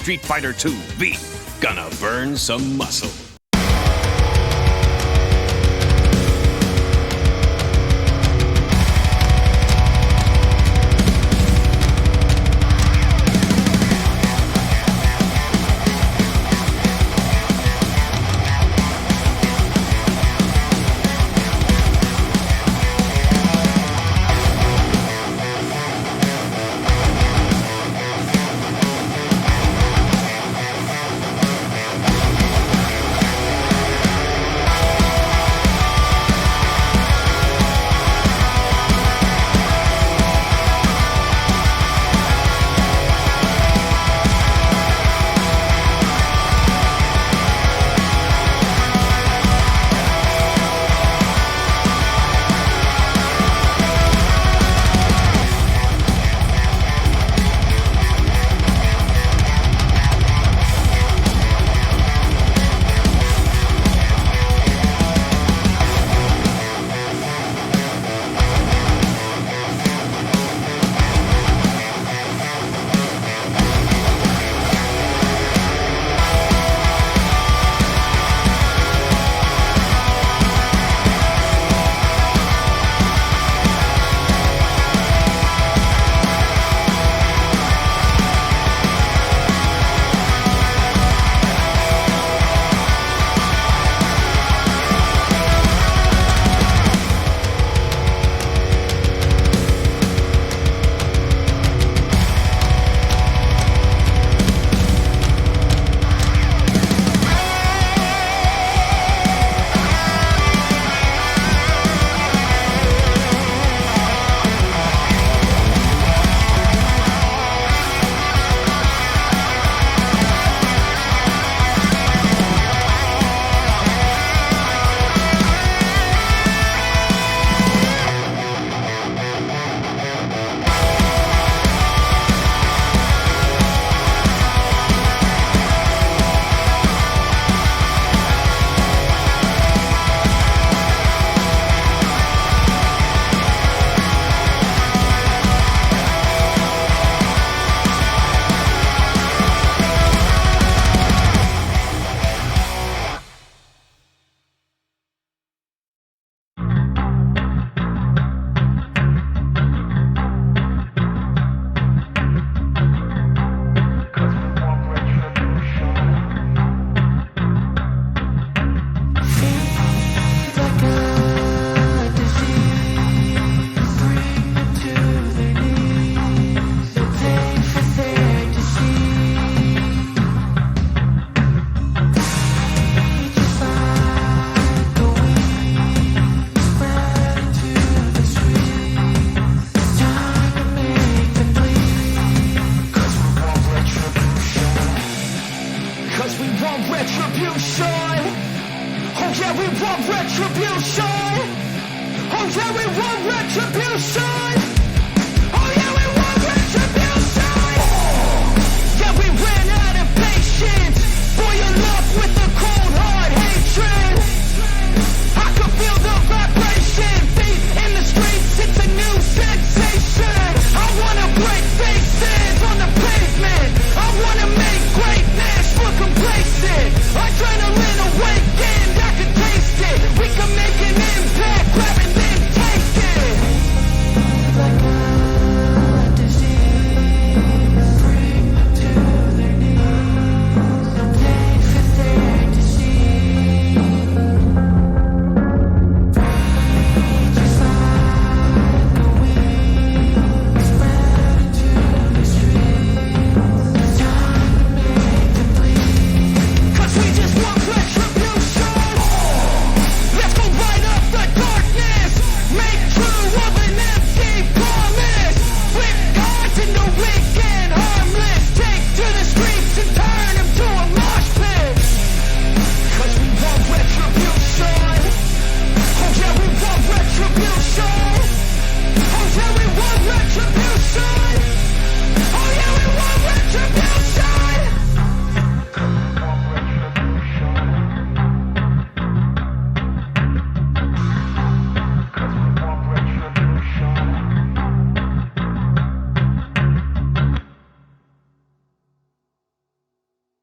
Street Fighter II V. Gonna burn some muscle. We can make an impact, grab and then take it.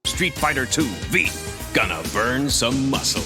Street Fighter 2 V. Gonna burn some muscle.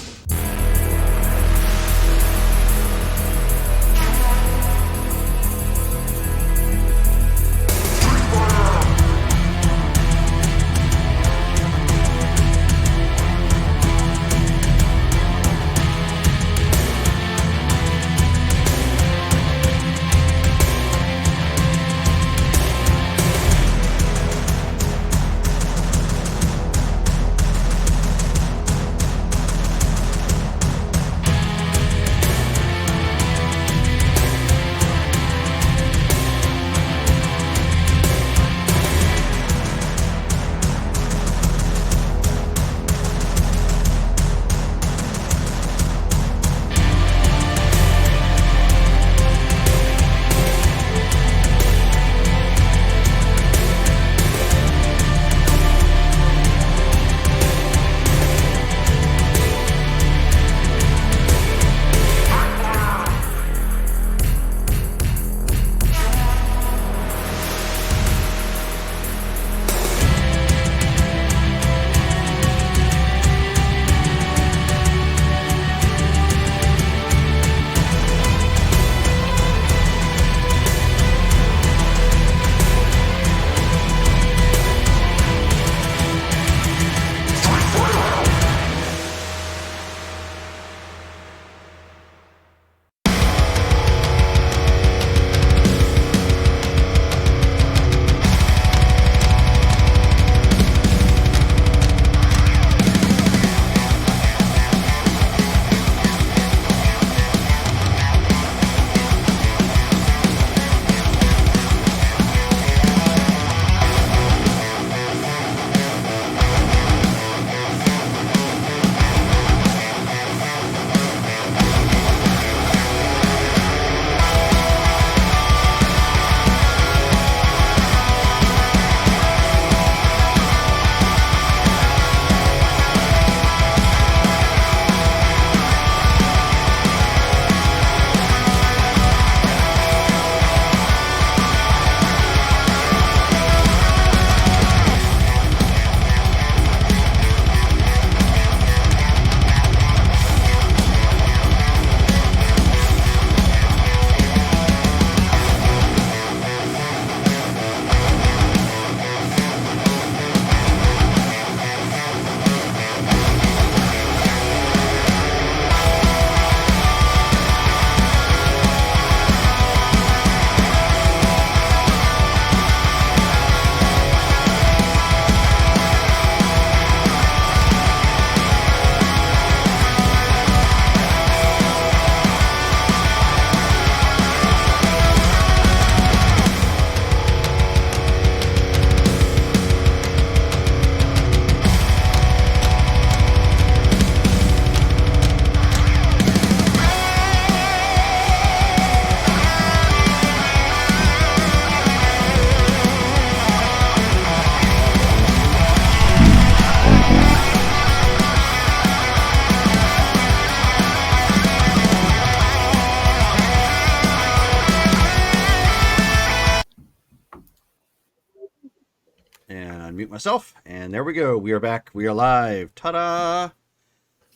Unmute myself, and there we go. We are back. We are live. Ta-da!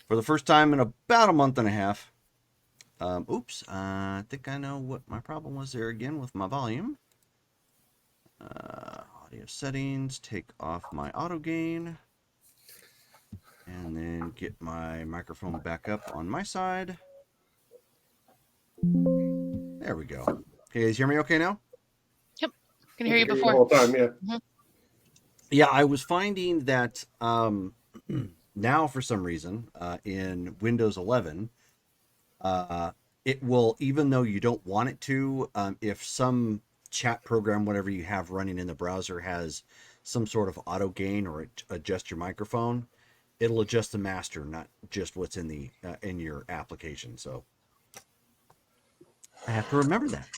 For the first time in about a month and a half. Oops. I think I know what my problem was there again with my volume. Audio settings. Take off my auto gain. And then get my microphone back up on my side. There we go. Okay, you guys hear me okay now? Yep. Can hear you before. The whole time, yeah. Mm-hmm. Yeah, I was finding that now for some reason in Windows 11, it will, even though you don't want it to, if some chat program, whatever you have running in the browser, has some sort of auto gain or adjust your microphone, it'll adjust the master, not just what's in the in your application. So I have to remember that.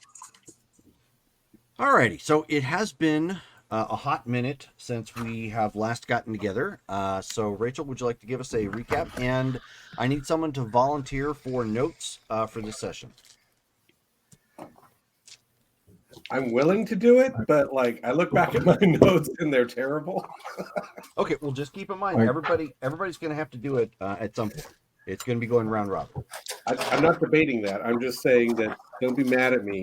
Alrighty, so it has been a hot minute since we have last gotten together. So Rachel, would you like to give us a recap? And I need someone to volunteer for notes for this session. I'm willing to do it, but like I look back at my notes and they're terrible. Okay, well, just keep in mind, everybody's going to have to do it at some point. It's going to be going round robin. I'm not debating that. I'm just saying that don't be mad at me.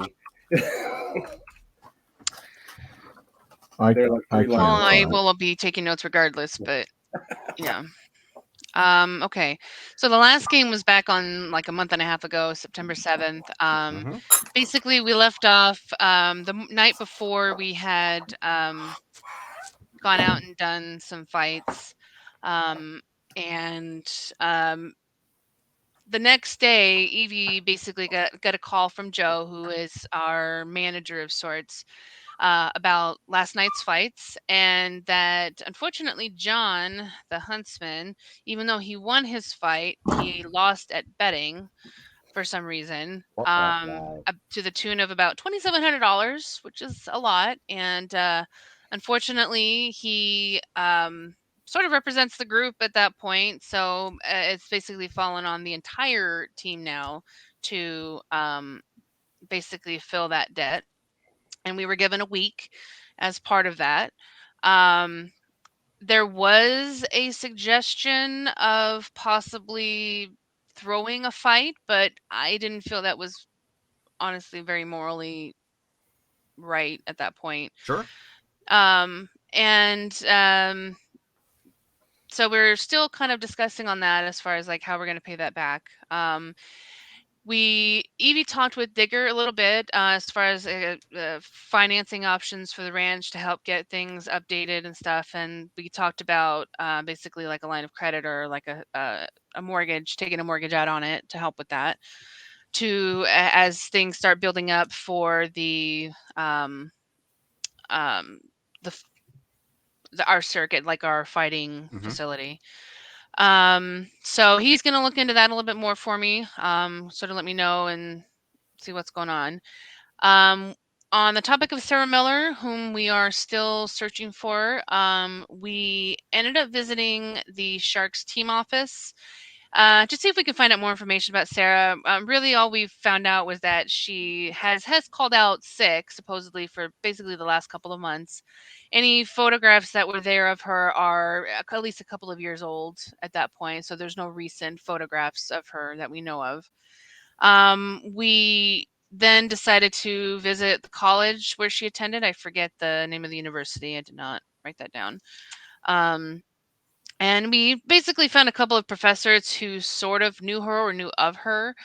I will be taking notes regardless, but yeah. Okay. So the last game was back on like a month and a half ago, September 7th. Basically, we left off the night before we had gone out and done some fights. And the next day, Evie basically got a call from Joe, who is our manager of sorts, about last night's fights, and that unfortunately John, the huntsman, even though he won his fight, he lost at betting for some reason, up to the tune of about $2,700, which is a lot. And unfortunately, he sort of represents the group at that point. So it's basically fallen on the entire team now to basically fill that debt. And we were given a week as part of that. There was a suggestion of possibly throwing a fight, but I didn't feel that was honestly very morally right at that point. Sure. And so we're still kind of discussing on that as far as like how we're going to pay that back. Evie talked with Digger a little bit as far as financing options for the ranch to help get things updated and stuff, and we talked about basically like a line of credit or like a mortgage, taking a mortgage out on it to help with that, as things start building up for the our circuit, like our fighting facility. So he's going to look into that a little bit more for me, sort of let me know and see what's going on. On the topic of Sarah Miller, whom we are still searching for, we ended up visiting the Sharks team office to see if we could find out more information about Sarah. Really, all we found out was that she has called out sick, supposedly, for basically the last couple of months. Any photographs that were there of her are at least a couple of years old at that point, so there's no recent photographs of her that we know of. We then decided to visit the college where she attended. I forget the name of the university. I did not write that down. And we basically found a couple of professors who sort of knew her or knew of her.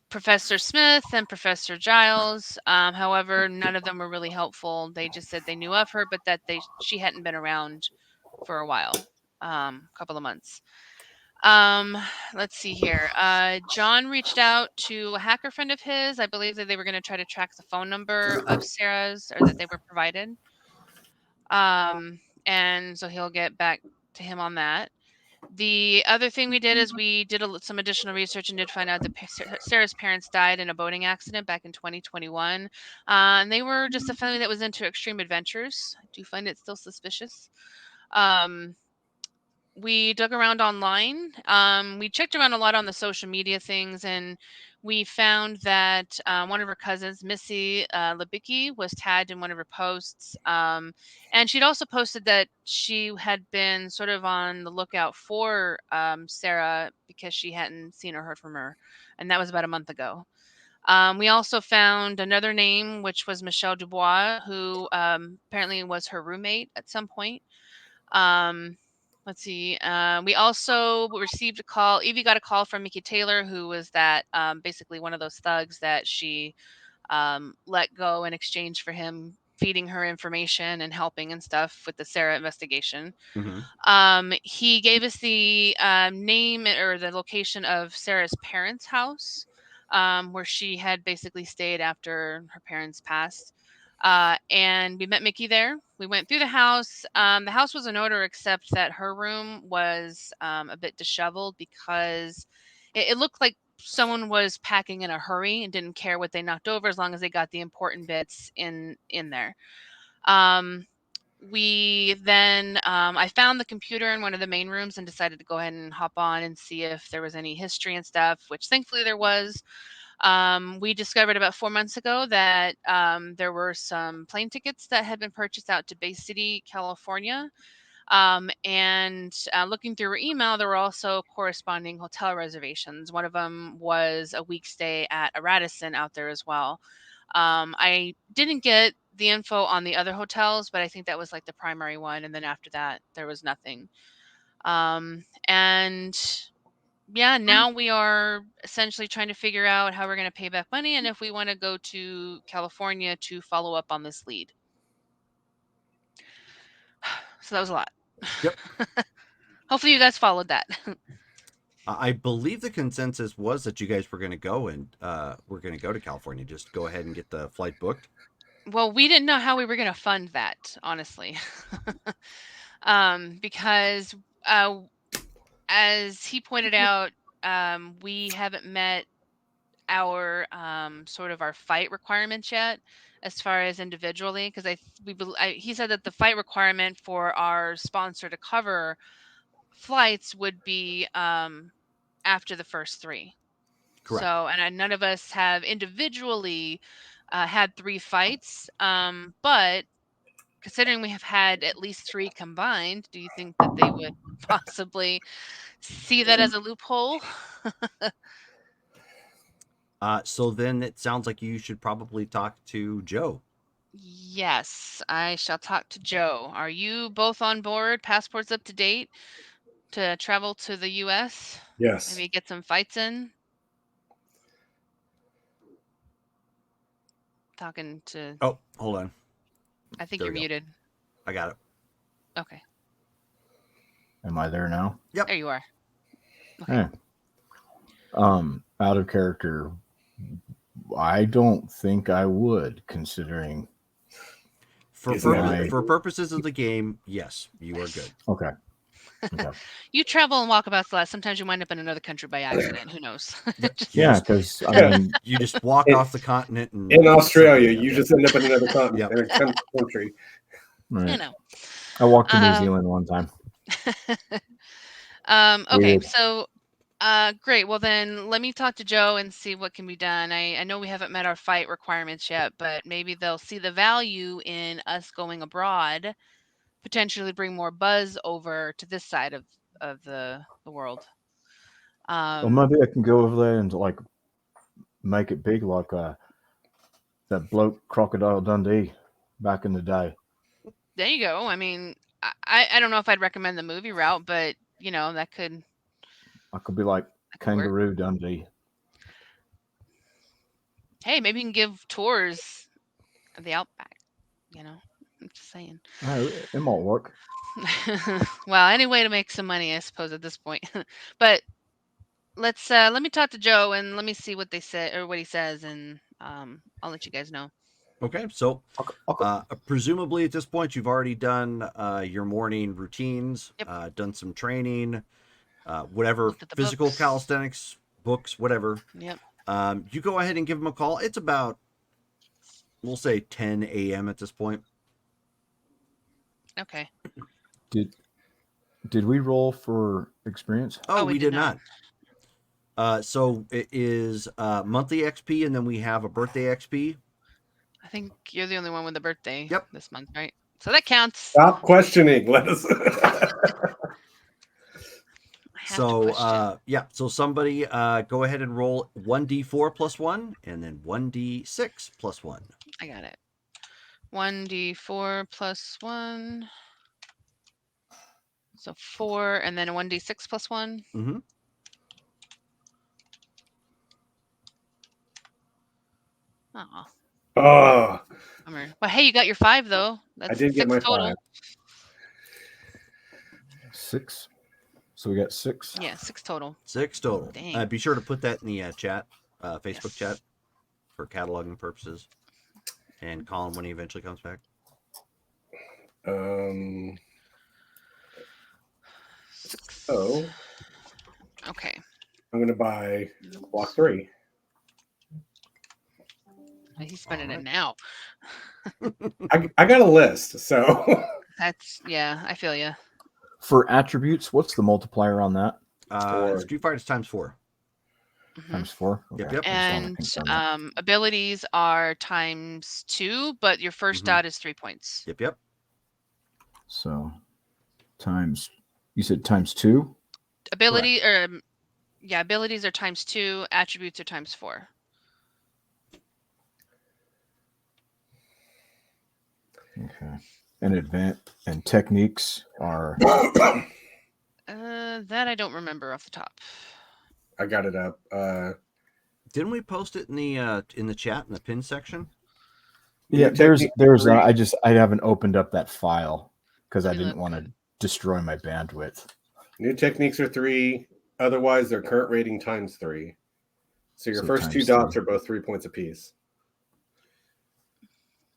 Professor Smith and Professor Giles. However, none of them were really helpful. They just said they knew of her, but that she hadn't been around for a while, a couple of months. Let's see here. John reached out to a hacker friend of his. I believe that they were going to try to track the phone number of Sarah's, or that they were provided. And so he'll get back to him on that. The other thing we did is we did some additional research and did find out that Sarah's parents died in a boating accident back in 2021. And they were just a family that was into extreme adventures. I do find it still suspicious. We dug around online. We checked around a lot on the social media things, and we found that one of her cousins, Missy Labicki, was tagged in one of her posts. And she'd also posted that she had been sort of on the lookout for Sarah because she hadn't seen or heard from her. And that was about a month ago. We also found another name, which was Michelle Dubois, who apparently was her roommate at some point. Let's see. We also received a call. Evie got a call from Mickey Taylor, who was that basically one of those thugs that she let go in exchange for him feeding her information and helping and stuff with the Sarah investigation. He gave us the name or the location of Sarah's parents' house, where she had basically stayed after her parents passed. And we met Mickey there. We went through the house. The house was in order, except that her room was a bit disheveled because it looked like someone was packing in a hurry and didn't care what they knocked over as long as they got the important bits in there. We then I found the computer in one of the main rooms and decided to go ahead and hop on and see if there was any history and stuff, which thankfully there was. We discovered about 4 months ago that there were some plane tickets that had been purchased out to Bay City, California. And looking through our email, there were also corresponding hotel reservations. One of them was a week stay at a Radisson out there as well. I didn't get the info on the other hotels, but I think that was like the primary one. And then after that, there was nothing. And yeah, now we are essentially trying to figure out how we're going to pay back money and if we want to go to California to follow up on this lead. So that was a lot. Yep. Hopefully you guys followed that. I believe the consensus was that you guys were going to go to California. Just go ahead and get the flight booked. Well, we didn't know how we were going to fund that, honestly. Because as he pointed out, we haven't met our sort of our fight requirements yet as far as individually, because he said that the fight requirement for our sponsor to cover flights would be after the first 3. Correct. So, and none of us have individually had 3 fights, but considering we have had at least 3 combined, do you think that they would possibly see that as a loophole? So then it sounds like you should probably talk to Joe. Yes, I shall talk to Joe. Are you both on board? Passports up to date to travel to the U.S.? Yes. Maybe get some fights in? Talking to... Oh, hold on. I think There you're we go. muted. I got it. Okay. Am I there now? Yep. There you are. Okay. Yeah. Out of character, I don't think I would, considering. For purposes of the game, yes, you are good. Okay. You travel and walkabouts a lot. Sometimes you wind up in another country by accident. Who knows? Yeah, because I mean, You just walk off the continent and In Australia, you just end up in another continent, Yep. in a country. right. You know. I walked to New Zealand one time. Okay, Weird. so great. Well, then let me talk to Joe and see what can be done. I know we haven't met our fight requirements yet, but maybe they'll see the value in us going abroad, potentially bring more buzz over to this side of the world. Well, maybe I can go over there and like make it big, like that bloke Crocodile Dundee back in the day. There you go. I mean, I don't know if I'd recommend the movie route, but you know that could. I could be like That could work. Kangaroo Dundee. Hey, maybe you can give tours of the Outback. You know, I'm just saying. Oh, it might work. Well, any way to make some money, I suppose, at this point. But let me talk to Joe and let me see what they say or what he says, and I'll let you guys know. Okay, so Okay. presumably at this point you've already done your morning routines, Yep. done some training, whatever, Looked at the physical books. calisthenics, books, whatever. Yep. You go ahead and give them a call. It's about, we'll say 10 a.m. at this point. Okay. Did we roll for experience? Oh, Oh, we we did did not. So it is monthly XP, and then we have a birthday XP. I think you're the only one with a birthday Yep. this month, right? So that counts. Stop questioning. Let us. I have to question. Yeah, so somebody go ahead and roll 1d4 plus 1 and then 1d6 plus 1. I got it. 1d4 plus 1. So 4, and then a 1d6 plus 1. Mm-hmm. Oh, Oh, bummer. Well, hey, you got your 5 though. That's I did get 6 my total. 5. 6. So we got 6. Yeah, 6 total. 6 total. Dang. Be sure to put that in the chat, Facebook Yes. chat, for cataloging purposes. And call him when he eventually comes back. So Okay. I'm gonna buy block 3. He's spending it now. I got a list, so That's, yeah, I feel you. For attributes, what's the multiplier on that? Four. Street Fighter's times 4. Mhm. Times 4. Yep, Okay. yep. I just wanna And confirm that. abilities are times 2, but your first Mhm. dot is 3 points. Yep. So times. You said times 2. Ability or yeah, abilities are times 2. Attributes are times 4. Okay. And techniques are. That I don't remember off the top. I got it up. Didn't we post it in the chat in the pin section? Yeah, technique there's. three. I haven't opened up that file because I Let me didn't look. want to destroy my bandwidth. New techniques are 3. Otherwise, their current rating times 3. So your So first 2 times dots 3. are both 3 points apiece.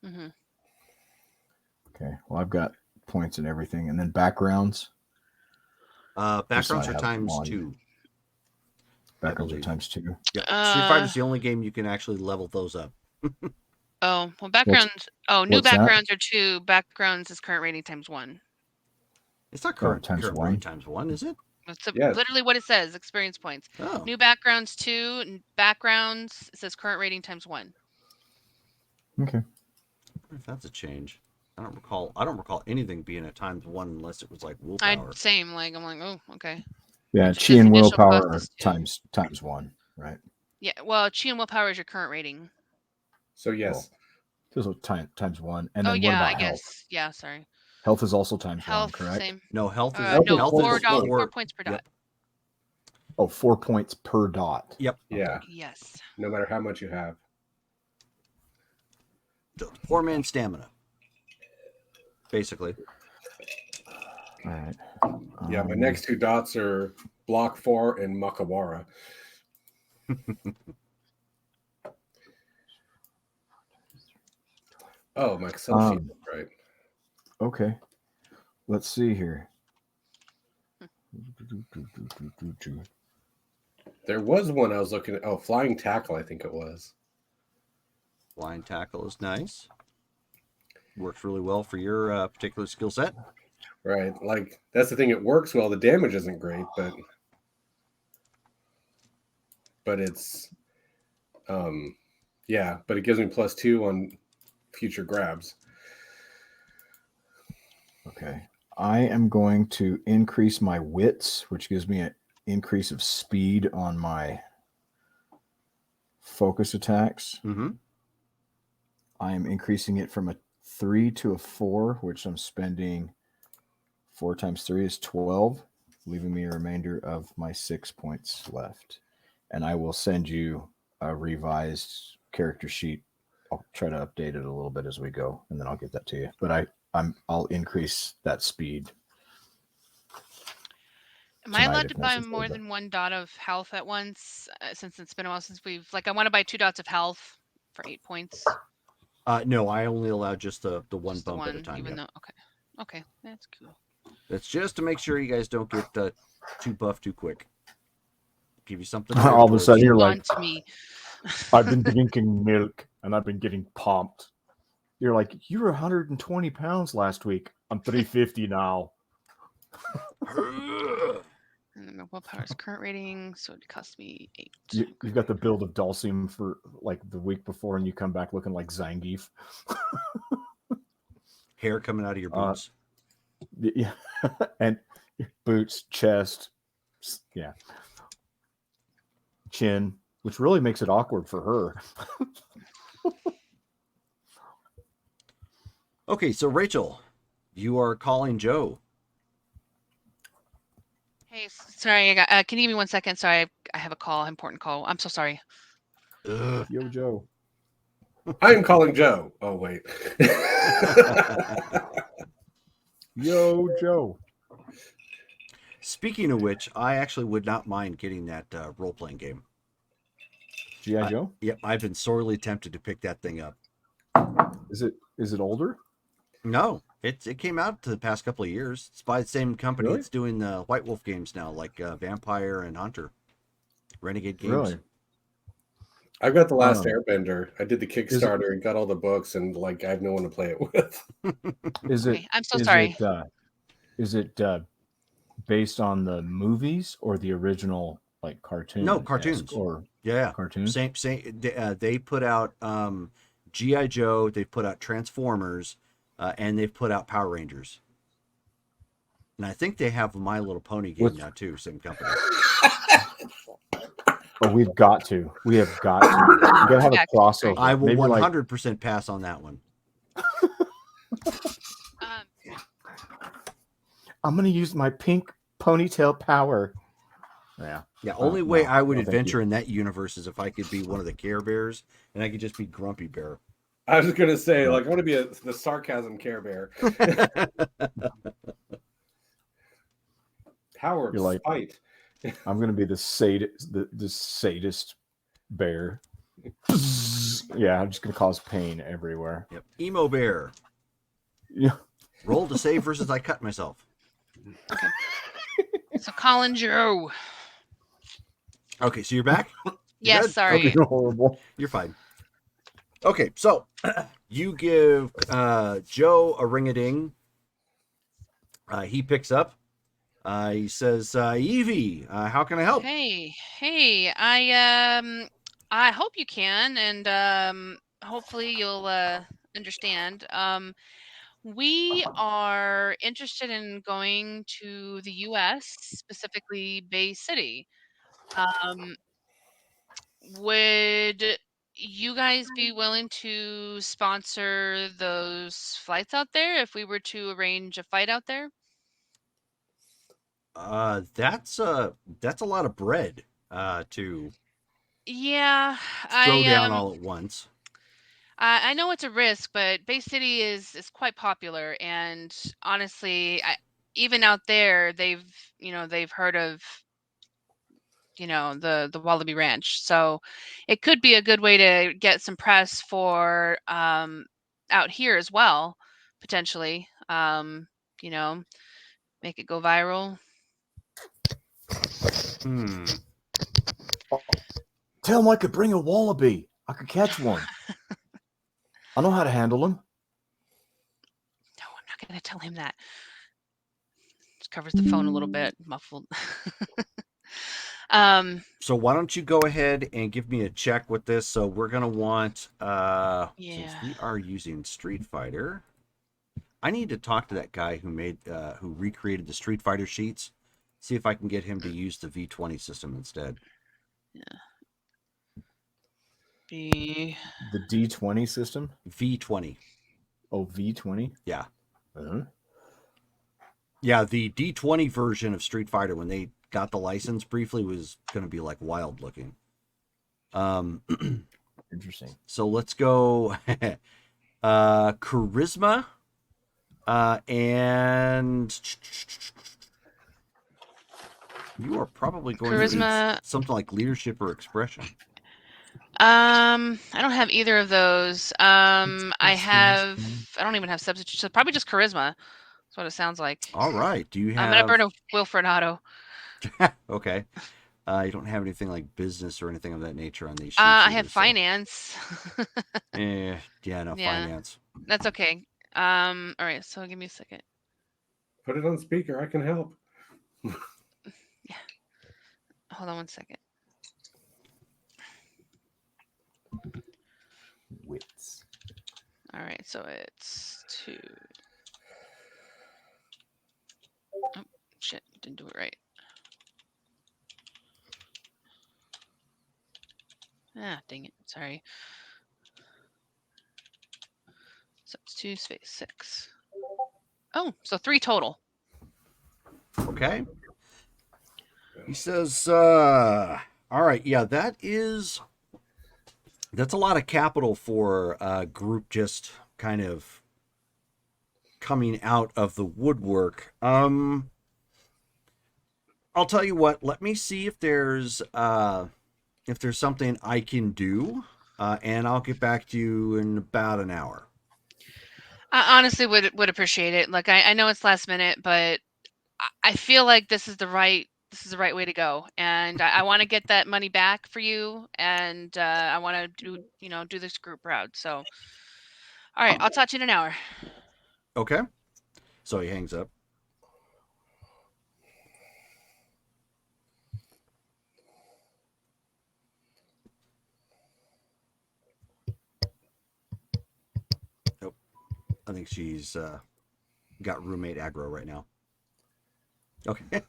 Hmm. Okay. Well, I've got points and everything, and then backgrounds. Backgrounds are have times one. 2. Backgrounds are believe. times 2. Yeah, Street Fighter's the only game you can actually level those up. Oh, well, backgrounds. New what's that? backgrounds are 2. Backgrounds is current rating times 1. It's not current times current 1? rating times 1, is it? That's Yes. literally what it says. Experience points. Oh, New backgrounds 2. And backgrounds, it says current rating times 1. Okay. if that's a change. I don't recall anything being a times 1 unless it was like willpower. Same. Like I'm like, oh, okay. Yeah, It just chi says and initial willpower cost are is 2. times 1, right? Yeah. Well, chi and willpower is your current rating. So yes. This is times 1. And Oh then what yeah, about I health? guess. Yeah. Sorry. Health is also times 1, Health correct? same. No, health is Health is No, one 4 point. points per Yep. dot. Oh, 4 points per dot. Yep. Yeah. Yes. No matter how much you have. Poor man's stamina. Basically. All right. Yeah, my next 2 dots are Block 4 and Makawara. Oh, my Excel sheet. Right. Okay. Let's see here. There was one I was looking at. Oh, Flying Tackle, I think it was. Flying tackle is nice. Works really well for your particular skill set. Right. Like, that's the thing. It works well. The damage isn't great, but it's, yeah, but it gives me +2 on future grabs. Okay. I am going to increase my wits, which gives me an increase of speed on my focus attacks. Mm-hmm. I am increasing it from a 3 to a 4, which I'm spending 4 times 3 is 12, leaving me a remainder of my 6 points left. And I will send you a revised character sheet. I'll try to update it a little bit as we go, and then I'll get that to you. But I'll increase that speed. Am I allowed if to buy necessary, more but- than 1 dot of health at once? Since it's been a while since I want to buy 2 dots of health for 8 points. No, I only allow just the one Just the bump at a one, time. even Yeah. though okay, that's cool. It's just to make sure you guys don't get too buff too quick. Give you something. All of a sudden, you're like, On to me. I've been drinking milk and I've been getting pumped. You're like, you were 120 pounds last week. I'm 350 now. And then my willpower's current rating, so it cost me 8. You've got the build of Dulcium for like the week before, and you come back looking like Zangief. Hair coming out of your boots. Yeah, and boots, chest, yeah, chin, which really makes it awkward for her. Okay, so Rachel, you are calling Joe. Hey, sorry, I got. Can you give me 1 second? Sorry, I have a call, important call. I'm so sorry. Ugh. Yo, Joe. I am calling Joe. Oh, wait. Yo, Joe. Speaking of which, I actually would not mind getting that role-playing game. G.I. Joe? Yep, I've been sorely tempted to pick that thing up. Is it older? No, it came out the past couple of years. It's by the same company. Really? It's doing the White Wolf games now, like Vampire and Hunter. Renegade games. Really? I've got The Last Airbender. I did the Kickstarter and got all the books, and like I have no one to play it with. Is it? Okay, I'm so sorry. Is it based on the movies or the original like cartoon? No, cartoons. Or Yeah. cartoon. Same. They put out GI Joe. They've put out Transformers, and they've put out Power Rangers. And I think they have a My Little Pony game now too. Same company. Oh, we've got to. We have got to. We gotta have a crossover. I will Maybe 100% pass on that one. I'm gonna use my pink ponytail power. Yeah. Yeah. Only way I would thank adventure you. in that universe is if I could be one of the Care Bears, and I could just be Grumpy Bear. I was just gonna say, like, I want to be the sarcasm Care Bear. Power of You're like, spite. I'm gonna be the sadist bear. Yeah, I'm just gonna cause pain everywhere. Yep. Emo Bear. Yeah. Roll to save versus I cut myself. Okay. So Colin Joe. Okay, so you're back? Yes, good? sorry. Okay, horrible. You're fine. Okay, so you give Joe a ring-a-ding. He picks up. He says, Evie, how can I help? Hey, I hope you can, and hopefully you'll understand. We are interested in going to the U.S., specifically Bay City. Would you guys be willing to sponsor those flights out there if we were to arrange a flight out there? That's a lot of bread to Yeah, throw down all at once. I know it's a risk, but Bay City is quite popular, and honestly, even out there, they've heard of the Wallaby Ranch, so it could be a good way to get some press for out here as well, potentially. You know, make it go viral. Tell him I could bring a wallaby. I could catch one. I know how to handle them. No, I'm not going to tell him that. Just covers the phone a little bit, muffled. So why don't you go ahead and give me a check with this? So we're gonna want since we are using Street Fighter, I need to talk to that guy who recreated the Street Fighter sheets. See if I can get him to use the V20 system instead. Yeah. The D20 system? V20. Oh, V20? Yeah. Uh-huh. Yeah, the D20 version of Street Fighter, when they got the license briefly, was going to be like wild looking. Interesting. So let's go charisma and you are probably going to need something like leadership or expression. I don't have either of those. I don't even have substitute. So probably just charisma. That's what it sounds like. All right. Do you have? I'm gonna burn a Wilfred Otto. Okay. You don't have anything like business or anything of that nature on these sheets. I have finance. Finance. That's okay. All right. So give me a second. Put it on speaker. I can help. Yeah. Hold on one second. Wits. All right. So it's 2. Oh shit! Didn't do it right. Ah, dang it. Sorry. So it's 2 space 6. Oh, so 3 total. Okay. He says, all right, yeah, that's a lot of capital for a group just kind of coming out of the woodwork. I'll tell you what, let me see if there's something I can do, and I'll get back to you in about an hour. I honestly would appreciate it. Like I know it's last minute, but I feel like this is the right way to go, and I want to get that money back for you, and I want to do this group proud. So, all right, I'll talk to you in an hour. Okay. So he hangs up. I think she's got roommate aggro right now. Okay.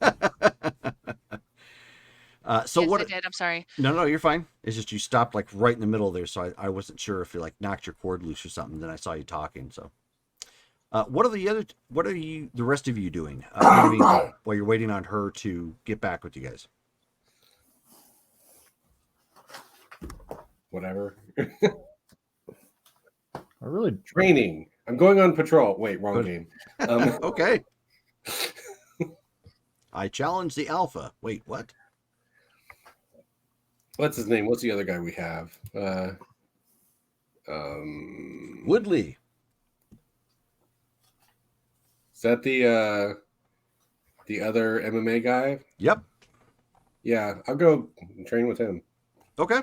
So yes, what? I did. I'm sorry. No, you're fine. It's just you stopped like right in the middle there, so I wasn't sure if you like knocked your cord loose or something. Then I saw you talking. So, what are the rest of you doing while you're waiting on her to get back with you guys? Whatever. I really Training. I'm going on patrol. Wait, wrong Good. game. Okay. I challenge the alpha. Wait, what? What's his name? What's the other guy we have? Woodley. Is that the other MMA guy? Yep. Yeah, I'll go train with him. Okay.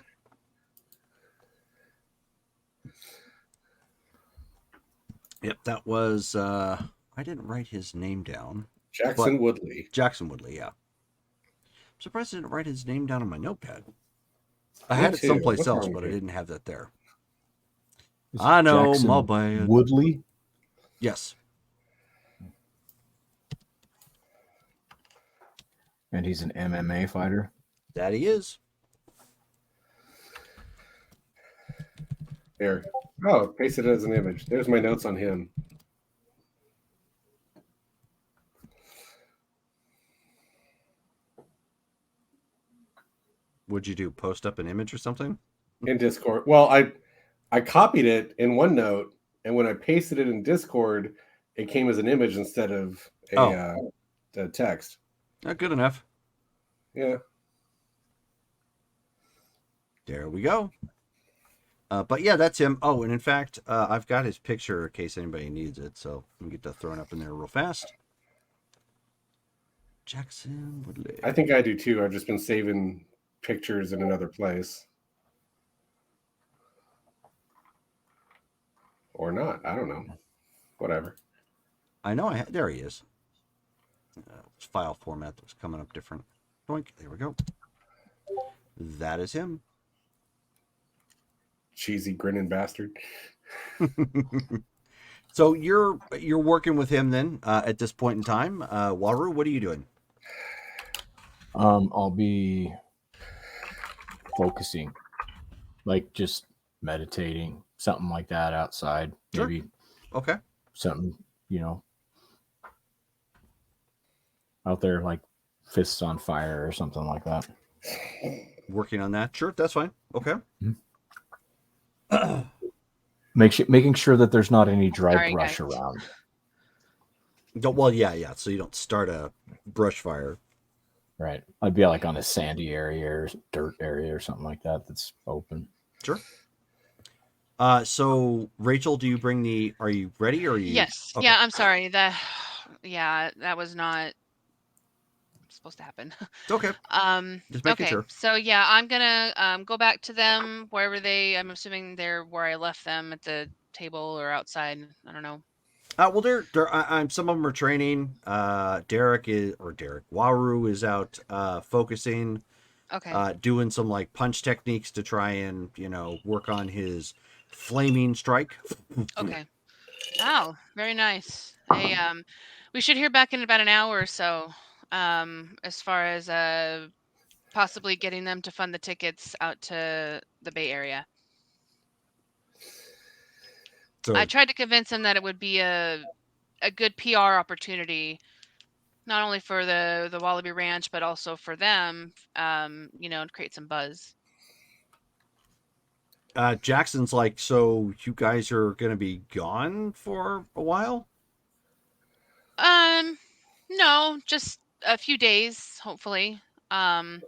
Yep, that was I didn't write his name down. Jackson Woodley. Jackson Woodley, yeah. I'm surprised I didn't write his name down on my notepad. I Me had it too. someplace What's else, wrong but with I you? didn't have that there. Is I know, Jackson my bad. Woodley. Yes. And he's an MMA fighter. That he is. There. Oh, paste it as an image. There's my notes on him. Would you do? Post up an image or something? In Discord. Well, I copied it in OneNote, and when I pasted it in Discord, it came as an image instead of a text. Not good enough. Yeah. There we go. But yeah, that's him. Oh, and in fact, I've got his picture in case anybody needs it, so we can get that thrown up in there real fast. Jackson Woodley. I think I do too. I've just been saving pictures in another place. Or not. I don't know. Whatever. I know there he is. File format that was coming up different. Doink. There we go. That is him. Cheesy grinning bastard. So you're working with him then at this point in time. Waru, what are you doing? I'll be focusing, like just meditating, something like that outside. Sure. Maybe Okay. something, out there like fists on fire or something like that. Working on that. Sure, that's fine. Okay. Making sure that there's not any dry Sorry, brush guys. around. Well, yeah. So you don't start a brush fire. Right. I'd be like on a sandy area or dirt area or something like that that's open. Sure. So Rachel, are you ready or are you? Yes. Okay. Yeah, I'm sorry. That was not supposed to happen. It's okay. Just making Okay. sure. So yeah, I'm gonna go back to them wherever I'm assuming they're where I left them at the table or outside. I don't know. Well, some of them are training. Waru is out focusing, Okay. doing some like punch techniques to try and work on his flaming strike. Okay. Oh, very nice. We should hear back in about an hour or so. As far as possibly getting them to fund the tickets out to the Bay Area. So I tried to convince them that it would be a good PR opportunity, not only for the Wallaby Ranch, but also for them, to create some buzz. Jackson's like, so you guys are going to be gone for a while? No, just a few days, hopefully. I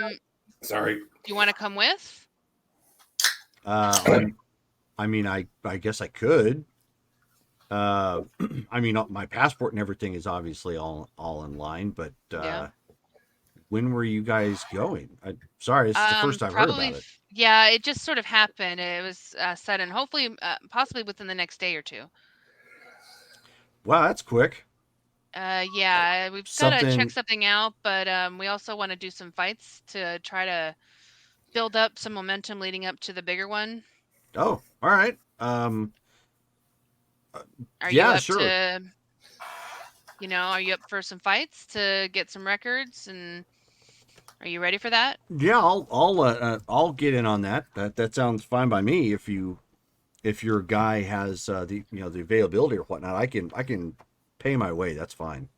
could, Sorry. do you want to come with? I guess I could. My passport and everything is obviously all in line, but Yeah. when were you guys going? Sorry, this is the first I've heard about it. Yeah, it just sort of happened. It was sudden. Hopefully, possibly within the next day or two. Wow, that's quick. Yeah, we've got to check something out, but we also want to do some fights to try to build up some momentum leading up to the bigger one. Oh, all right. Are you Yeah, up sure. to, are you up for some fights to get some records? And are you ready for that? Yeah, I'll get in on that. That sounds fine by me. If your guy has the availability or whatnot, I can pay my way. That's fine.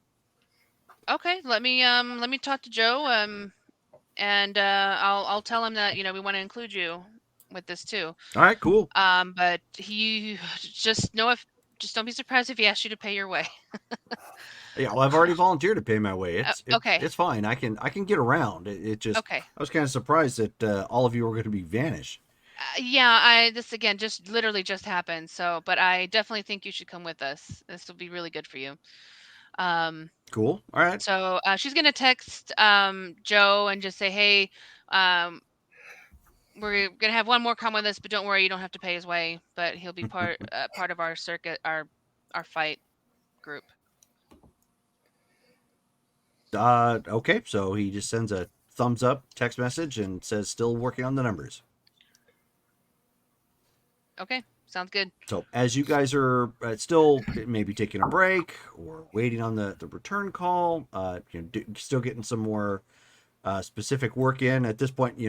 Okay, let me talk to Joe. And I'll tell him that we want to include you with this too. All right, cool. But he just don't be surprised if he asks you to pay your way. Yeah, well, I've already volunteered to pay my way. Okay. It's fine. I can get around. It just Okay. I was kind of surprised that all of you were going to be vanished. Yeah, this again just literally just happened. So, but I definitely think you should come with us. This will be really good for you. Cool. All right. So she's gonna text Joe and just say, hey, we're gonna have one more come with us, but don't worry, you don't have to pay his way. But he'll be part of our circuit, our fight group. Okay. So he just sends a thumbs up text message and says still working on the numbers. Okay, sounds good. So as you guys are still maybe taking a break or waiting on the return call, still getting some more specific work in at this point,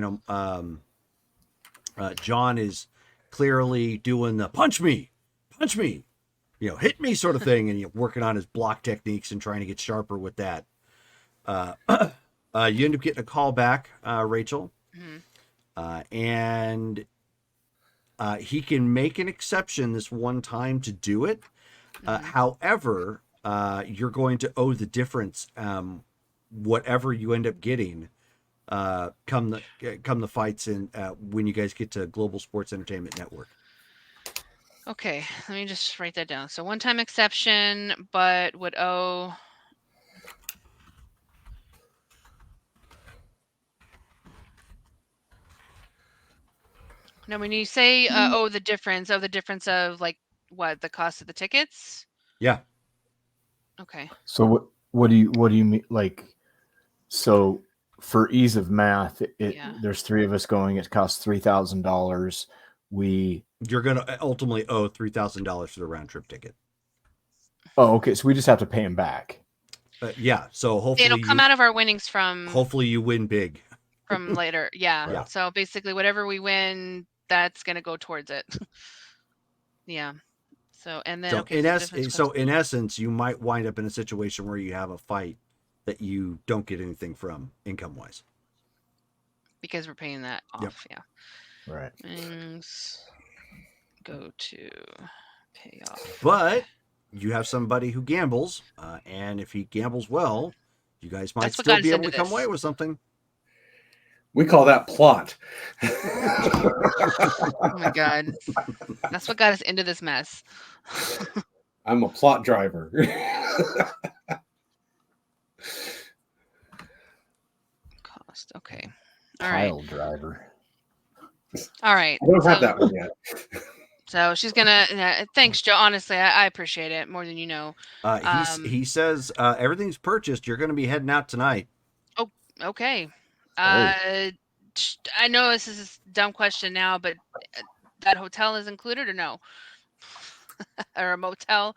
John is clearly doing the punch me, hit me sort of thing, and working on his block techniques and trying to get sharper with that. You end up getting a call back, Rachel, and he can make an exception this one time to do it. However, you're going to owe the difference, whatever you end up getting, come the fights in when you guys get to Global Sports Entertainment Network. Okay, let me just write that down. So one-time exception, but would owe. Now, when you say the difference of like what the cost of the tickets? Yeah. Okay. So what do you mean? Like, so for ease of math, there's three of us going. It costs $3,000. You're gonna ultimately owe $3,000 for the round trip ticket. Oh, okay. So we just have to pay him back. Yeah. So hopefully it'll come out of our winnings from. Hopefully you win big. From later, yeah. So basically, whatever we win, that's gonna go towards it. Yeah. So and then in essence, you might wind up in a situation where you have a fight that you don't get anything from income wise. Because we're paying that off. Yep. Yeah. Right. Things go to pay off. But you have somebody who gambles, and if he gambles well, you guys might still be able to come away with something. We call that plot. Oh my God. That's what got us into this mess. I'm a plot driver. Cost. Okay. All right. Pile driver. All right. I don't have that one yet. So she's gonna. Thanks, Joe. Honestly, I appreciate it more than you know. He says everything's purchased. You're going to be heading out tonight. Oh, okay. I know this is a dumb question now, but that hotel is included or no? Or a motel?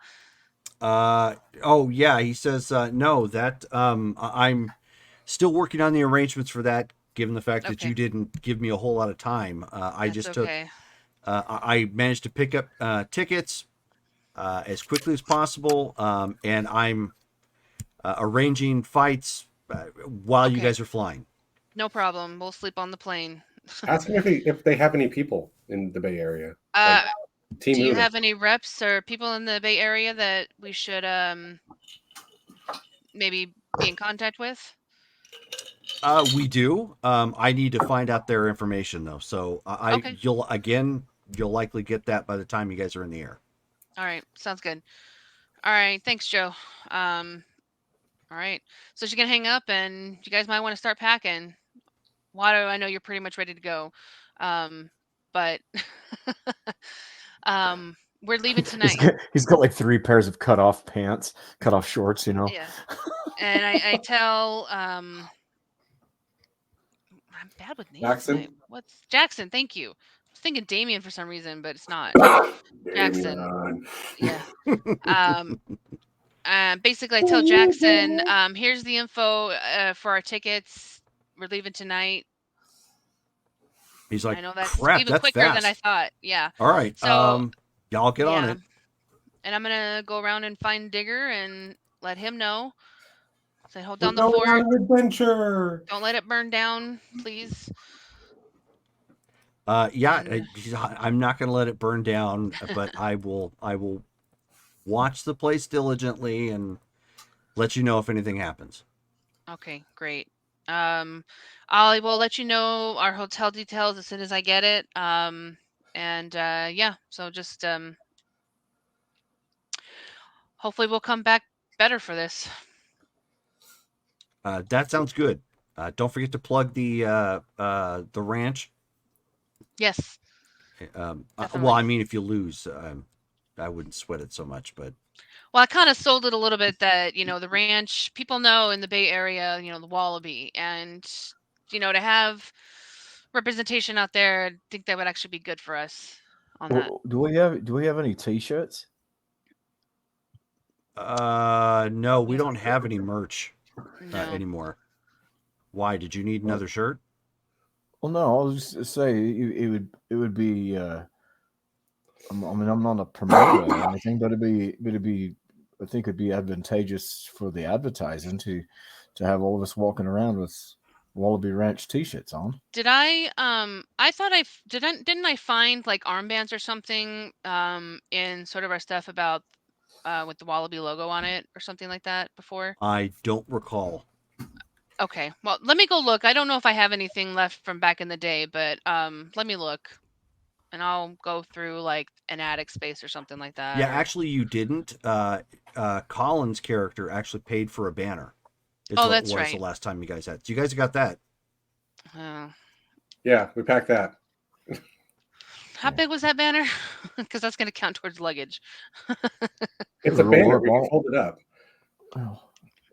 Oh yeah. He says no. That I'm still working on the arrangements for that. Given the fact that you didn't give me a whole lot of time, I just took. I managed to pick up tickets as quickly as possible, and I'm arranging fights while you guys are flying. No problem. We'll sleep on the plane. Ask them if they have any people in the Bay Area. Do you have any reps or people in the Bay Area that we should maybe be in contact with? We do. I need to find out their information though. So you'll likely get that by the time you guys are in the air. All right. Sounds good. All right. Thanks, Joe. All right. So she's going to hang up and you guys might want to start packing. Watto, I know you're pretty much ready to go. But we're leaving tonight. He's got like 3 pairs of cut off shorts, Yeah. And I tell, I'm bad with names. Jackson. Jackson? Thank you. was thinking Damien for some reason, but it's not. Jackson. Jackson. Yeah. Basically, I tell Jackson, here's the info for our tickets. We're leaving tonight. He's like, I know that's crap, even that's quicker fast. than I thought. Yeah. All right. So y'all get on it. And I'm gonna go around and find Digger and let him know. Say, hold down We're the going fort. on an adventure. Don't let it burn down, please. I'm not going to let it burn down, but I will watch the place diligently and let you know if anything happens. Okay, great. I will let you know our hotel details as soon as I get it. So just hopefully we'll come back better for this. That sounds good. Don't forget to plug the ranch. Yes. Well, I mean, if you lose, I wouldn't sweat it so much, but. Well, I kind of sold it a little bit that, the ranch, people know in the Bay Area, the Wallaby, and, to have representation out there, I think that would actually be good for us on that. Do we have any t-shirts? No, we don't have any merch anymore. Why? Did you need another shirt? Well, no, I was just saying it would be. I mean, I'm not a promoter or anything, but it'd be. I think it'd be advantageous for the advertising to have all of us walking around with Wallaby Ranch t-shirts on. Did I thought didn't I find like armbands or something in sort of our stuff about with the Wallaby logo on it or something like that before? I don't recall. Okay, well, let me go look. I don't know if I have anything left from back in the day, but let me look, and I'll go through like an attic space or something like that. Yeah, actually, you didn't. Colin's character actually paid for a banner. That's right. The last time you guys had. So you guys got that? Yeah, we packed that. How big was that banner? Because that's going to count towards luggage. It's a banner. We can fold it up. Oh.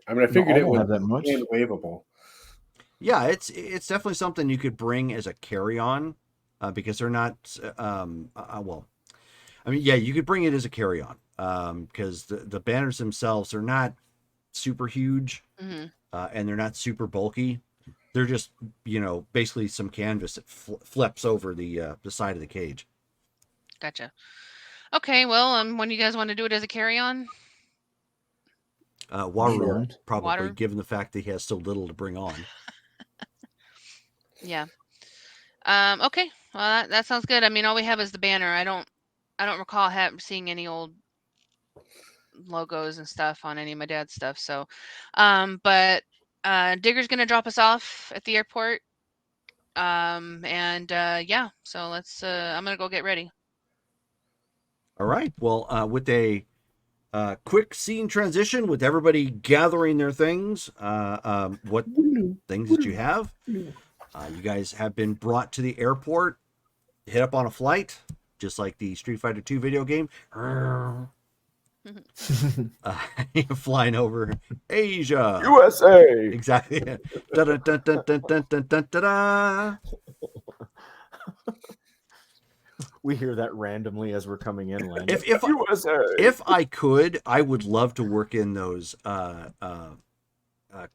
I mean, I figured it was that much. Hand wavable. Yeah, it's definitely something you could bring as a carry-on, because they're not. Well, I mean, yeah, you could bring it as a carry-on, because the banners themselves are not super huge, and they're not super bulky. They're just, basically some canvas that flips over the side of the cage. Gotcha. Okay, well, when do you guys want to do it as a carry-on? Water, probably, Water? given the fact that he has so little to bring on. Yeah. Okay. Well, that sounds good. I mean, all we have is the banner. I don't recall seeing any old logos and stuff on any of my dad's stuff. So, but Digger's gonna drop us off at the airport. So let's. I'm gonna go get ready. All right. Well, with a quick scene transition, with everybody gathering their things, what things that you have? You guys have been brought to the airport, hit up on a flight, just like the Street Fighter 2 video game. Flying over Asia, USA. Exactly. Da-da-da-da-da-da-da-da-da. We hear that randomly as we're coming in. If I could, I would love to work in those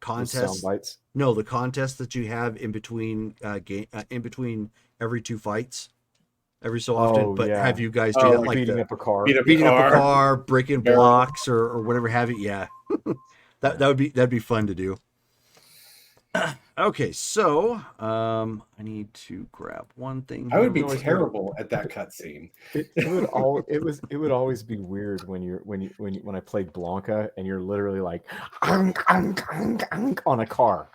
contests. Sound bites. No, the contests that you have in between in between every two fights, every so often. But have you guys do that, like beating up a car, beating up a car, breaking blocks, or whatever have you? Yeah, that'd be fun to do. Okay, so I need to grab one thing. I would be terrible at that cutscene. It would always be weird when I played Blanca and you're literally like on a car.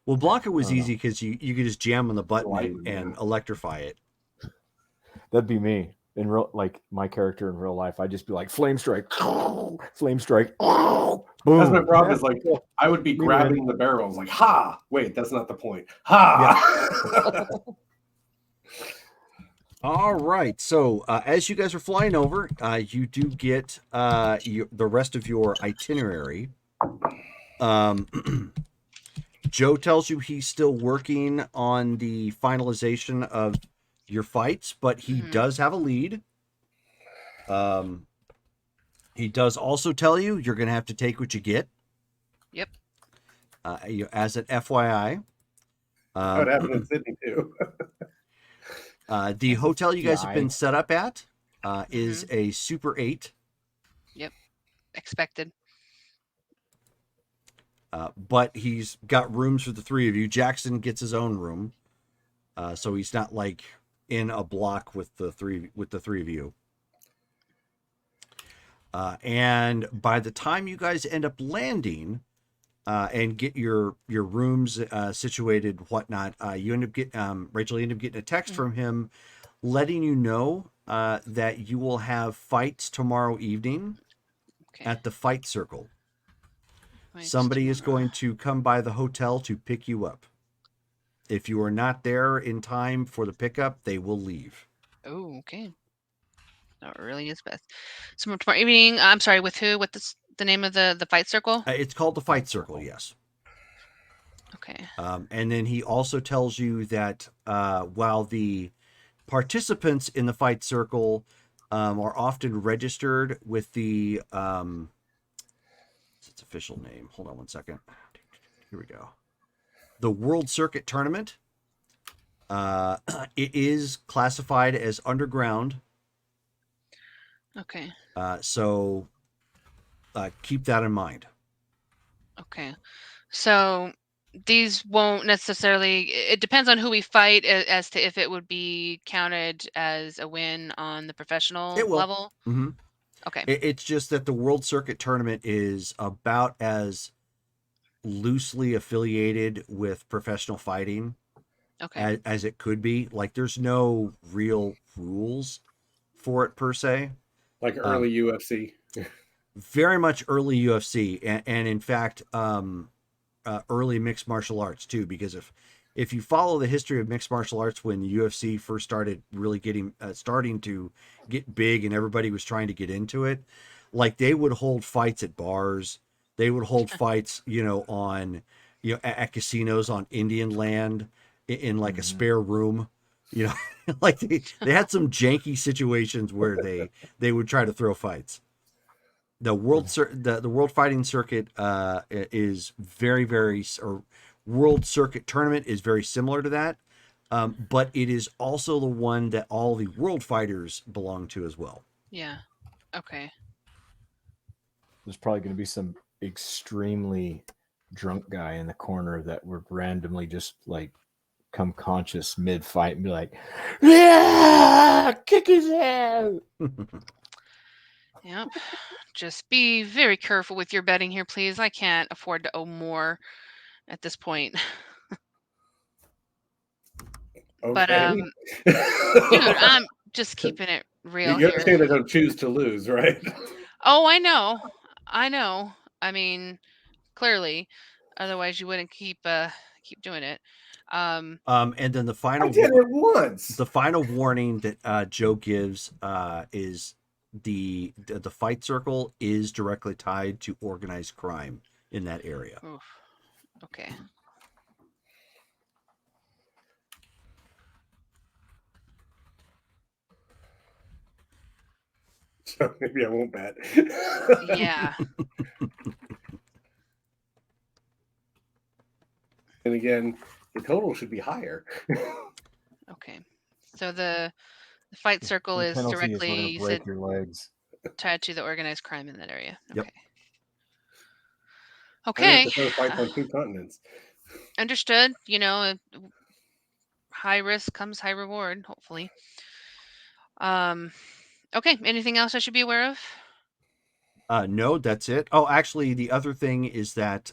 Well, Blanca was easy because you could just jam on the button and electrify it. That'd be me in real, like my character in real life. I'd just be like flame strike, flame strike. Boom. That's my problem. Is like I would be grabbing the barrels, like ha. Wait, that's not the point. Ha. Yeah. All right. So as you guys are flying over, you do get the rest of your itinerary. Joe tells you he's still working on the finalization of your fights, but he does have a lead. He does also tell you you're going to have to take what you get. Yep. As an FYI. That would happen in Sydney too. The hotel you guys have been FYI. set up at is a Super 8. Yep. Expected. But he's got rooms for the three of you. Jackson gets his own room. So he's not like in a block with the three of you. And by the time you guys end up landing and get your rooms situated, whatnot, you end up Rachel, you end up getting a text from him letting you know that you will have fights tomorrow evening at the Fight Circle. Somebody is going to come by the hotel to pick you up. If you are not there in time for the pickup, they will leave. Oh, okay. That really is best. So tomorrow evening, I'm sorry, with who? What the name of the Fight Circle? It's called the Fight Circle, yes. Okay. And then he also tells you that while the participants in the Fight Circle are often registered with the its official name. Hold on one second. Here we go. The World Circuit Tournament. It is classified as underground. Okay. So keep that in mind. Okay. So these won't necessarily, it depends on who we fight as to if it would be counted as a win on the professional It will. level. Mm-hmm. Okay. It's just that the World Circuit Tournament is about as loosely affiliated with professional fighting as it could be. Like there's no real rules for it per se. Like early UFC. Very much early UFC, and in fact, early mixed martial arts too. Because if you follow the history of mixed martial arts, when UFC first started really starting to get big, and everybody was trying to get into it, like they would hold fights at bars, they would hold fights, on, at casinos on Indian land, in like a spare room, like they had some janky situations where they would try to throw fights. The World Fighting Circuit is very, very, or World Circuit Tournament is very similar to that, but it is also the one that all the world fighters belong to as well. Yeah. Okay. There's probably going to be some extremely drunk guy in the corner that would randomly just like come conscious mid-fight and be like, "Yeah, kick his ass." Yep. Just be very careful with your betting here, please. I can't afford to owe more at this point. Okay. But dude, I'm just keeping it real you here. understand I don't choose to lose, right? Oh, I know. I mean, clearly, otherwise you wouldn't keep doing it. And then the final I did it once. The final warning that Joe gives is the Fight Circle is directly tied to organized crime in that area. Oof. Okay. So maybe I won't bet. Yeah. And again, the total should be higher. Okay. So the Fight Circle The is penalty directly, we're you gonna break said, your legs. tied to the organized crime in that area. Yep. Okay. I have to throw fights on 2 continents. Understood. High risk comes high reward, hopefully. Okay. Anything else I should be aware of? No, that's it. Oh, actually, the other thing is that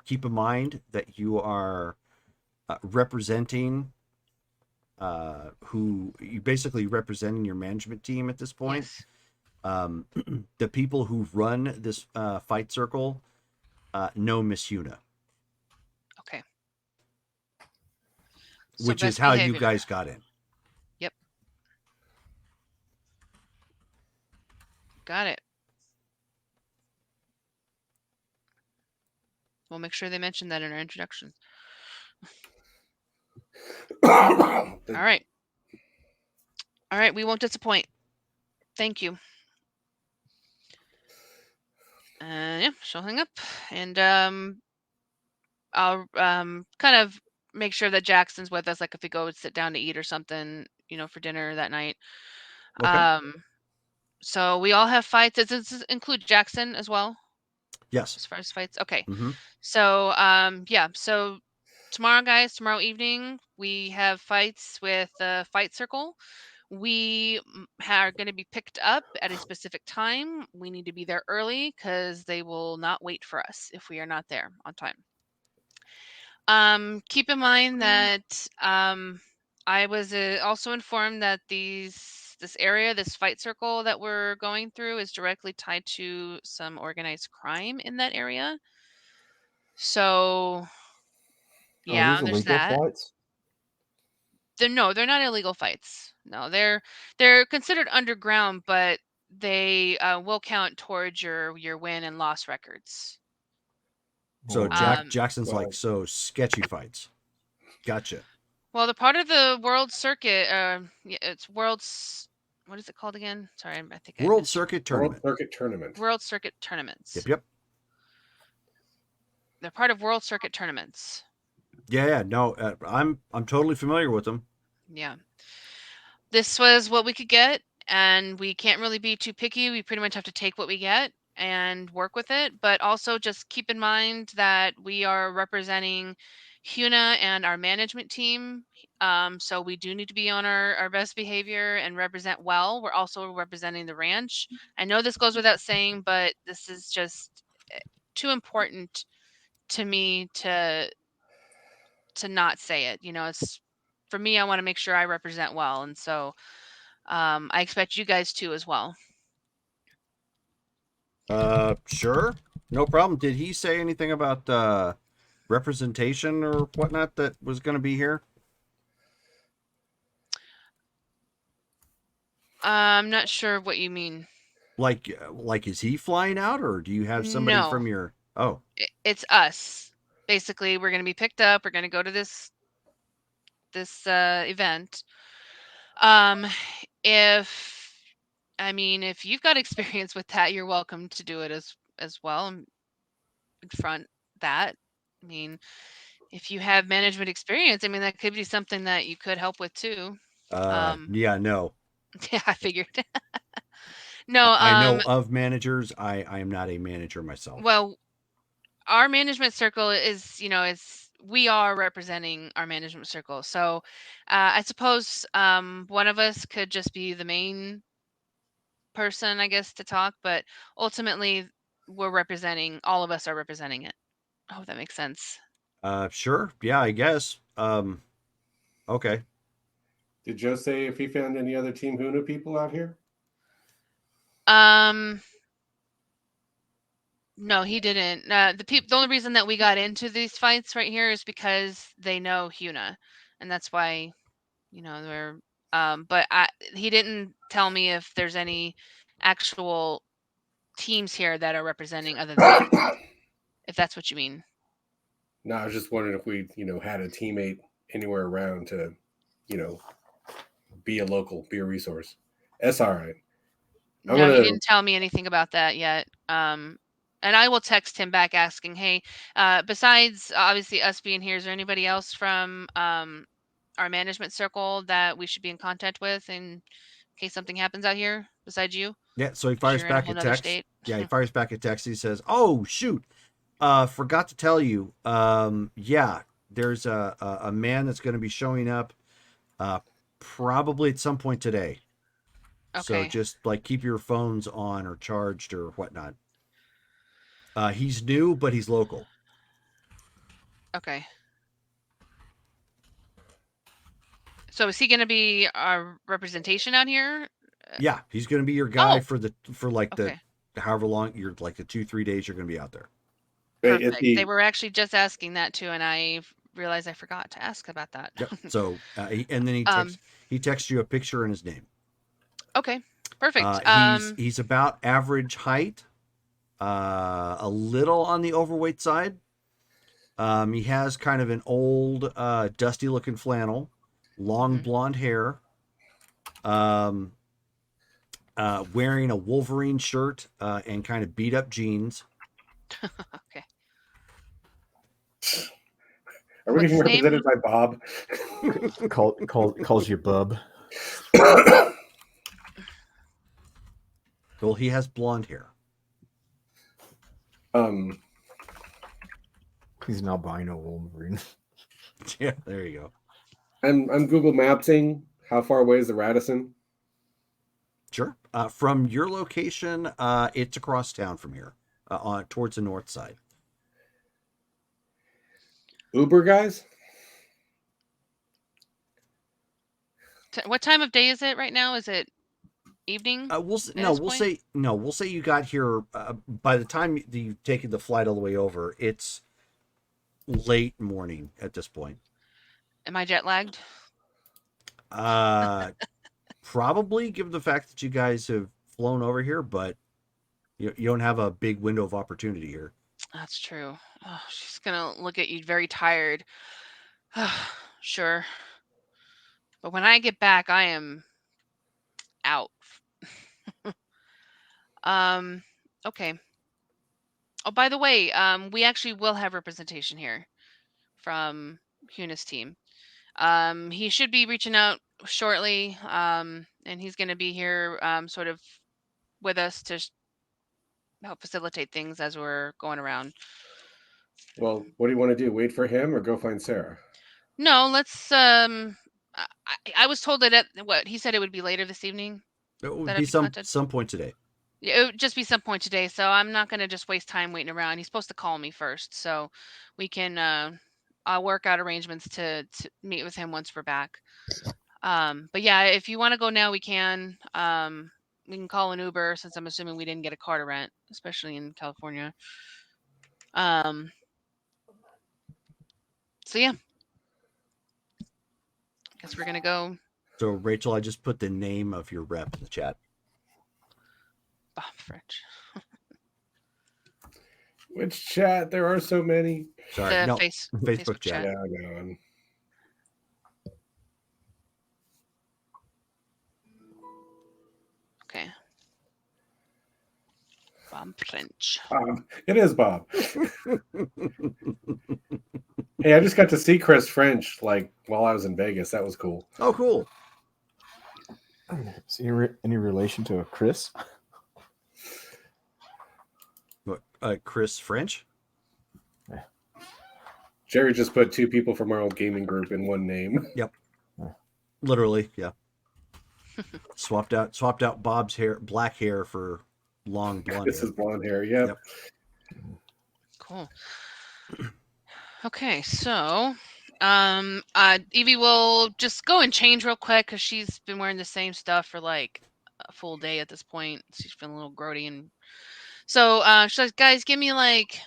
keep in mind that you are representing who you basically representing your management team at this point. Yes. The people who run this Fight Circle know Miss Yuna. Okay. Which So is how behavior. you guys got in. Yep. Got it. We'll make sure they mention that in our introduction. All right. All right, we won't disappoint. Thank you. Yeah, she'll hang up, and I'll kind of make sure that Jackson's with us, like if we go sit down to eat or something, for dinner that night. Okay. So we all have fights. Does this include Jackson as well, Yes. as far as fights? Okay. Mm-hmm. So yeah. So tomorrow, guys, tomorrow evening we have fights with the Fight Circle. We are going to be picked up at a specific time. We need to be there early because they will not wait for us if we are not there on time. Keep in mind that I was also informed that this area, this Fight Circle that we're going through, is directly tied to some organized crime in that area. So, yeah, Are these there's illegal that. fights? No, they're not illegal fights. No, they're considered underground, but they will count towards your win and loss records. So Oh. Jackson's well- like, so sketchy fights. Gotcha. Well, the part of the World Circuit, yeah, it's World's. What is it called again? Sorry, I think I World missed- Circuit World Tournament. Circuit Tournament. World Circuit tournaments. Yep. They're part of World Circuit tournaments. Yeah. No, I'm totally familiar with them. Yeah. This was what we could get, and we can't really be too picky. We pretty much have to take what we get and work with it. But also just keep in mind that we are representing HUNA and our management team. So we do need to be on our best behavior and represent well. We're also representing the ranch. I know this goes without saying, but this is just too important to me to not say it. It's for me, I want to make sure I represent well, and so I expect you guys to as well. Sure. No problem. Did he say anything about representation or whatnot that was going to be here? I'm not sure what you mean. Like, is he flying out, or do you have somebody No. from your? Oh, It's us. Basically, we're going to be picked up. We're going to go to this event. If you've got experience with that, you're welcome to do it as well and confront that. If you have management experience, that could be something that you could help with too. yeah, no. Yeah, I figured. No, I know of managers. I am not a manager myself. Well, our management circle is, we are representing our management circle. So I suppose one of us could just be the main person, I guess, to talk, but ultimately all of us are representing it. I hope that makes sense. Sure. Yeah, I guess. Okay. Did Joe say if he found any other Team HUNA people out here? No, he didn't. The only reason that we got into these fights right here is because they know HUNA, and that's why, they're. But he didn't tell me if there's any actual teams here that are representing other than us, if that's what you mean. No, I was just wondering if we, had a teammate anywhere around to, be a local, be a resource. That's all right. No, he didn't tell me anything about that yet. And I will text him back asking, hey, besides obviously us being here, is there anybody else from our management circle that we should be in contact with in case something happens out here besides you? Yeah, so he fires back a text. State. Yeah, he fires back a text. He says, "Oh shoot, forgot to tell you. Yeah, there's a man that's going to be showing up, probably at some point today. Okay. So just keep your phones on or charged or whatnot. He's new, but he's local. Okay. So is he going to be our representation out here? Yeah, he's going to be your guy Oh. for Okay. the however long you're the 2-3 days you're going to be out there. Perfect. They were actually just asking that too, and I realized I forgot to ask about that. Yep. So and then he texts you a picture and his name. Okay. Perfect. He's about average height, a little on the overweight side. He has kind of an old, dusty looking flannel, long blonde hair, wearing a Wolverine shirt and kind of beat up jeans. Okay. Are we What's getting his name? represented by Bob? Calls you bub. Well, he has blonde hair. He's an albino Wolverine. Yeah, there you go. I'm Google Mapsing. How far away is the Radisson? Sure. From your location, it's across town from here, on towards the north side. Uber guys? What time of day is it right now? Is it evening? We'll this point? we'll say you got here by the time you've taken the flight all the way over. It's late morning at this point. Am I jet lagged? Probably, given the fact that you guys have flown over here, but you don't have a big window of opportunity here. That's true. Oh, she's gonna look at you very tired. Sure. But when I get back, I am out. Okay. Oh, by the way, we actually will have representation here from Huna's team. He should be reaching out shortly, and he's going to be here sort of with us to help facilitate things as we're going around. Well, what do you want to do? Wait for him or go find Sarah? No, let's. I was told that what he said it would be later this evening. It would That'd be be some content. some point today. Yeah, it would just be some point today, so I'm not going to just waste time waiting around. He's supposed to call me first, so we can I'll work out arrangements to meet with him once we're back. But yeah, if you want to go now, we can. We can call an Uber since I'm assuming we didn't get a car to rent, especially in California. So yeah, guess we're gonna go. So Rachel, I just put the name of your rep in the chat. Bob French. Which chat? There are so many. Sorry, The no, Facebook Facebook chat. chat. Yeah, I know. Okay. Bob French. Bob. It is Bob. Hey, I just got to see Chris French like while I was in Vegas. That was cool. Oh, cool. Is he any relation to a Chris? What, Chris French? Jerry just put two people from our old gaming group in one name. Yep. Literally, yeah. swapped out Bob's hair, black hair, for long blonde This hair. is blonde hair. Yep. Yep. Cool. Okay, so Evie will just go and change real quick because she's been wearing the same stuff for like a full day at this point. She's feeling a little grody, and so she's like, guys, give me like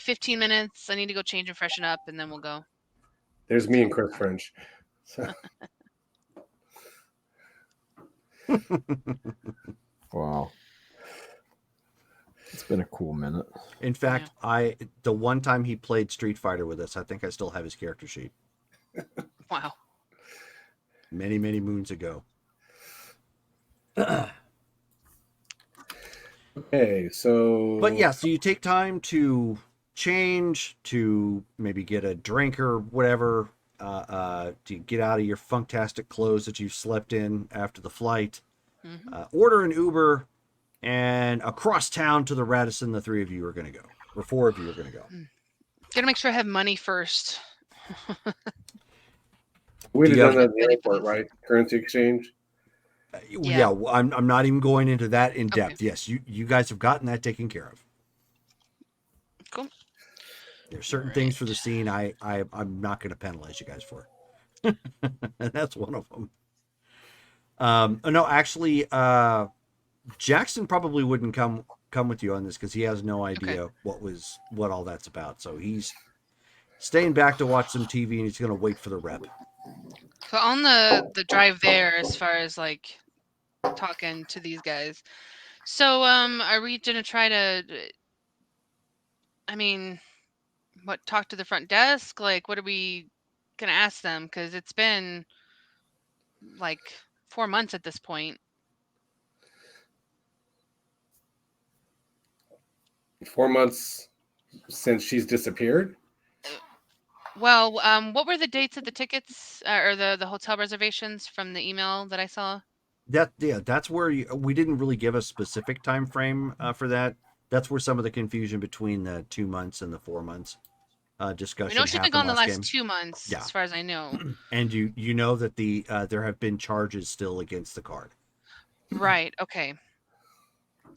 15 minutes. I need to go change and freshen up, and then we'll go. There's me and Chris French. So, Wow. It's been a cool minute. In fact, the one time he played Street Fighter with us, I think I still have his character sheet. Wow. Many, many moons ago. okay, so But yeah, so you take time to change, to maybe get a drink or whatever, to get out of your funktastic clothes that you've slept in after the flight, order an Uber, and across town to the Radisson, the three of you are going to go, or four of you are going to go. Gotta make sure I have money first. we'd have Do you done that have- in the airport, right? Currency exchange. Yeah, I'm not even going into that in depth. Okay. Yes, you guys have gotten that taken care of. Cool. There's certain things for the scene I'm not going to penalize you guys for. And that's one of them. No, actually, Jackson probably wouldn't come with you on this because he has no idea what all that's about. So he's staying back to watch some TV, and he's going to wait for the rep. So on the drive there, as far as like talking to these guys, so are we gonna try to? I mean, talk to the front desk? Like, what are we gonna ask them? Because it's been like 4 months at this point. 4 months since she's disappeared. Well, what were the dates of the tickets or the hotel reservations from the email that I saw? That's where we didn't really give a specific time frame for that. That's where some of the confusion between the 2 months and the 4 months I discussion know she's been happened gone the last last game. 2 months, Yeah. as far as I know. And you know that the there have been charges still against the card. Right. Okay.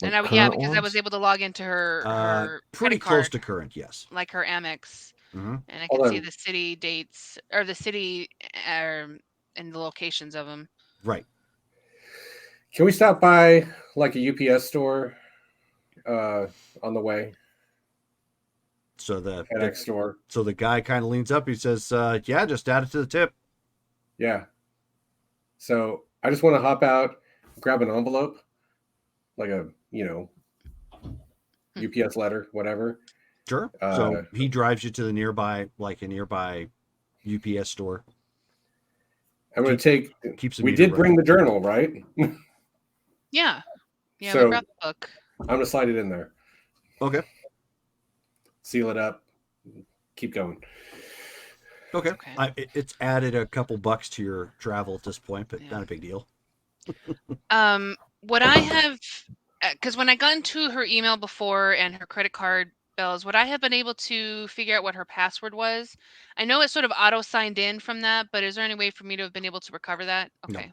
Like And current because I was ones? able to log into her Pretty credit close card, to current, yes. like her Amex, Hmm. and I Hold could see on. the city dates or the city and the locations of them. Right. Can we stop by like a UPS store on the way? So the FedEx store. so the guy kind of leans up. He says, "Yeah, just add it to the tip." Yeah. So I just want to hop out, grab an envelope, like a UPS letter, whatever. Sure. So he drives you to the nearby UPS store. I'm going to take. Keeps the We meter did bring running. the journal, right? Yeah. Yeah, So- we brought the book. I'm going to slide it in there, Okay. seal it up, keep going. Okay. Okay. It's added a couple bucks to your travel at this point, but Yeah. not a big deal. What I have, because when I got into her email before and her credit card bills, would I have been able to figure out what her password was? I know it sort of auto signed in from that, but is there any way for me to have been able to recover that? No. Okay.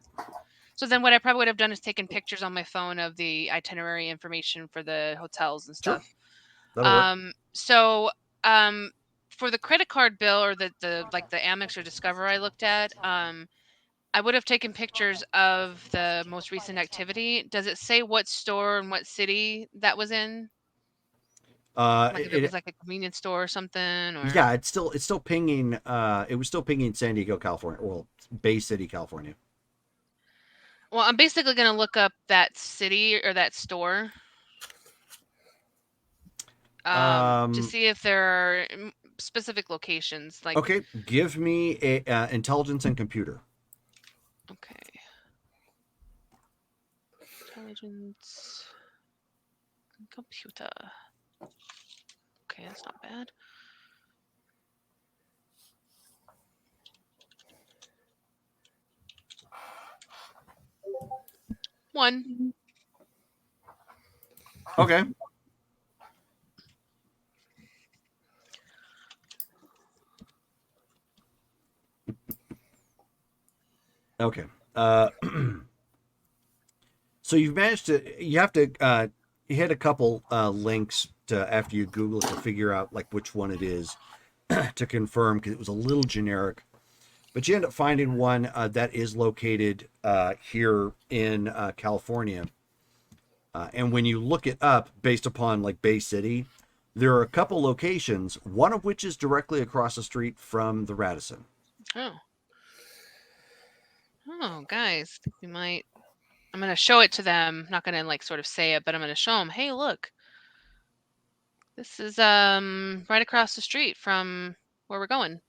So then what I probably would have done is taken pictures on my phone of the itinerary information for the hotels and Sure. stuff. That'll work. So for the credit card bill or the Amex or Discover I looked at, I would have taken pictures of the most recent activity. Does it say what store and what city that was in? Like if it was like a convenience store or something, or Yeah, it's still pinging. It was still pinging San Diego, California, well, Bay City, California. Well, I'm basically going to look up that city or that store to see if there are specific locations. Like Okay, give me a intelligence and computer. Okay. Intelligence and computer. Okay, that's not bad. One. Okay. Okay. So you've managed to. You have to hit a couple links to after you Google it to figure out like which one it is to confirm, because it was a little generic. But you end up finding one that is located here in California. And when you look it up based upon like Bay City, there are a couple locations, one of which is directly across the street from the Radisson. Oh. Oh, guys, I think we might. I'm going to show it to them. I'm not going to like sort of say it, but I'm going to show them, hey, look. This is right across the street from where we're going.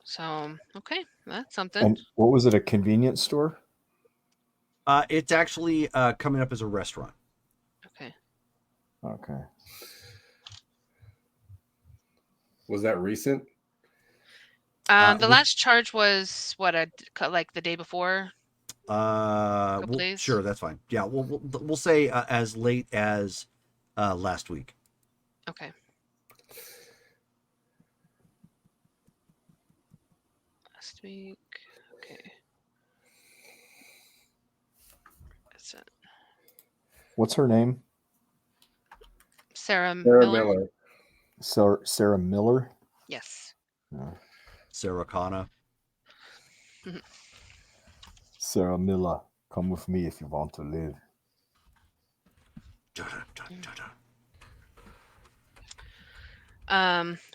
So, okay, that's something. And what was it? A convenience store? It's actually coming up as a restaurant. Okay. Okay. Was that recent? The last charge was what, like the day before? Days? Sure, that's fine. Yeah, we'll say as late as last week. Okay. Last week. Okay. That's it. What's her name? Sarah Sarah Miller. Miller. Sarah Miller? Yes. Sarah Connor. Sarah Miller, come with me if you want to live.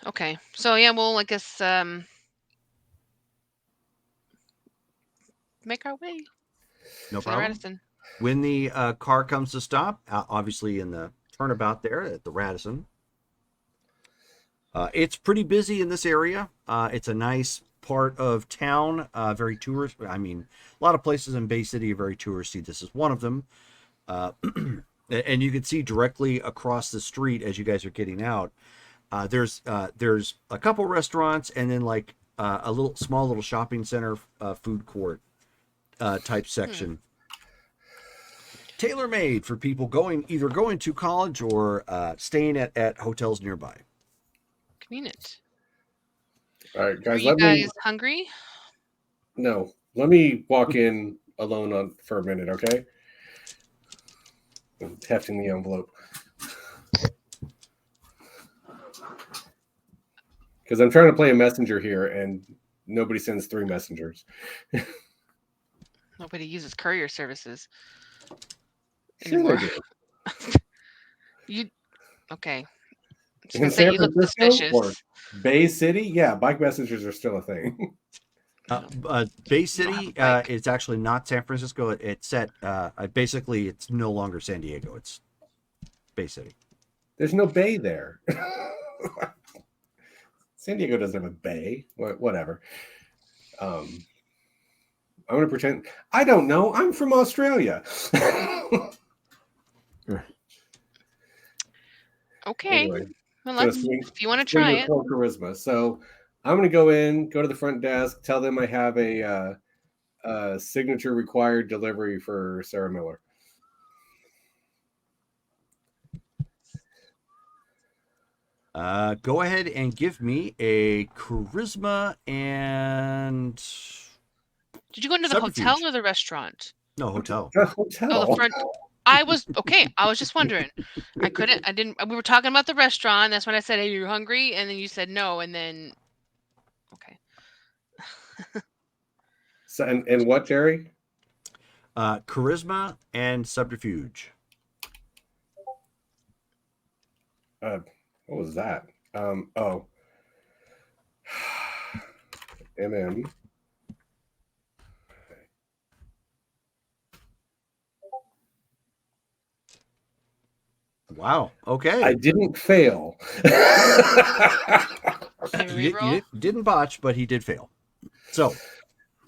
Okay. So yeah, well, I guess make our way No to the problem. Radisson. When the car comes to stop, obviously in the turnabout there at the Radisson, It's pretty busy in this area. It's a nice part of town, very tourist. I mean, a lot of places in Bay City are very touristy. This is one of them. And you can see directly across the street as you guys are getting out. There's a couple restaurants and then like a small little shopping center, food court type section. Tailor-made for people either going to college or staying at hotels nearby. Convenient. All right, Are guys. you guys hungry? No, let me walk in alone for a minute, okay? I'm hefting the envelope because I'm trying to play a messenger here, and nobody sends 3 messengers. Nobody uses courier services Sure anymore. they do. You okay? I was In gonna say San you look Francisco suspicious. or Bay City, yeah, bike messengers are still a thing. Bay have City, a bike. it's actually not San Francisco. It's at basically it's no longer San Diego. It's Bay City. There's no bay there. San Diego doesn't have a bay. Whatever. I'm gonna pretend I don't know. I'm from Australia. Okay. Anyway, Well, gonna let's. swing- If you want to swing try with it, full charisma. So I'm gonna go to the front desk, tell them I have a signature required delivery for Sarah Miller. Go ahead and give me a charisma and did you go into the Subterfuge. hotel or the restaurant? no hotel. The hotel. Oh, the front. I was okay. I was just wondering. I didn't. We were talking about the restaurant. That's when I said, "Hey, you're hungry," and then you said no, and then. Okay. So, and what, Jerry? Charisma and subterfuge. What was that? Oh. MM. Wow. Okay. I didn't fail. Maybe reroll? You didn't botch, but he did fail. So.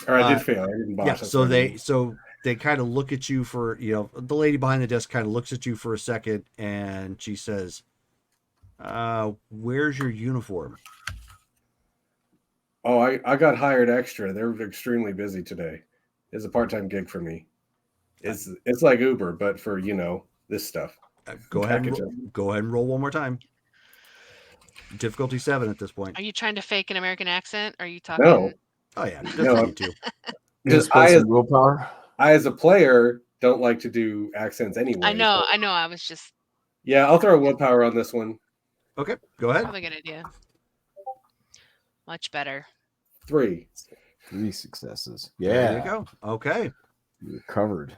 Or I did fail. I didn't botch. Yeah. That's So what I mean. they kind of look at you for the lady behind the desk kind of looks at you for a second and she says, "Where's your uniform?" Oh, I got hired extra. They're extremely busy today. It's a part-time gig for me. It's like Uber, but for this stuff. Go ahead Packaging. and roll one more time. Difficulty 7 at this point. Are you trying to fake an American accent? Are you talking? No, Oh yeah, No. definitely too. Just I, play as, some willpower. I, as a player, don't like to do accents anyway. I know. so- I know. I was just Yeah, I'll throw a willpower on this one. Okay, go ahead. probably a good idea. Much better. 3. 3 successes. There you Yeah, go. Okay. you're covered.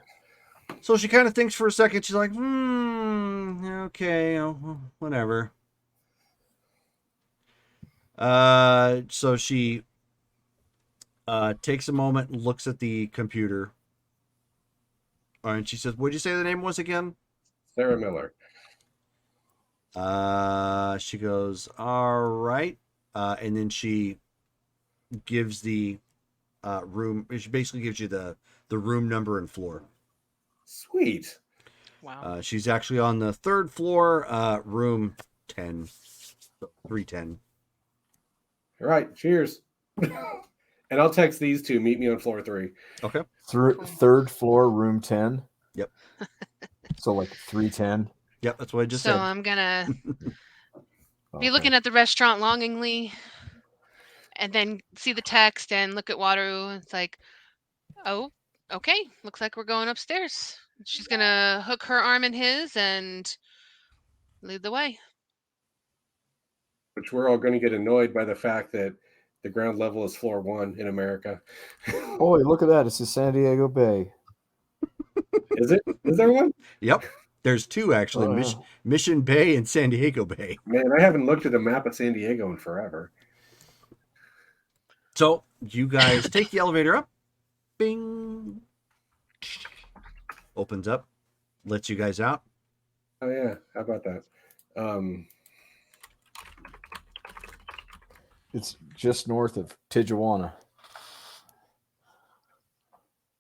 So she kind of thinks for a second. She's like, okay, well, whatever. So she takes a moment and looks at the computer. And she says, what'd you say the name was again? Sarah Miller. She goes, all right. And then she gives the room. She basically gives you the room number and floor. Sweet. Wow. She's actually on the 3rd floor, room 10, 310. All right. Cheers. And I'll text these two. Meet me on floor 3. Okay. Third floor, room 10. Yep. So like 310. Yep, that's what I just So said. I'm gonna Okay. be looking at the restaurant longingly, and then see the text and look at Wataru. It's like, oh, okay. Looks like we're going upstairs. She's gonna hook her arm in his and lead the way. Which we're all going to get annoyed by the fact that the ground level is floor 1 in America. Boy, look at that. It's the San Diego Bay. Is it? Is there one? Yep. There's 2 actually, Oh, yeah. Mission Bay and San Diego Bay. Man, I haven't looked at a map of San Diego in forever. So you guys take the elevator up. Bing. Opens up. Lets you guys out. Oh yeah, how about that? It's just north of Tijuana.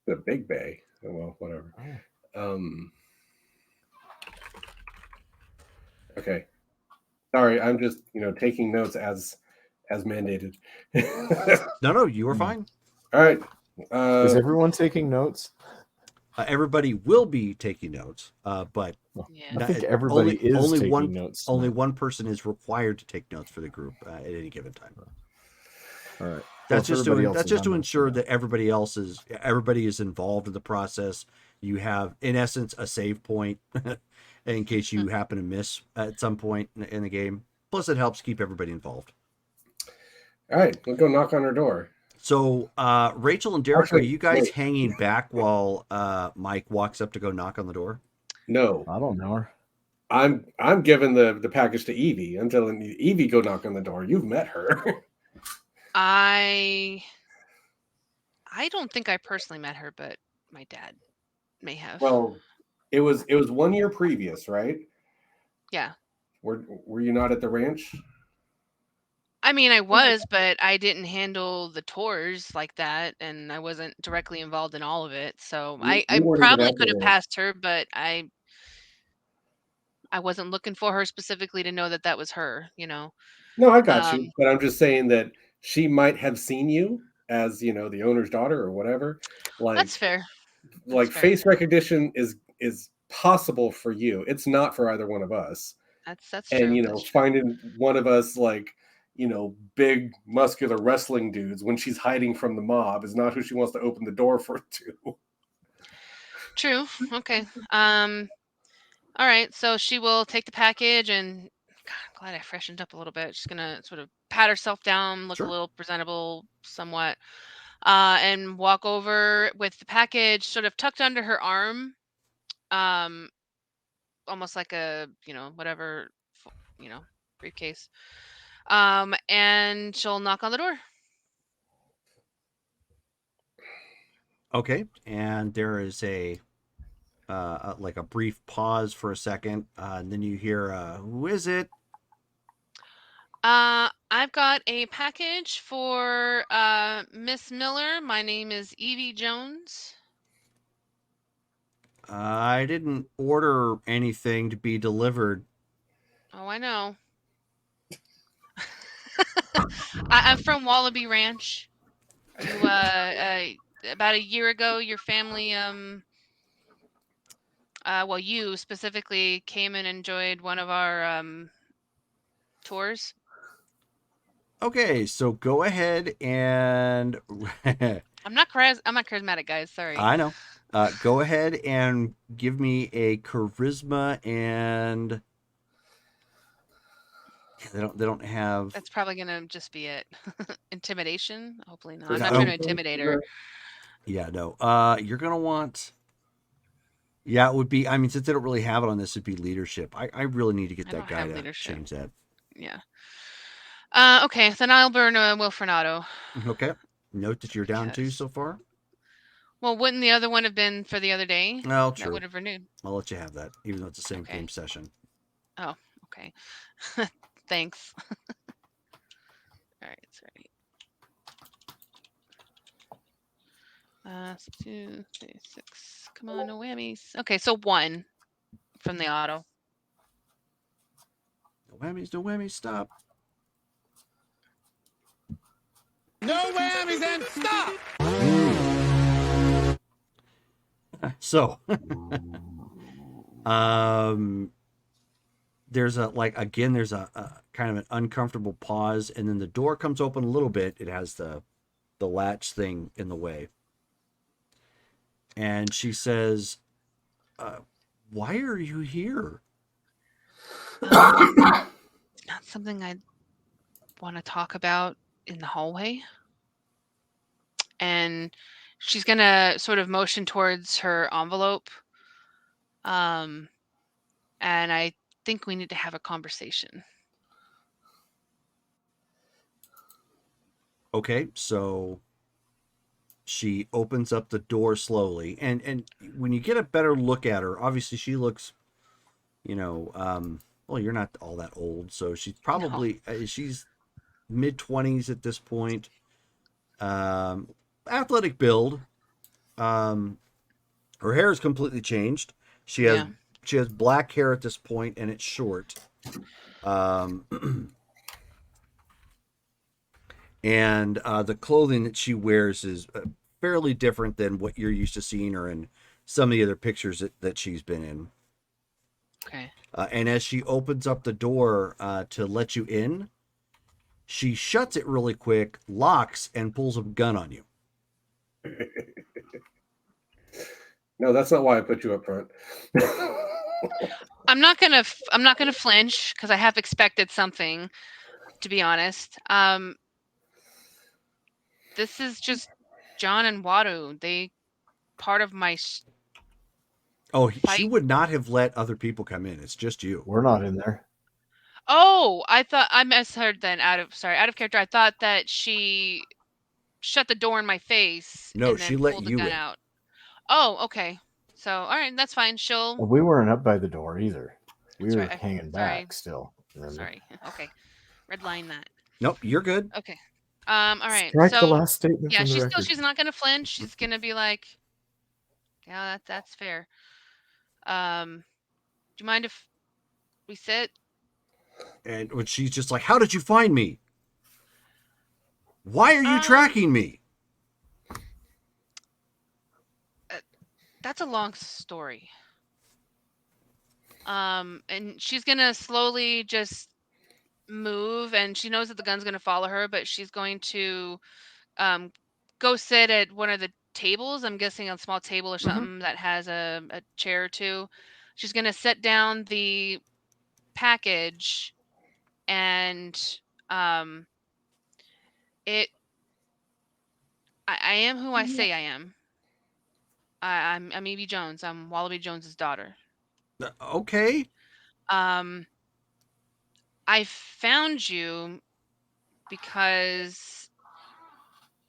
The Big Bay. Oh, well, whatever. Okay. Sorry, I'm just taking notes as mandated. No, you were fine. All right. Is everyone taking notes? Everybody will be taking notes, but Yeah. I think everybody is only taking one notes. only tonight. one person is required to take notes for the group at any given time. All right. That's Well, just if everybody to else that's is, just to I'm not ensure sure. that everybody is involved in the process. You have, in essence, a save point in case you happen to miss at some point in the game. Plus, it helps keep everybody involved. All right, we'll go knock on her door. So, Rachel and Derek, Actually, are you guys wait. hanging back while Mike walks up to go knock on the door? No, I don't know her. I'm giving the package to Evie. I'm telling Evie go knock on the door. You've met her. I don't think I personally met her, but my dad may have. Well, it was 1 year previous, right? Yeah. Were you not at the ranch? I mean, I was, but I didn't handle the tours like that, and I wasn't directly involved in all of it. So I You weren't even probably at the could have ranch. passed her, but I wasn't looking for her specifically to know that that was her. No, I got you. But I'm just saying that she might have seen you as the owner's daughter or whatever. That's fair. Like That's fair. face recognition is possible for you. It's not for either one of us. That's And true. That's true. finding one of us big muscular wrestling dudes when she's hiding from the mob is not who she wants to open the door for to. True. Okay. All right. So she will take the package, and God, I'm glad I freshened up a little bit. She's gonna sort of pat herself down, look Sure. a little presentable, somewhat, and walk over with the package sort of tucked under her arm, almost like a whatever, briefcase. And she'll knock on the door. Okay, and there is like a brief pause for a second, and then you hear, "Who is it?" I've got a package for Miss Miller. My name is Evie Jones. I didn't order anything to be delivered. Oh, I know. I'm from Wallaby Ranch. You, about a year ago, your family, well, you specifically came and enjoyed one of our tours. Okay, so go ahead and I'm not charismatic, guys. Sorry. I know. Go ahead and give me a charisma, and they don't have. That's probably gonna just be it. Intimidation? Hopefully not. I'm No. not trying to intimidate her. Yeah, no. You're gonna want. Yeah, it would be. I mean, since they don't really have it on this, it'd be leadership. I really need to get I that don't guy have to leadership. change that. Yeah. Okay, then I'll burn Wilfrenato. Okay. Note that you're down two Because- so far. Well, wouldn't the other one have been for the other day? Well, That true. would have renewed. I'll let you have that, even though it's the same Okay. game session. Oh, okay. Thanks. All right, sorry. 2, 3, 6. Come on, no whammies. Okay, so 1 from the auto. No whammies, stop. No whammies and stop! So, there's there's a kind of an uncomfortable pause, and then the door comes open a little bit. It has the latch thing in the way, and she says, "Why are you here?" Not something I want to talk about in the hallway. And she's gonna sort of motion towards her envelope. And I think we need to have a conversation. Okay, so she opens up the door slowly, and when you get a better look at her, obviously she looks, well, you're not all that old, so she's probably she's mid-20s at this point. Athletic build. Her hair is completely changed. She has black hair at this point, and it's short. And the clothing that she wears is fairly different than what you're used to seeing her in some of the other pictures that she's been in. Okay. And as she opens up the door to let you in, she shuts it really quick, locks, and pulls a gun on you. No, that's not why I put you up front. I'm not gonna flinch because I have expected something, to be honest. This is just John and Wadu. They part of my Oh, she fight. would not have let other people come in. It's just you. We're not in there. Oh, I thought I misheard then. Out of character. I thought that she shut the door in my face. No, and then she let pulled you the gun in. out. Oh, okay. So all right, that's fine. She'll. Well, we weren't up by the door either. We That's were right. hanging Sorry. back still. Remember? Sorry. Okay. Red line that. Nope, you're good. Okay. All right. Strike so the last statement yeah, from the record. she's not gonna flinch. She's gonna be like, yeah, that's fair. Do you mind if we sit? And when she's just like, "How did you find me? Why are you tracking me?" That's a long story. And she's gonna slowly just move, and she knows that the gun's gonna follow her, but she's going to go sit at one of the tables. I'm guessing a small table or something that has a chair or two. She's gonna set down the package, and I am who I say I am. I'm Evie Jones. I'm Wallaby Jones's daughter. Okay. I found you because,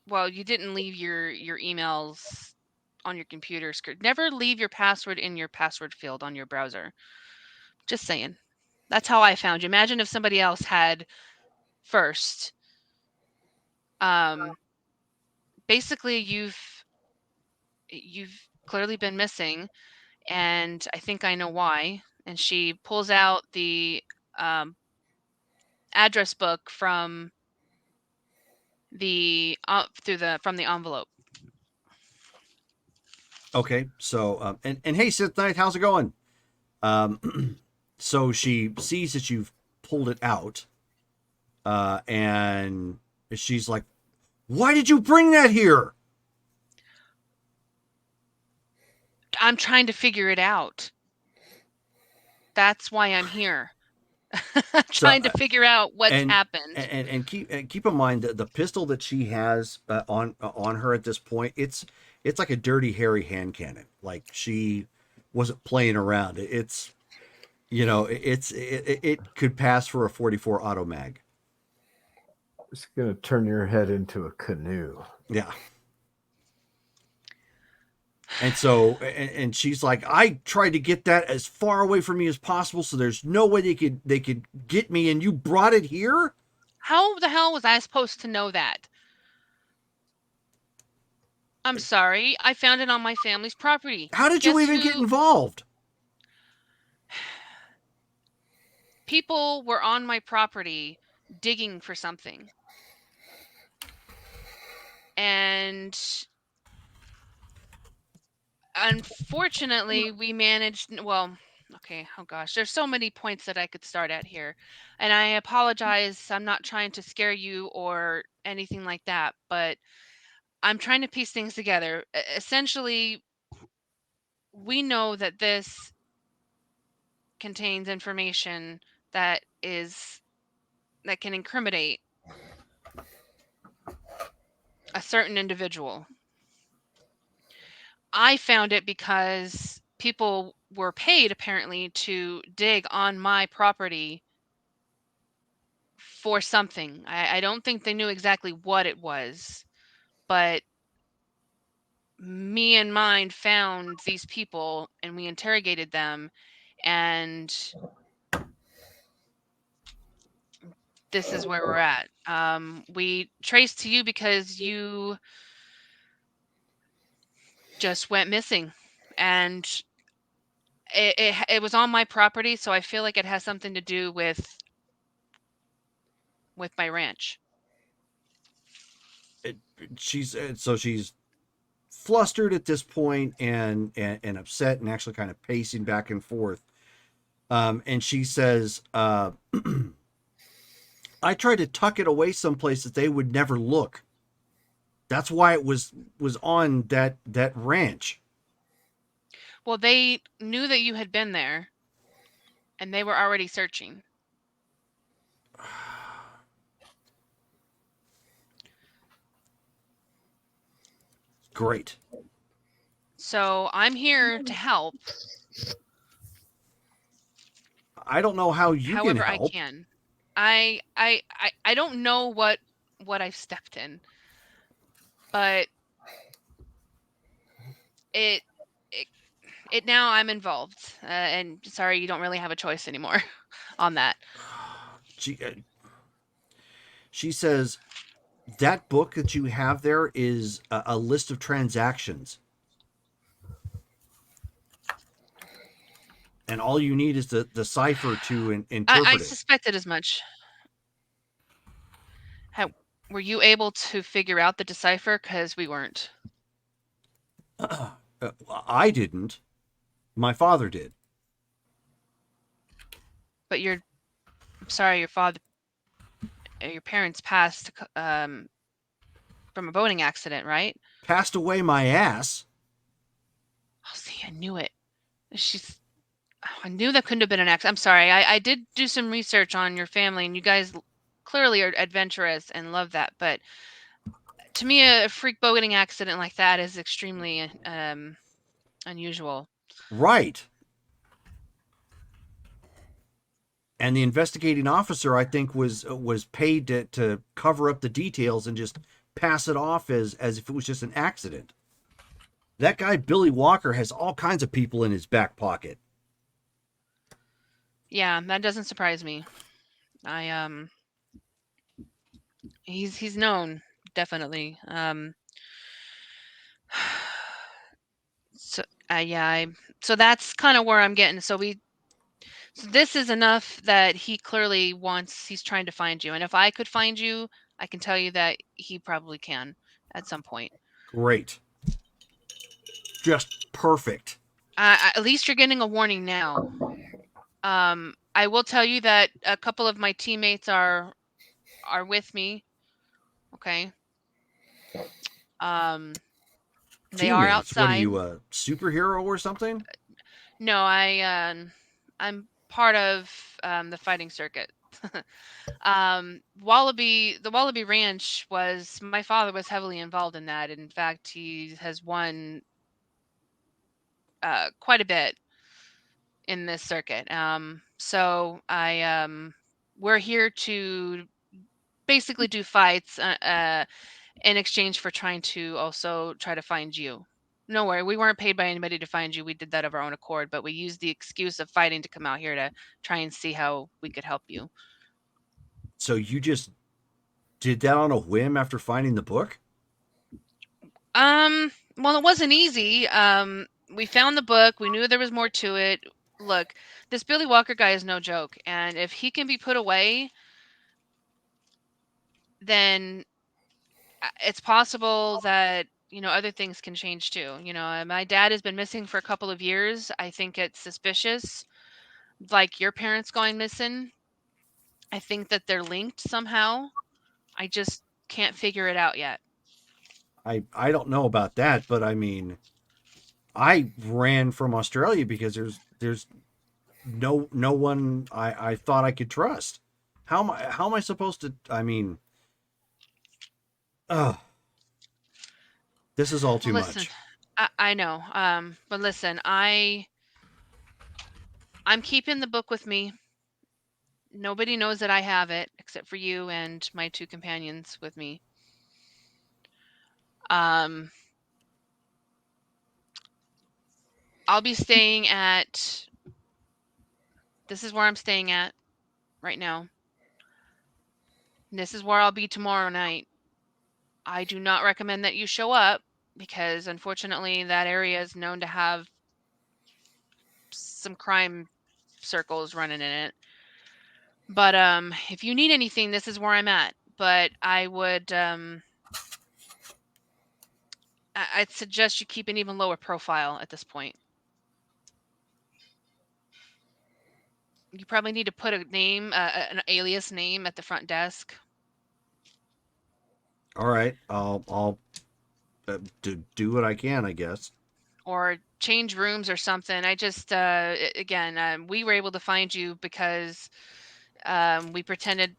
well, you didn't leave your emails on your computer screen. Never leave your password in your password field on your browser. Just saying. That's how I found you. Imagine if somebody else had first. Basically, you've clearly been missing, and I think I know why. And she pulls out the address book from the from the envelope. Okay. So, and hey, Sith Knight, how's it going? So she sees that you've pulled it out, and she's like, "Why did you bring that here?" I'm trying to figure it out. That's why I'm here. Trying to figure out what's happened. And keep in mind that the pistol that she has on her at this point, it's like a Dirty Harry hand cannon. Like, she wasn't playing around. It's, it could pass for a 44 auto mag. It's gonna turn your head into a canoe. Yeah. And so, and she's like, "I tried to get that as far away from me as possible, so there's no way they could get me, and you brought it here?" How the hell was I supposed to know that? I'm sorry. I found it on my family's property. How did you even get involved? People were on my property digging for something. And unfortunately, we managed, well, okay, oh gosh, there's so many points that I could start at here. And I apologize. I'm not trying to scare you or anything like that, but I'm trying to piece things together. Essentially, we know that this contains information that can incriminate a certain individual. I found it because people were paid apparently to dig on my property for something. I don't think they knew exactly what it was, but me and mine found these people and we interrogated them, and this is where we're at. We traced to you because you just went missing, and it was on my property, so I feel like it has something to do with my ranch. She's so she's flustered at this point and upset and actually kind of pacing back and forth. And she says, I tried to tuck it away someplace that they would never look. That's why it was on that ranch. Well, they knew that you had been there, and they were already searching. Great. So I'm here to help. I don't know how you However, can help. I can. I don't know what I've stepped in, but it now I'm involved, and sorry, you don't really have a choice anymore on that. She says that book that you have there is a list of transactions, and all you need is the cipher to interpret I it. suspected as much. Were you able to figure out the decipher? Because we weren't. I didn't. My father did. But I'm sorry, your parents passed from a boating accident, right? Passed away my ass. Oh, see, I knew it. I knew that couldn't have been an accident. I'm sorry. I did do some research on your family, and you guys clearly are adventurous and love that. But to me, a freak boating accident like that is extremely unusual. Right. And the investigating officer, I think, was paid to cover up the details and just pass it off as if it was just an accident. That guy, Billy Walker, has all kinds of people in his back pocket. Yeah, that doesn't surprise me. He's known, definitely. So so that's kind of where I'm getting. So this is enough that he's trying to find you. And if I could find you, I can tell you that he probably can at some point. Great. Just perfect. At least you're getting a warning now. I will tell you that a couple of my teammates are with me. Okay. They are outside. What are you, a superhero or something? No, I'm part of the fighting circuit. The Wallaby Ranch my father was heavily involved in that. In fact, he has won quite a bit in this circuit. So we're here to basically do fights in exchange for trying to also try to find you. No worry, we weren't paid by anybody to find you. We did that of our own accord, but we used the excuse of fighting to come out here to try and see how we could help you. So you just did that on a whim after finding the book? Well, it wasn't easy. We found the book. We knew there was more to it. Look, this Billy Walker guy is no joke, and if he can be put away, then it's possible that other things can change too. My dad has been missing for a couple of years. I think it's suspicious, like your parents going missing. I think that they're linked somehow. I just can't figure it out yet. I don't know about that, but I mean, I ran from Australia because there's no one I thought I could trust. How am I supposed to? I mean, this is all too Listen, much. I know. But listen, I'm keeping the book with me. Nobody knows that I have it except for you and my two companions with me. I'll be staying at. This is where I'm staying at right now. This is where I'll be tomorrow night. I do not recommend that you show up because unfortunately that area is known to have some crime circles running in it. But if you need anything, this is where I'm at. But I would I'd suggest you keep an even lower profile at this point. You probably need to put a name, an alias name at the front desk. All right, I'll do what I can, I guess. Or change rooms or something. I just, again, we were able to find you because we pretended,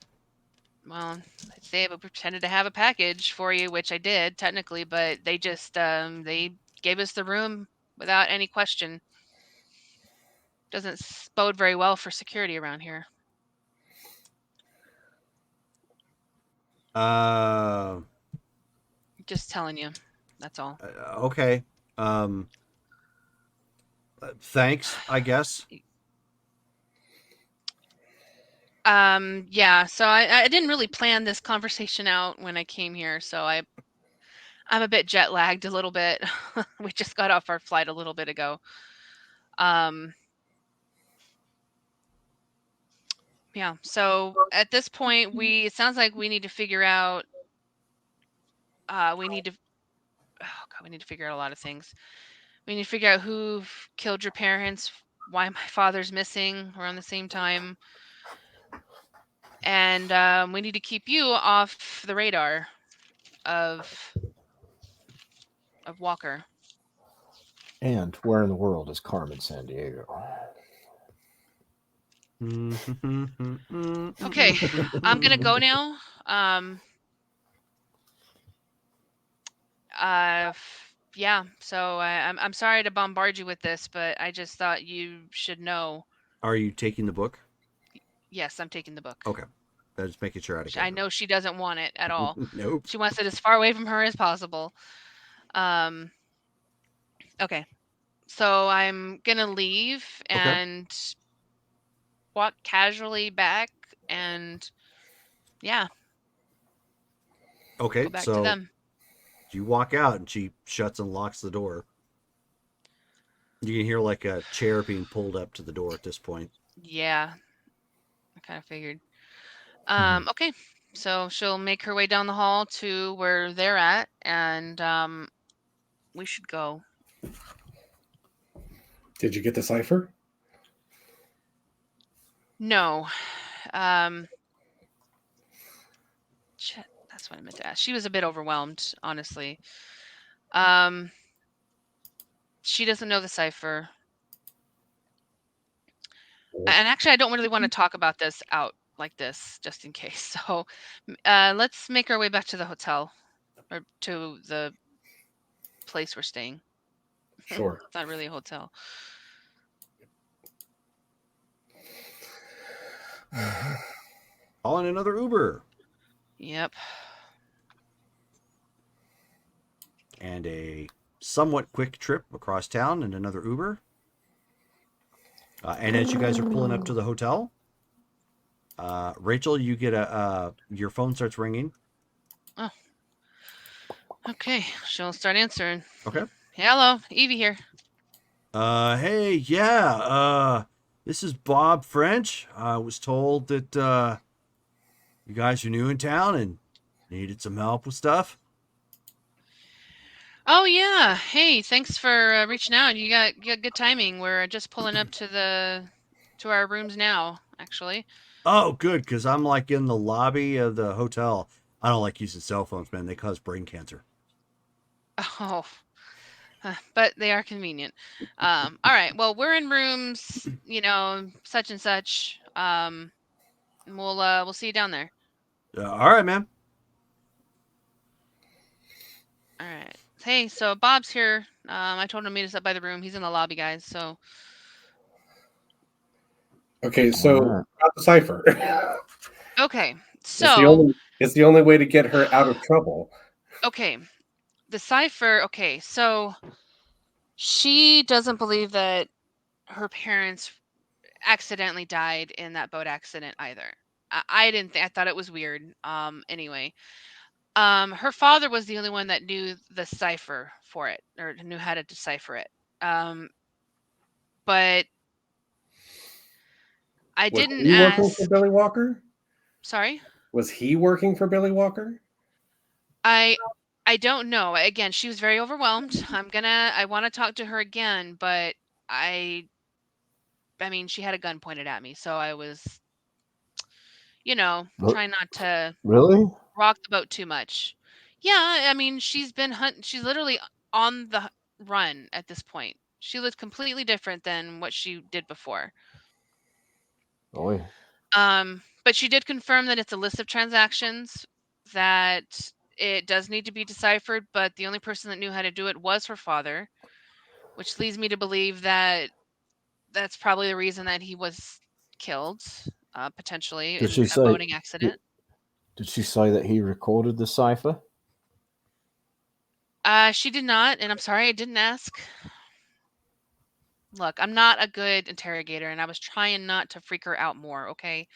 well, I'd say we pretended to have a package for you, which I did technically, but they just, they gave us the room without any question. Doesn't bode very well for security around here. Just telling you. That's all. Okay. Thanks, I guess. Yeah, so I didn't really plan this conversation out when I came here, so I'm a bit jet lagged a little bit. We just got off our flight a little bit ago. Yeah, so at this point it sounds like we need to figure out we need to figure out a lot of things. We need to figure out who killed your parents, why my father's missing around the same time. And we need to keep you off the radar of Walker. And where in the world is Carmen Sandiego? Okay, I'm gonna go now. Yeah. So I'm sorry to bombard you with this, but I just thought you should know. Are you taking the book? Yes, I'm taking the book. Okay. I'm just making sure I know she doesn't want it at all. Nope. She wants it as far away from her as possible. Okay. So I'm gonna leave and walk casually back, and yeah. Okay, go back so to them. You walk out and she shuts and locks the door. You can hear like a chair being pulled up to the door at this point. Yeah, I kind of figured. Okay, so she'll make her way down the hall to where they're at, and we should go. Did you get the cipher? No. Shit, that's what I meant to ask. She was a bit overwhelmed, honestly. She doesn't know the cipher. And actually, I don't really want to talk about this out like this, just in case. So let's make our way back to the hotel, or to the place we're staying. Sure. It's not really a hotel. Call in another Uber. Yep. And a somewhat quick trip across town in another Uber. And as you guys are pulling up to the hotel, Rachel, you get your phone starts ringing. Oh. Okay, she'll start answering. Okay. Hello, Evie here. Hey, yeah. This is Bob French. I was told that you guys are new in town and needed some help with stuff. Oh yeah. Hey, thanks for reaching out. You got good timing. We're just pulling up to our rooms now, actually. Oh, good, because I'm like in the lobby of the hotel. I don't like using cell phones, man. They cause brain cancer. Oh, but they are convenient. All right. Well, we're in rooms, such and such. We'll see you down there. All right, man. All right. Hey, so Bob's here. I told him to meet us up by the room. He's in the lobby, guys. So. Okay, so about the cipher. Okay, so it's the only way to get her out of trouble. Okay, the cipher. Okay, so she doesn't believe that her parents accidentally died in that boat accident either. I didn't think. I thought it was weird. Anyway, her father was the only one that knew the cipher for it, or knew how to decipher it. But I Was didn't he working for ask. Billy Walker? Sorry. Was he working for Billy Walker? I I don't know. Again, she was very overwhelmed. I want to talk to her again, but I mean, she had a gun pointed at me, so I was, Re- trying not to Really? rock the boat too much. Yeah, I mean, she's literally on the run at this point. She looks completely different than what she did before. Boy. But she did confirm that it's a list of transactions, that it does need to be deciphered, but the only person that knew how to do it was her father, which leads me to believe that that's probably the reason that he was killed, potentially Did in she a say? boating Did, accident. did she say that he recorded the cipher? She did not, and I'm sorry I didn't ask. Look, I'm not a good interrogator, and I was trying not to freak her out more, okay?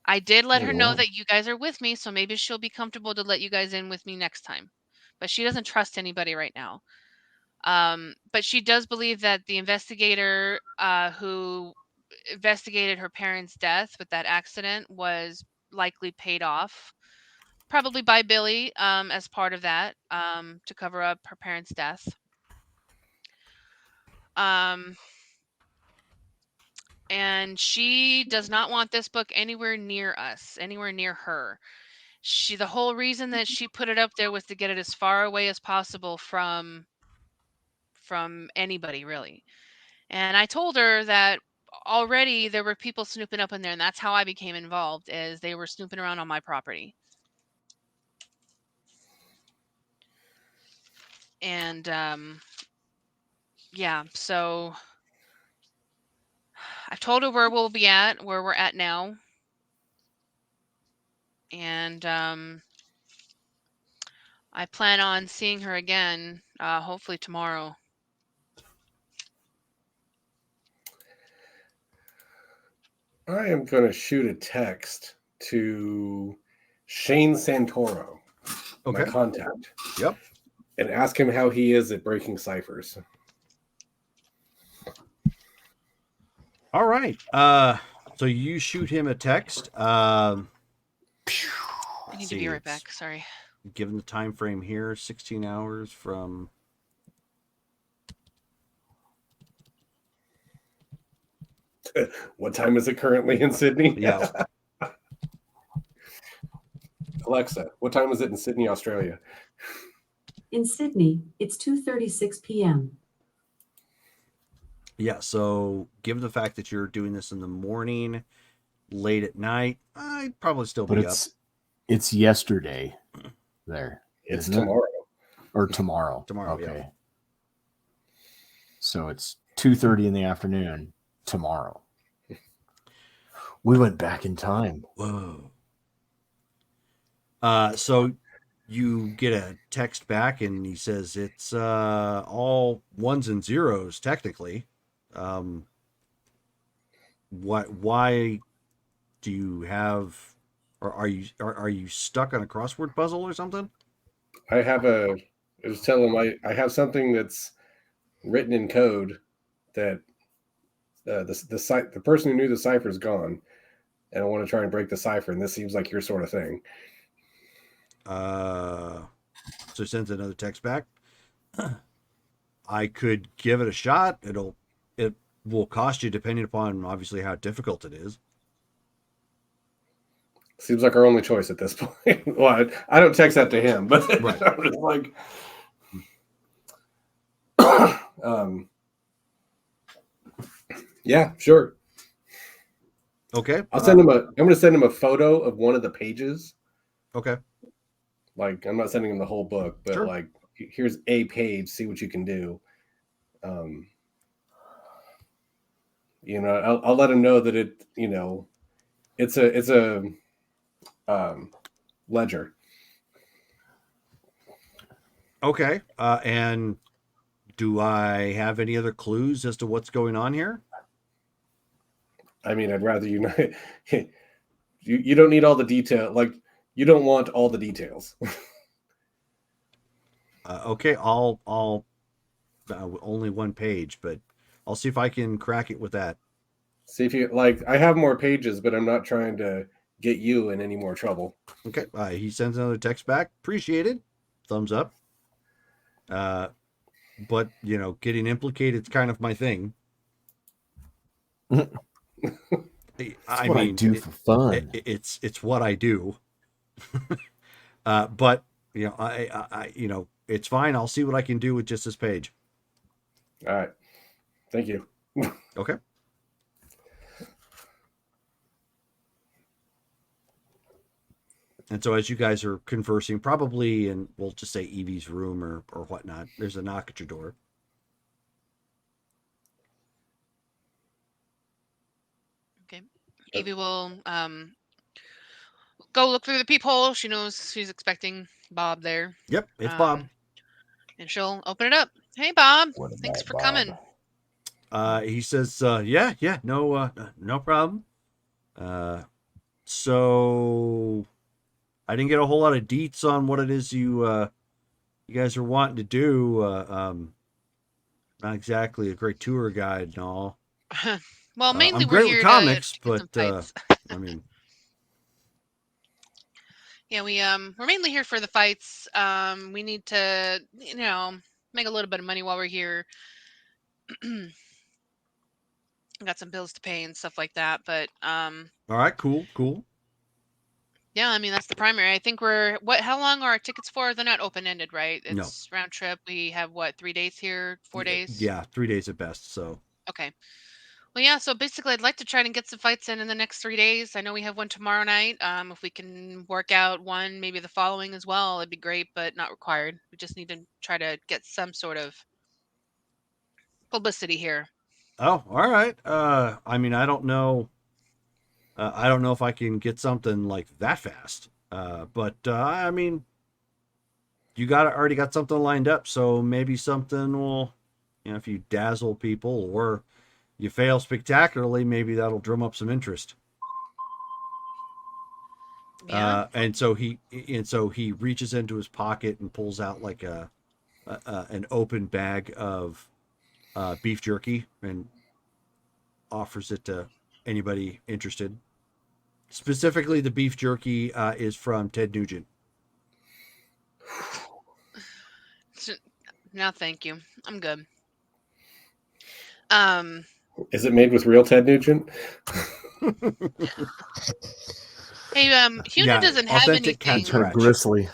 I did let her know Well, that you guys are with me, so maybe she'll be comfortable to let you guys in with me next time. But she doesn't trust anybody right now. But she does believe that the investigator who investigated her parents' death with that accident was likely paid off, probably by Billy, as part of that, to cover up her parents' death. Um, and she does not want this book anywhere near us, anywhere near her. The whole reason that she put it up there was to get it as far away as possible from anybody, really. And I told her that already there were people snooping up in there, and that's how I became involved, as they were snooping around on my property. And yeah, so I've told her where we're at now. And I plan on seeing her again, hopefully tomorrow. I am going to shoot a text to Shane Santoro, my Okay. contact, Yep. and ask him how he is at breaking ciphers. All right. So you shoot him a text. I need to be right it's- back. Sorry. Given the time frame here, 16 hours from What time is it currently in Sydney? yeah. Alexa, what time is it in Sydney, Australia? In Sydney, it's 2:36 p.m. Yeah, so given the fact that you're doing this in the morning, late at night, I'd probably still but be up. it's yesterday there. It's isn't it? tomorrow. Or tomorrow. Tomorrow, Okay. yeah. So it's 2:30 in the afternoon tomorrow. We went back in time. Whoa. So you get a text back and he says it's all ones and zeros technically. Why do you have, or are you stuck on a crossword puzzle or something? I was telling him I have something that's written in code that the person who knew the cipher is gone, and I want to try and break the cipher, and this seems like your sort of thing. So he sends another text back. I could give it a shot. It will cost you depending upon obviously how difficult it is. Seems like our only choice at this point. Well, I don't text that to him, but Right. I'm just like, yeah, sure. Okay. I'm going to send him a photo of one of the pages. Okay. Like, I'm not sending him the whole book, but Sure. like, here's a page. See what you can do. I'll let him know that it's a ledger. Okay. And do I have any other clues as to what's going on here? I mean, I'd rather you not. You don't need all the detail. Like, you don't want all the details. Okay, I'll only one page, but I'll see if I can crack it with that. See if you like. I have more pages, but I'm not trying to get you in any more trouble. Okay, he sends another text back. Appreciated. Thumbs up. But you know, getting implicated is kind of my thing. I what I mean, do for fun. It's what I do. But you know, I you know, it's fine. I'll see what I can do with just this page. All right. Thank you. Okay. And so as you guys are conversing, probably in, we'll just say Evie's room or whatnot, there's a knock at your door. Okay. Evie will go look through the peephole. She knows she's expecting Bob there. Yep, it's Bob. And she'll open it up. Hey, Bob. What Thanks about for Bob? coming. He says, yeah, no problem. So I didn't get a whole lot of deets on what it is you guys are wanting to do. Not exactly a great tour guide and all. Well, mainly I'm we're great here with comics, to get some but fights. I mean, Yeah, we're mainly here for the fights. We need to, make a little bit of money while we're here. Got some bills to pay and stuff like that, but all right, cool. yeah, I mean that's the primary. I think how long are our tickets for? They're not open-ended, right? No. It's round trip. We have 3 days here, 4 days? Yeah, 3 days at best. So Okay. Well, yeah, so basically I'd like to try and get some fights in the next 3 days. I know we have one tomorrow night. If we can work out one, maybe the following as well, it'd be great, but not required. We just need to try to get some sort of publicity here. oh, all right. I mean, I don't know. I don't know if I can get something like that fast. But I mean, you already got something lined up, so maybe something will, if you dazzle people or you fail spectacularly, maybe that'll drum up some interest. Yeah. And so he reaches into his pocket and pulls out like an open bag of beef jerky and offers it to anybody interested. Specifically, the beef jerky is from Ted Nugent. No, thank you. I'm good. Is it made with real Ted Nugent? Hey, Huna doesn't have authentic cat anything. scratch. Gristly.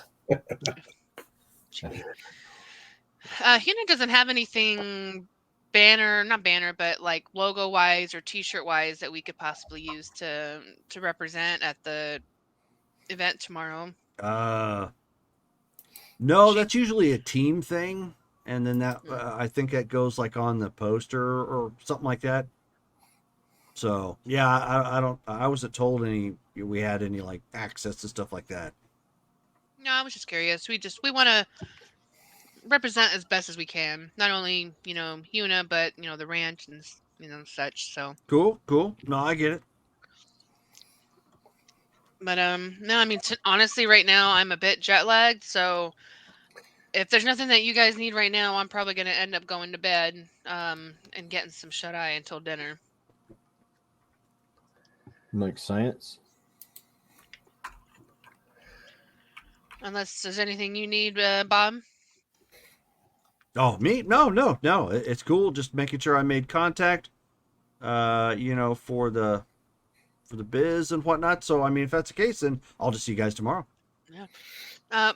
Huna doesn't have anything not banner, but like logo wise or T-shirt wise that we could possibly use to represent at the event tomorrow. No, that's usually a team thing, and then that I think that goes like on the poster or something like that. So yeah, I wasn't told we had any like access to stuff like that. No, I was just curious. We want to represent as best as we can, not only Huna, but the ranch and such. So Cool. No, I get it. But no, I mean honestly, right now I'm a bit jet lagged. So if there's nothing that you guys need right now, I'm probably gonna end up going to bed and getting some shut eye until dinner. Like science. Unless there's anything you need, Bob. Oh, me? No. It's cool. Just making sure I made contact. For the biz and whatnot. So I mean, if that's the case, then I'll just see you guys tomorrow. Yeah.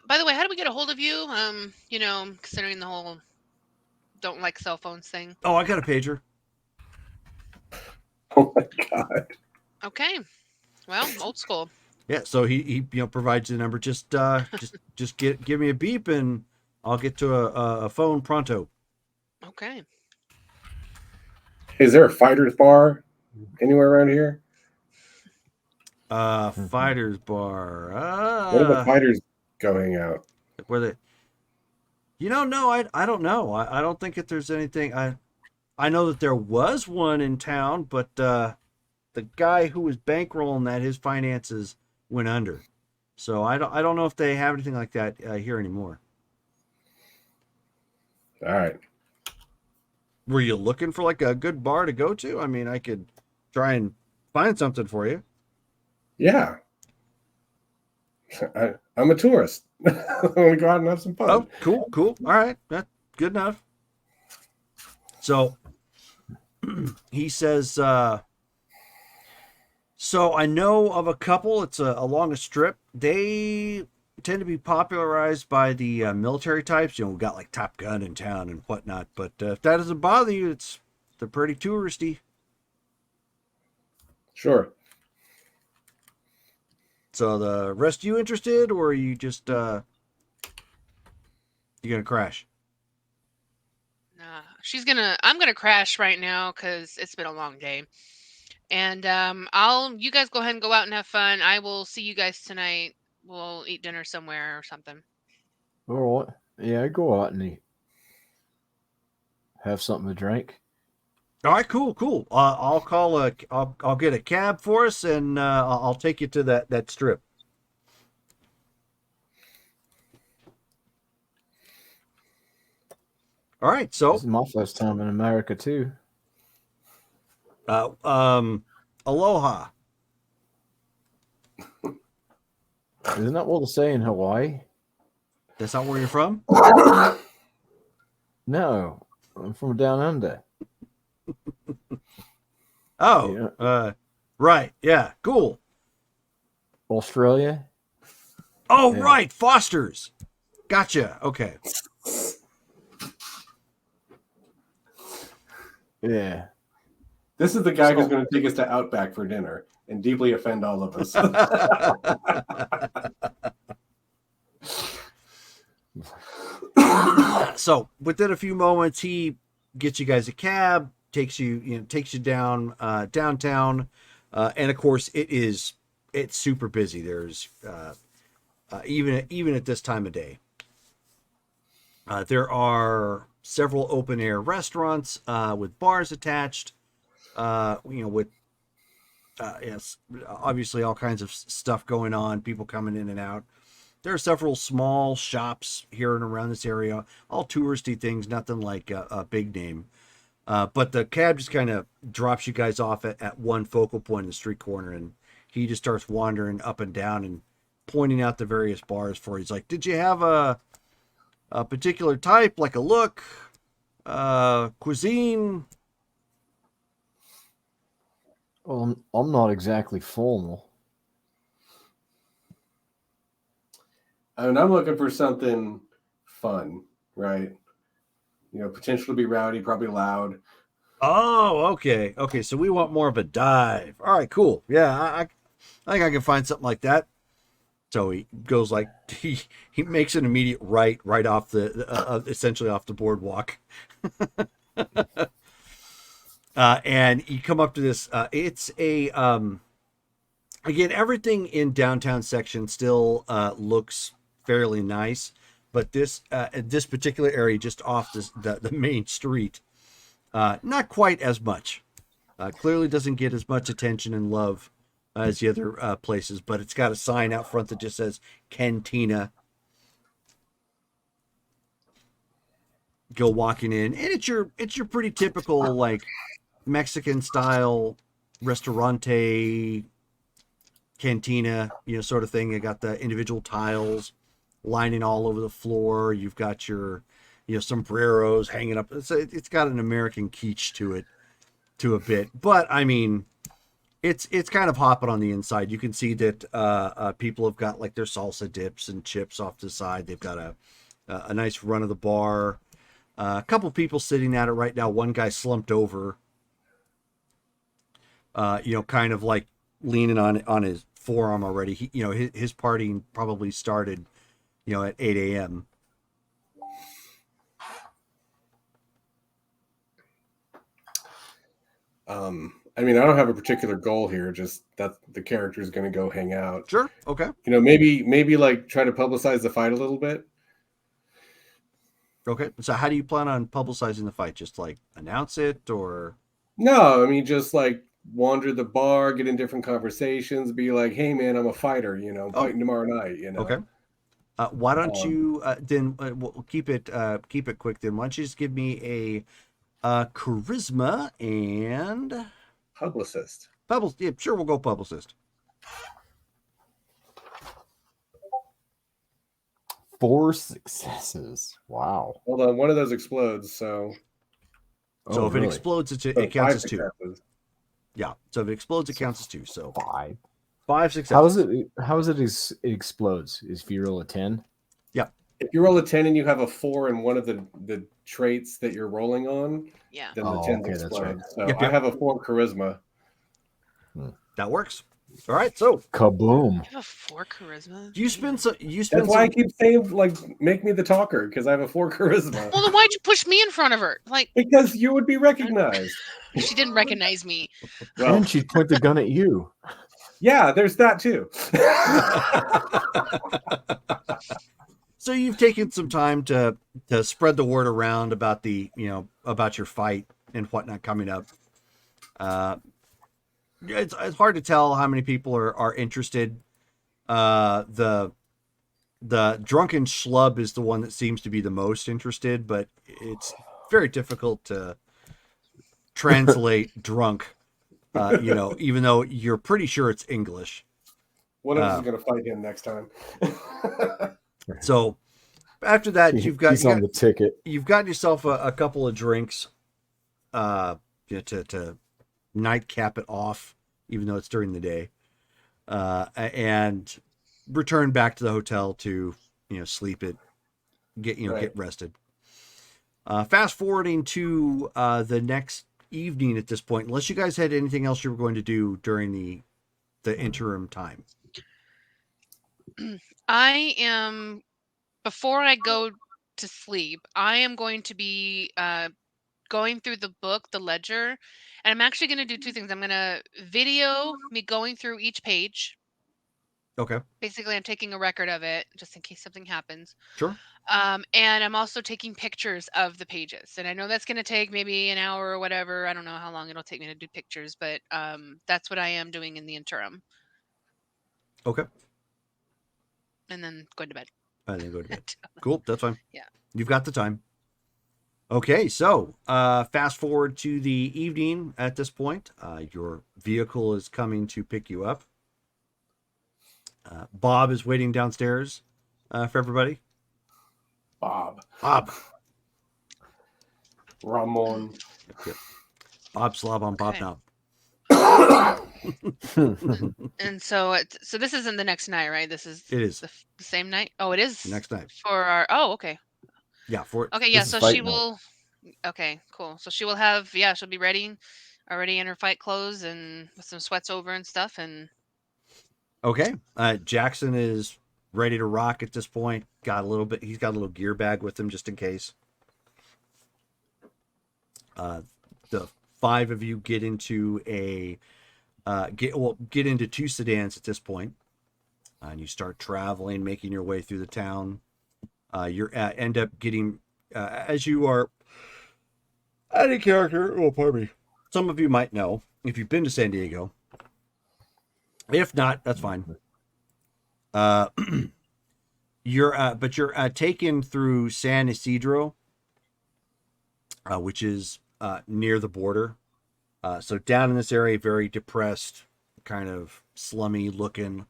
By the way, how do we get a hold of you? Considering the whole don't like cell phones thing. Oh, I got a pager. Oh my god. Okay. Well, old school. Yeah. So he provides the number. Just give me a beep and I'll get to a phone pronto. Okay. Is there a fighter's bar anywhere around here? Fighters bar. What are the fighters going out? Where they? No, I don't know. I don't think that there's anything. I know that there was one in town, but the guy who was bankrolling that, his finances went under. So I don't know if they have anything like that here anymore. All right. Were you looking for like a good bar to go to? I mean, I could try and find something for you. Yeah. I'm a tourist. I want to go out and have some fun. Oh, cool. All right, that's good enough. So he says, so I know of a couple. It's along a strip. They tend to be popularized by the military types. We got like Top Gun in town and whatnot. But if that doesn't bother you, they're pretty touristy. Sure. So the rest of you interested, or are you just you gonna crash? Nah, I'm gonna crash right now because it's been a long day. And you guys go ahead and go out and have fun. I will see you guys tonight. We'll eat dinner somewhere or something. All right. Yeah, go out and eat. Have something to drink. All right, cool. I'll get a cab for us, and I'll take you to that strip. All right, so This is my first time in America too. aloha. Isn't that what they say in Hawaii? That's not where you're from? No, I'm from down under. Oh, Yeah. Right. Yeah, cool. Australia. Oh, Yeah. right, Foster's. Gotcha. Okay. Yeah. This is the guy who's going to take us to Outback for dinner and deeply offend all of us. So within a few moments, he gets you guys a cab, takes you down downtown, and of course it's super busy. There's even at this time of day, there are several open air restaurants with bars attached. With yes, obviously all kinds of stuff going on, people coming in and out. There are several small shops here and around this area, all touristy things, nothing like a big name. But the cab just kind of drops you guys off at one focal point in the street corner, and he just starts wandering up and down and pointing out the various bars for you. He's like, did you have a particular type, like a look, cuisine? Well, I'm not exactly formal. I mean, I'm looking for something fun, right? Potential to be rowdy, probably loud. Oh, okay. So we want more of a dive. All right, cool. Yeah, I think I can find something like that. So he goes like he makes an immediate right off the essentially off the boardwalk, and you come up to this. It's a again, everything in downtown section still looks fairly nice, but this particular area just off the main street, not quite as much. Clearly doesn't get as much attention and love as the other places, but it's got a sign out front that just says Cantina. Go walking in, and it's your pretty typical like Mexican style restaurante cantina, sort of thing. You got the individual tiles lining all over the floor. You've got your sombreros hanging up. It's got an American kitsch to it a bit, but I mean, it's kind of hopping on the inside. You can see that people have got like their salsa dips and chips off to the side. They've got a nice run of the bar. A couple people sitting at it right now. One guy slumped over, kind of like leaning on his forearm already. His partying probably started, at 8 a.m. I mean, I don't have a particular goal here, just that the character is going to go hang out. Sure. Okay. Maybe like try to publicize the fight a little bit. Okay. So how do you plan on publicizing the fight? Just like announce it, or? No, I mean, just like wander the bar, get in different conversations, be like, "Hey, man, I'm a fighter. I'm Oh. fighting tomorrow night." Okay. Why don't Um, you then we'll keep it quick then. Why don't you just give me a charisma and Publicist. yeah, sure, we'll go publicist. 4 successes. Wow. Hold on, one of those explodes. So So Oh, if it really? explodes, so it counts 5 as 2. successes. Yeah. So if it explodes, it counts as 2. So 5. 5 successes. How is it it explodes? Is if you roll a 10? If you roll a 10 and you have a 4 in one of the traits that you're rolling on, Yeah. then the Oh, 10s okay, that's explode. right. So Yep, I yep. have a 4 charisma. That works. All right. So Kaboom. You have a 4 charisma. you spend some. You spend That's why I some. keep saying, like, make me the talker, because I have a 4 charisma. Well, then why'd you push me in front of her? Like, Because you would be recognized. she didn't recognize me. Well, And she'd point the gun at you. yeah, there's that too. So you've taken some time to spread the word around about about your fight and whatnot coming up. It's hard to tell how many people are interested. The drunken schlub is the one that seems to be the most interested, but it's very difficult to translate drunk. Even though you're pretty sure it's English. One of us is going to fight him next time. So after that, He's on the ticket. you've got yourself a couple of drinks, to nightcap it off, even though it's during the day, and return back to the hotel to sleep it, get Right. get rested. Fast forwarding to the next evening at this point, unless you guys had anything else you were going to do during the interim time. I am, before I go to sleep, I am going to be going through the book, the ledger, and I'm actually going to do 2 things. I'm going to video me going through each page. Okay, Basically, I'm taking a record of it just in case something happens. sure. And I'm also taking pictures of the pages. And I know that's going to take maybe an hour or whatever. I don't know how long it'll take me to do pictures, but that's what I am doing in the interim. Okay, And then going to bed. and then go to bed. Cool, that's fine. Yeah. You've got the time. Okay, so fast forward to the evening at this point. Your vehicle is coming to pick you up. Bob is waiting downstairs for everybody. Bob. Ramon. Bob slob on Bob Okay. knob. And so so this isn't the next night, right? This is It is the same night. Oh, it is the next night. for our. Oh, okay. Yeah, for Okay, yeah. This is So fight she night. will. Okay, cool. So she will have. Yeah, she'll be ready, already in her fight clothes and with some sweats over and stuff. And okay. Jackson is ready to rock at this point. He's got a little gear bag with him just in case. The 5 of you get into get into 2 sedans at this point, and you start traveling, making your way through the town. You end up getting as you are adding character. Oh, pardon me. Some of you might know if you've been to San Diego. If not, that's fine. You're taken through San Isidro, which is near the border. So down in this area, very depressed, kind of slummy looking,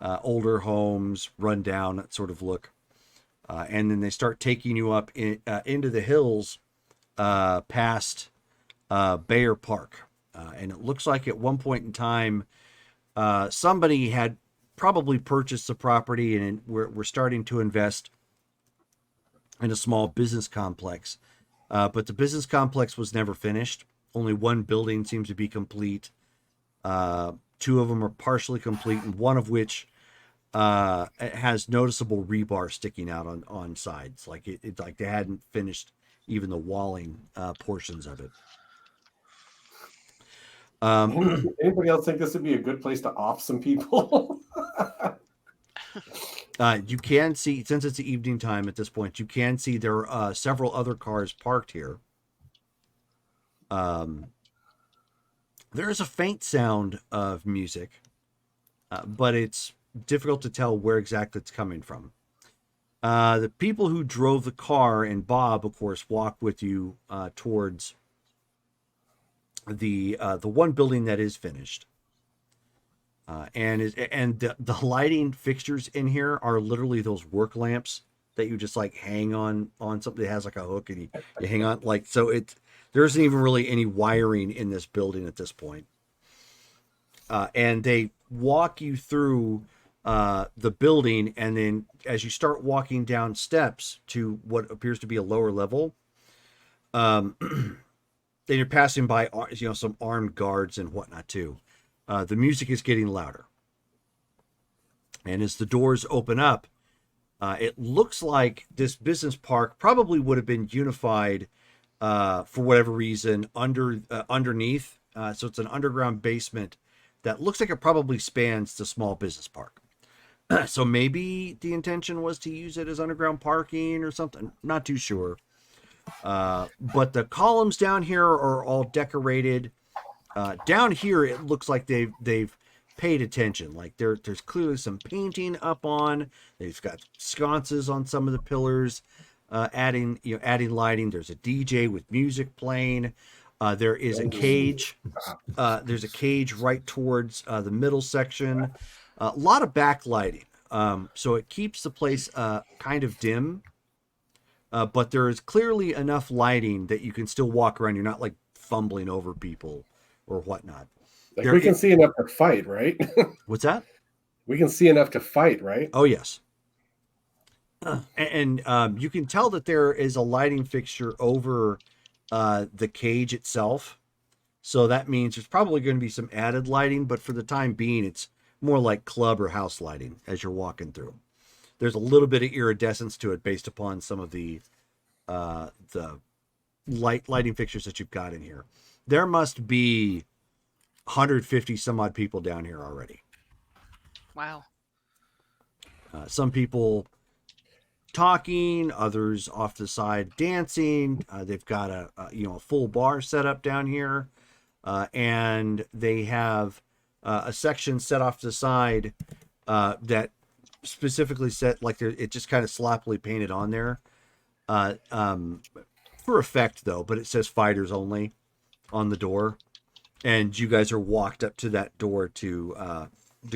older homes, run down, that sort of look. And then they start taking you up into the hills past Bayer Park. And it looks like at one point in time, somebody had probably purchased the property, and we're starting to invest in a small business complex. But the business complex was never finished. Only one building seems to be complete. 2 of them are partially complete, and one of which has noticeable rebar sticking out on sides. Like it like they hadn't finished even the walling portions of it. Anybody else think this would be a good place to off some people? You can see, since it's the evening time at this point, you can see there are several other cars parked here. There is a faint sound of music, but it's difficult to tell where exactly it's coming from. The people who drove the car and Bob, of course, walk with you towards the one building that is finished. And the lighting fixtures in here are literally those work lamps that you just like hang on something that has like a hook and you hang on like, so there isn't even really any wiring in this building at this point. And they walk you through the building, and then as you start walking down steps to what appears to be a lower level, then you're passing by some armed guards and whatnot too. The music is getting louder, and as the doors open up, it looks like this business park probably would have been unified for whatever reason underneath. So it's an underground basement that looks like it probably spans the small business park. So maybe the intention was to use it as underground parking or something. Not too sure. But the columns down here are all decorated. Down here, it looks like they've paid attention. Like there's clearly some painting up on. They've got sconces on some of the pillars, adding lighting. There's a DJ with music playing. There is a cage. There's a cage right towards the middle section. A lot of backlighting, so it keeps the place kind of dim. But there is clearly enough lighting that you can still walk around. You're not like fumbling over people or whatnot. Like we can see enough to fight, right? What's that? We can see enough to fight, right? Oh, yes. And you can tell that there is a lighting fixture over the cage itself. So that means there's probably going to be some added lighting, but for the time being, it's more like club or house lighting as you're walking through. There's a little bit of iridescence to it based upon some of the lighting fixtures that you've got in here. There must be 150 some odd people down here already. Wow. Some people talking, others off to the side dancing. They've got a full bar set up down here, and they have a section set off to the side that specifically set like it just kind of sloppily painted on there for effect though, but it says fighters only on the door, and you guys are walked up to that door to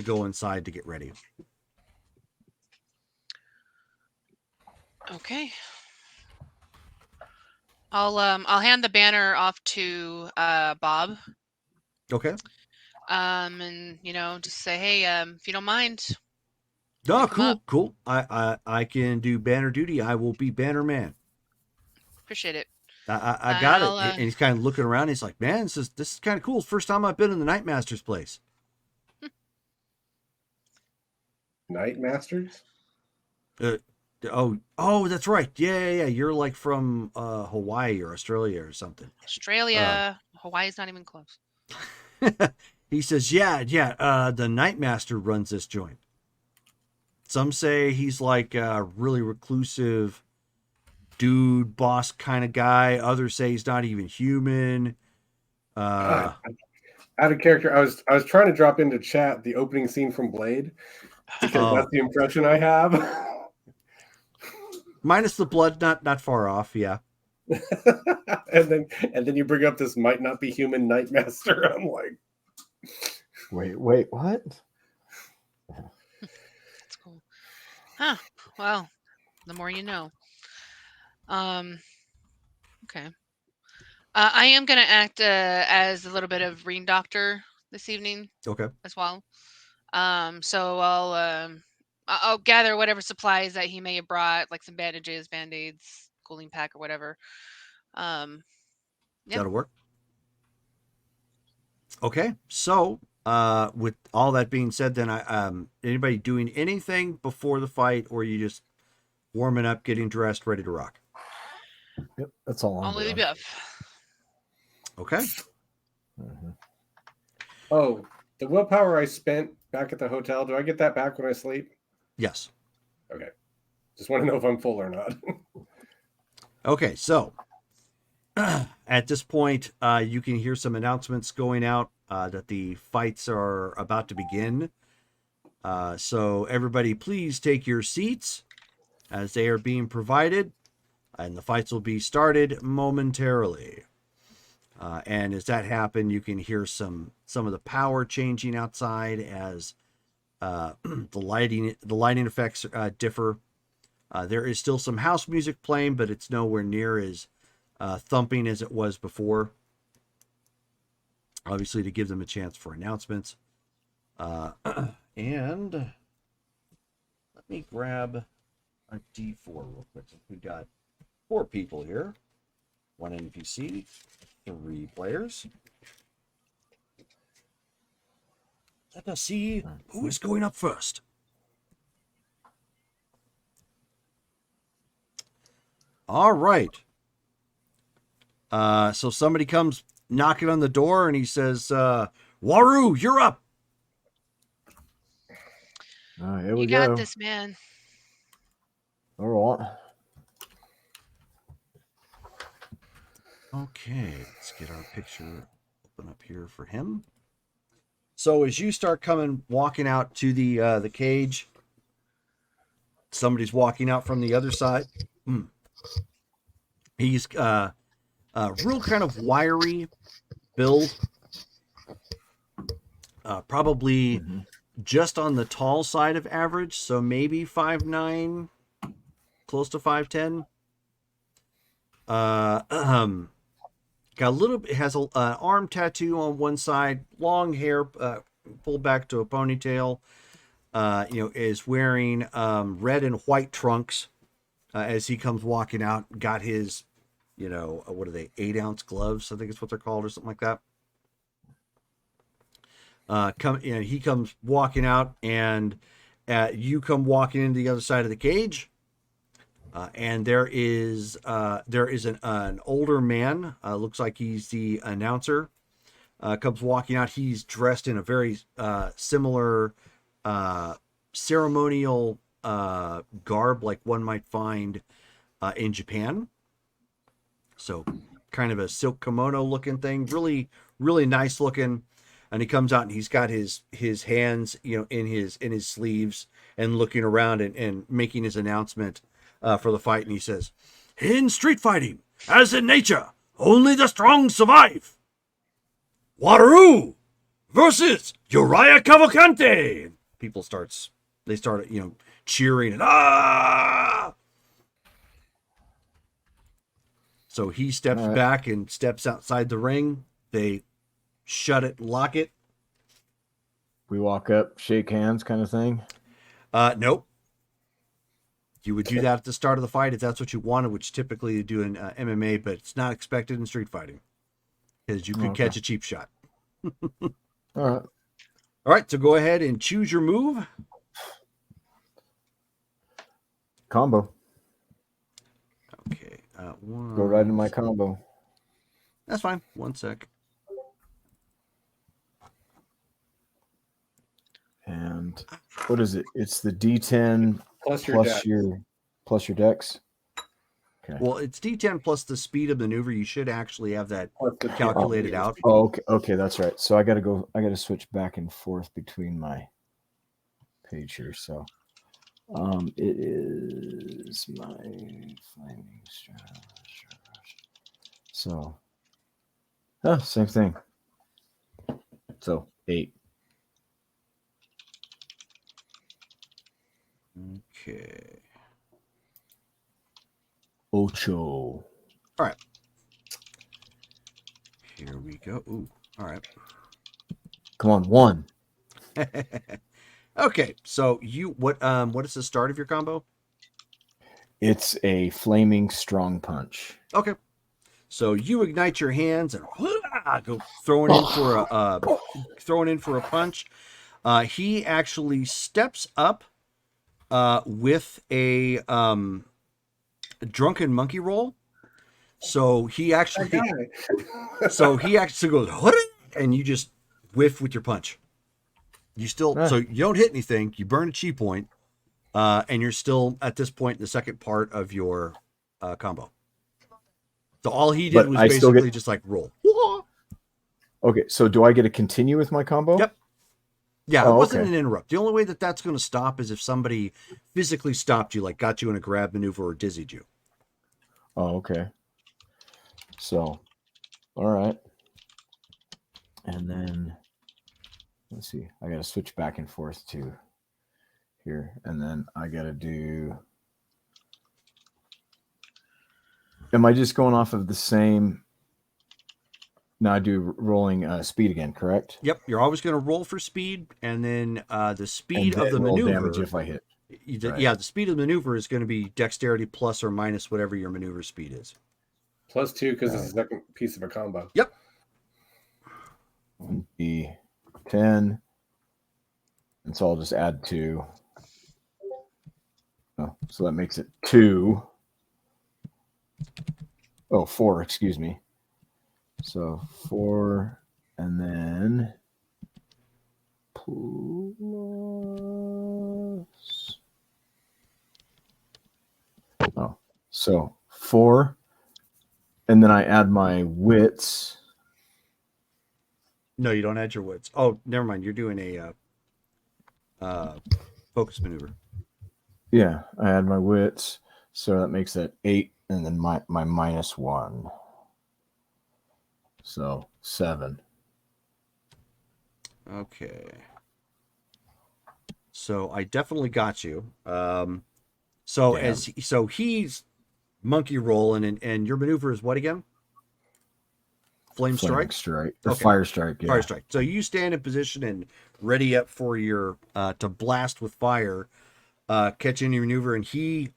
go inside to get ready. Okay. I'll hand the banner off to Bob. Okay. And just say, hey, if you don't mind. Oh, Come cool. I can do banner duty. I will be banner man. Appreciate it. I got it. And he's kind of looking around. He's like, man, this is kind of cool. First time I've been in the Nightmaster's place. Nightmasters? Oh, that's right. Yeah. You're like from Hawaii or Australia or something. Australia. Hawaii's not even close. He says, yeah. The Nightmaster runs this joint. Some say he's like a really reclusive dude, boss kind of guy. Others say he's not even human. Out of character, I was trying to drop into chat the opening scene from Blade because that's the impression I have. Minus the blood, not far off, yeah. and then you bring up this might not be human Nightmaster. I'm like, wait, what? That's cool. Huh. Well, the more you know. Okay. I am going to act as a little bit of Reen Doctor this evening. Okay. As well. So I'll gather whatever supplies that he may have brought, like some bandages, band-aids, cooling pack, or whatever. Yeah. That'll work. Okay, so with all that being said, then anybody doing anything before the fight, or you just warming up, getting dressed, ready to rock? Yep, that's all. Only the buff. Okay. Mm-hmm. Oh, the willpower I spent back at the hotel, do I get that back when I sleep? Yes. Okay. Just want to know if I'm full or not. Okay, so At this point, you can hear some announcements going out that the fights are about to begin. So everybody, please take your seats as they are being provided, and the fights will be started momentarily. And as that happens, you can hear some of the power changing outside as the lighting effects differ. There is still some house music playing, but it's nowhere near as thumping as it was before. Obviously, to give them a chance for announcements. And let me grab a D4 real quick. We've got 4 people here. 1 NPC, 3 players. Let us see who is going up first. All right. So somebody comes knocking on the door and he says, Waru, you're up. Here we You go. got this, man. All right. Okay, let's get our picture open up here for him. So as you start walking out to the cage, somebody's walking out from the other side. He's real kind of wiry build, probably just on the tall side of average, so maybe 5'9", close to 5'10". Got a little bit, has an arm tattoo on one side, long hair pulled back to a ponytail. Is wearing red and white trunks as he comes walking out. Got his, what are they, 8-ounce gloves? I think it's what they're called, or something like that. He comes walking out, and you come walking into the other side of the cage. And there is an older man, looks like he's the announcer, comes walking out. He's dressed in a very similar ceremonial garb like one might find in Japan. So kind of a silk kimono looking thing, really, really nice looking. And he comes out and he's got his hands, in his sleeves and looking around and making his announcement for the fight. And he says, "In street fighting, as in nature, only the strong survive. Wataru versus Uriah Cavalcante." People start cheering and ah. So he steps back and steps outside the ring. They shut it, lock it. We walk up, shake hands, kind of thing. Nope. You would do that at the start of the fight if that's what you wanted, which typically you do in MMA, but it's not expected in street fighting because you could catch a cheap shot. All right. All right, so go ahead and choose your move. Combo. Okay. Go right into my combo. That's fine. 1 sec. And what is it? It's the D10 Plus your plus your dex. Okay. Well, it's D10 plus the speed of maneuver. You should actually have that calculated out. Oh, okay. Okay, that's right. So I got to switch back and forth between my page here. So it is my flaming star. So same thing. So 8. Okay. Ocho. All right. Here we go. Ooh. All right. Come on, 1. Okay. So what is the start of your combo? It's a flaming strong punch. Okay. So you ignite your hands and go throwing in for a punch. He actually steps up with a drunken monkey roll. So he actually goes, and you just whiff with your punch. You still, so you don't hit anything. You burn a chi point, and you're still at this point in the second part of your combo. So all he did But was I still basically get- just like roll. Okay, so do I get to continue with my combo? Yep. Yeah, Oh, it wasn't okay. an interrupt. The only way that that's going to stop is if somebody physically stopped you, like got you in a grab maneuver or dizzied you. Oh, okay. So, all right. And then, let's see. I got to switch back and forth to here. And then I got to do. Am I just going off of the same? Now I do rolling speed again, correct? Yep, you're always going to roll for speed, and then the speed And of the then roll maneuver. damage if I hit. Right. Yeah, the speed of the maneuver is going to be dexterity plus or minus whatever your maneuver speed is. +2 because it's the second piece of a combo. Yep. 1d10. And so I'll just add 2. Oh, so that makes it 2. Oh, 4, excuse me. So 4, and then plus. Oh, so 4, and then I add my wits. No, you don't add your wits. Oh, never mind. You're doing a focus maneuver. Yeah, I add my wits, so that makes that 8, and then my -1. So 7. Okay. So I definitely got you. So Damn. so he's monkey rolling, and your maneuver is what again? Flame strike? Strike. Or Okay. fire strike. Yeah. Fire strike. So you stand in position and ready up for your to blast with fire, catching your maneuver, and he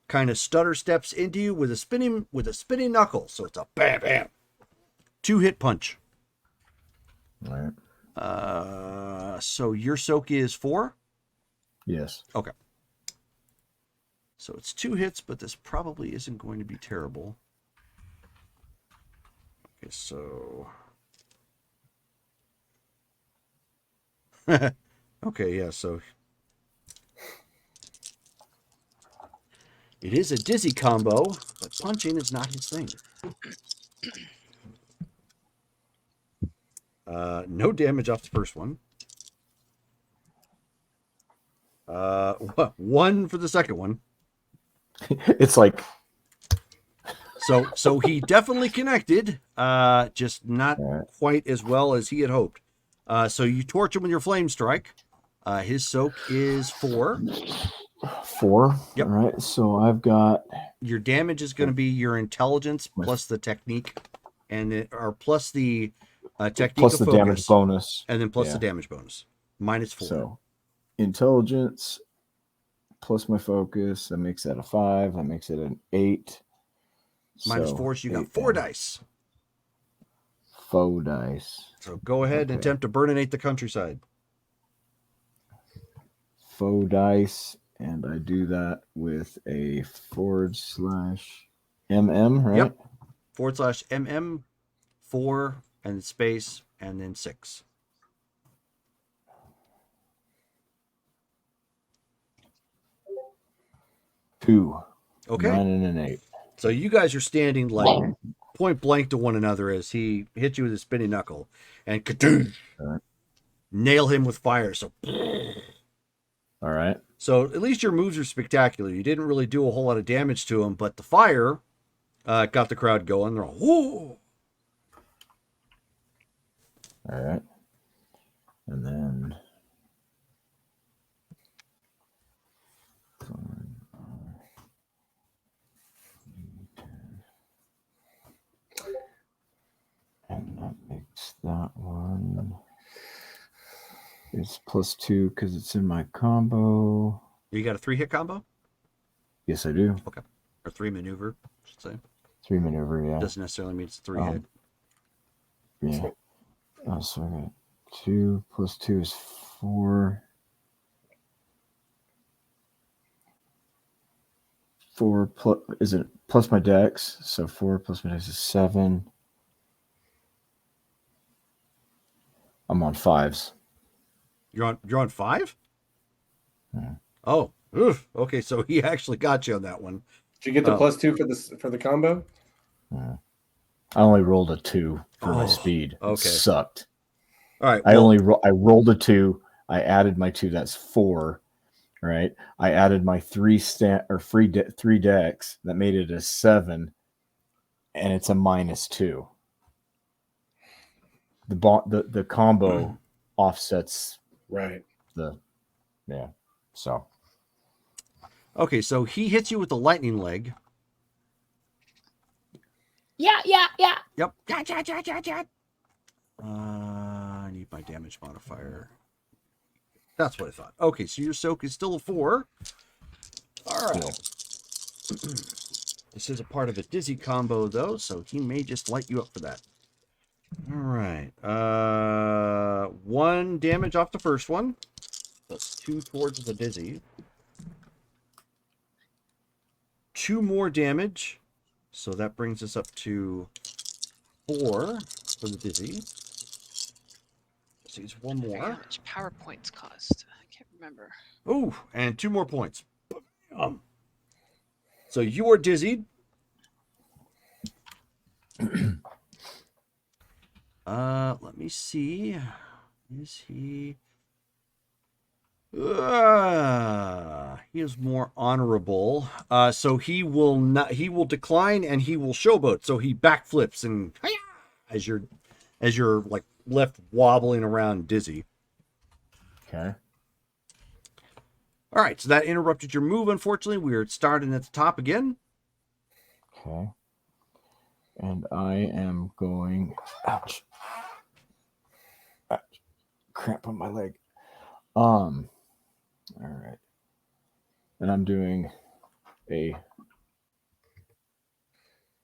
kind of stutter steps into you with a spinning knuckle. So it's a bam bam. 2-hit punch. All right. So your soak is 4? Yes. Okay. So it's 2 hits, but this probably isn't going to be terrible. Okay, so okay, yeah, so it is a dizzy combo, but punching is not his thing. No damage off the first one. 1 for the second one. It's like So he definitely connected, just not All right. quite as well as he had hoped. So you torch him with your flame strike. His soak is 4. 4. Yep. All right. So I've got Your damage is going to be your intelligence plus the technique, or plus the technique plus of the focus, damage bonus. and then plus Yeah. the damage bonus. -4. So intelligence plus my focus, that makes that a 5. That makes it an 8. -4, so you got 8 4 then. dice. Faux dice. So go ahead and Okay. attempt to burninate the countryside. Faux dice, and I do that with a /MM, right? Yep. /MM 4 and space and then 6. Two. Okay. 9 and an 8. So you guys are standing like point blank to one another as he hit you with his spinning knuckle and Alright. nail him with fire. So All right. at least your moves are spectacular. You didn't really do a whole lot of damage to him, but the fire got the crowd going. They're all, whoo! All right. And then and that makes that one. It's +2 because it's in my combo. You got a 3-hit combo? Yes, I do. Or 3 maneuver, I should say. 3 maneuver, yeah. Doesn't necessarily mean it's a 3-hit. Yeah. Oh, so I got 2 + 2 is 4. 4 plus, is it plus my dex? So 4 plus my dex is 7. I'm on 5s. You're on 5? Yeah. Oh, oof. Okay, so he actually got you on that one. Did you get the Oh. +2 for the combo? I only rolled a 2 for my Oh, speed. It okay. sucked. All right. I well, I rolled a 2. I added my 2. That's 4. Right. I added my 3 3 decks. That made it a 7, and it's a -2. The combo offsets Right. the So okay, so he hits you with the lightning leg. Yeah. Yep. I need my damage modifier. That's what I thought. Okay, so your soak is still a 4. All right. This is a part of a dizzy combo, though, so he may just light you up for that. All right. 1 damage off the first one. That's 2 towards the dizzy. 2 more damage. So that brings us up to 4 for the dizzy. So it's 1 I forget how more. much PowerPoints cost. I can't remember. Oh, and 2 more points. So you are dizzied. Let me see. Is he? He is more honorable. So he will not. He will decline and he will showboat. So he backflips and as you're like left wobbling around dizzy. okay. All right. So that interrupted your move. Unfortunately, we are starting at the top again. Okay. And I am going. Ouch. Cramp on my leg. All right. And I'm doing a.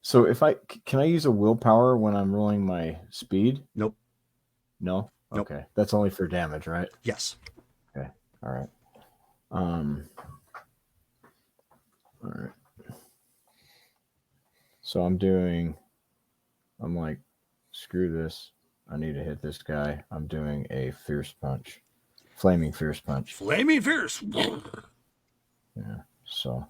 So can I use a willpower when I'm rolling my speed? Nope. No. Nope. Okay. That's only for damage, right? Yes. Okay. All right. All right. So I'm like, screw this. I need to hit this guy. I'm doing a fierce punch. Flaming fierce punch. Flaming fierce. Yeah. So.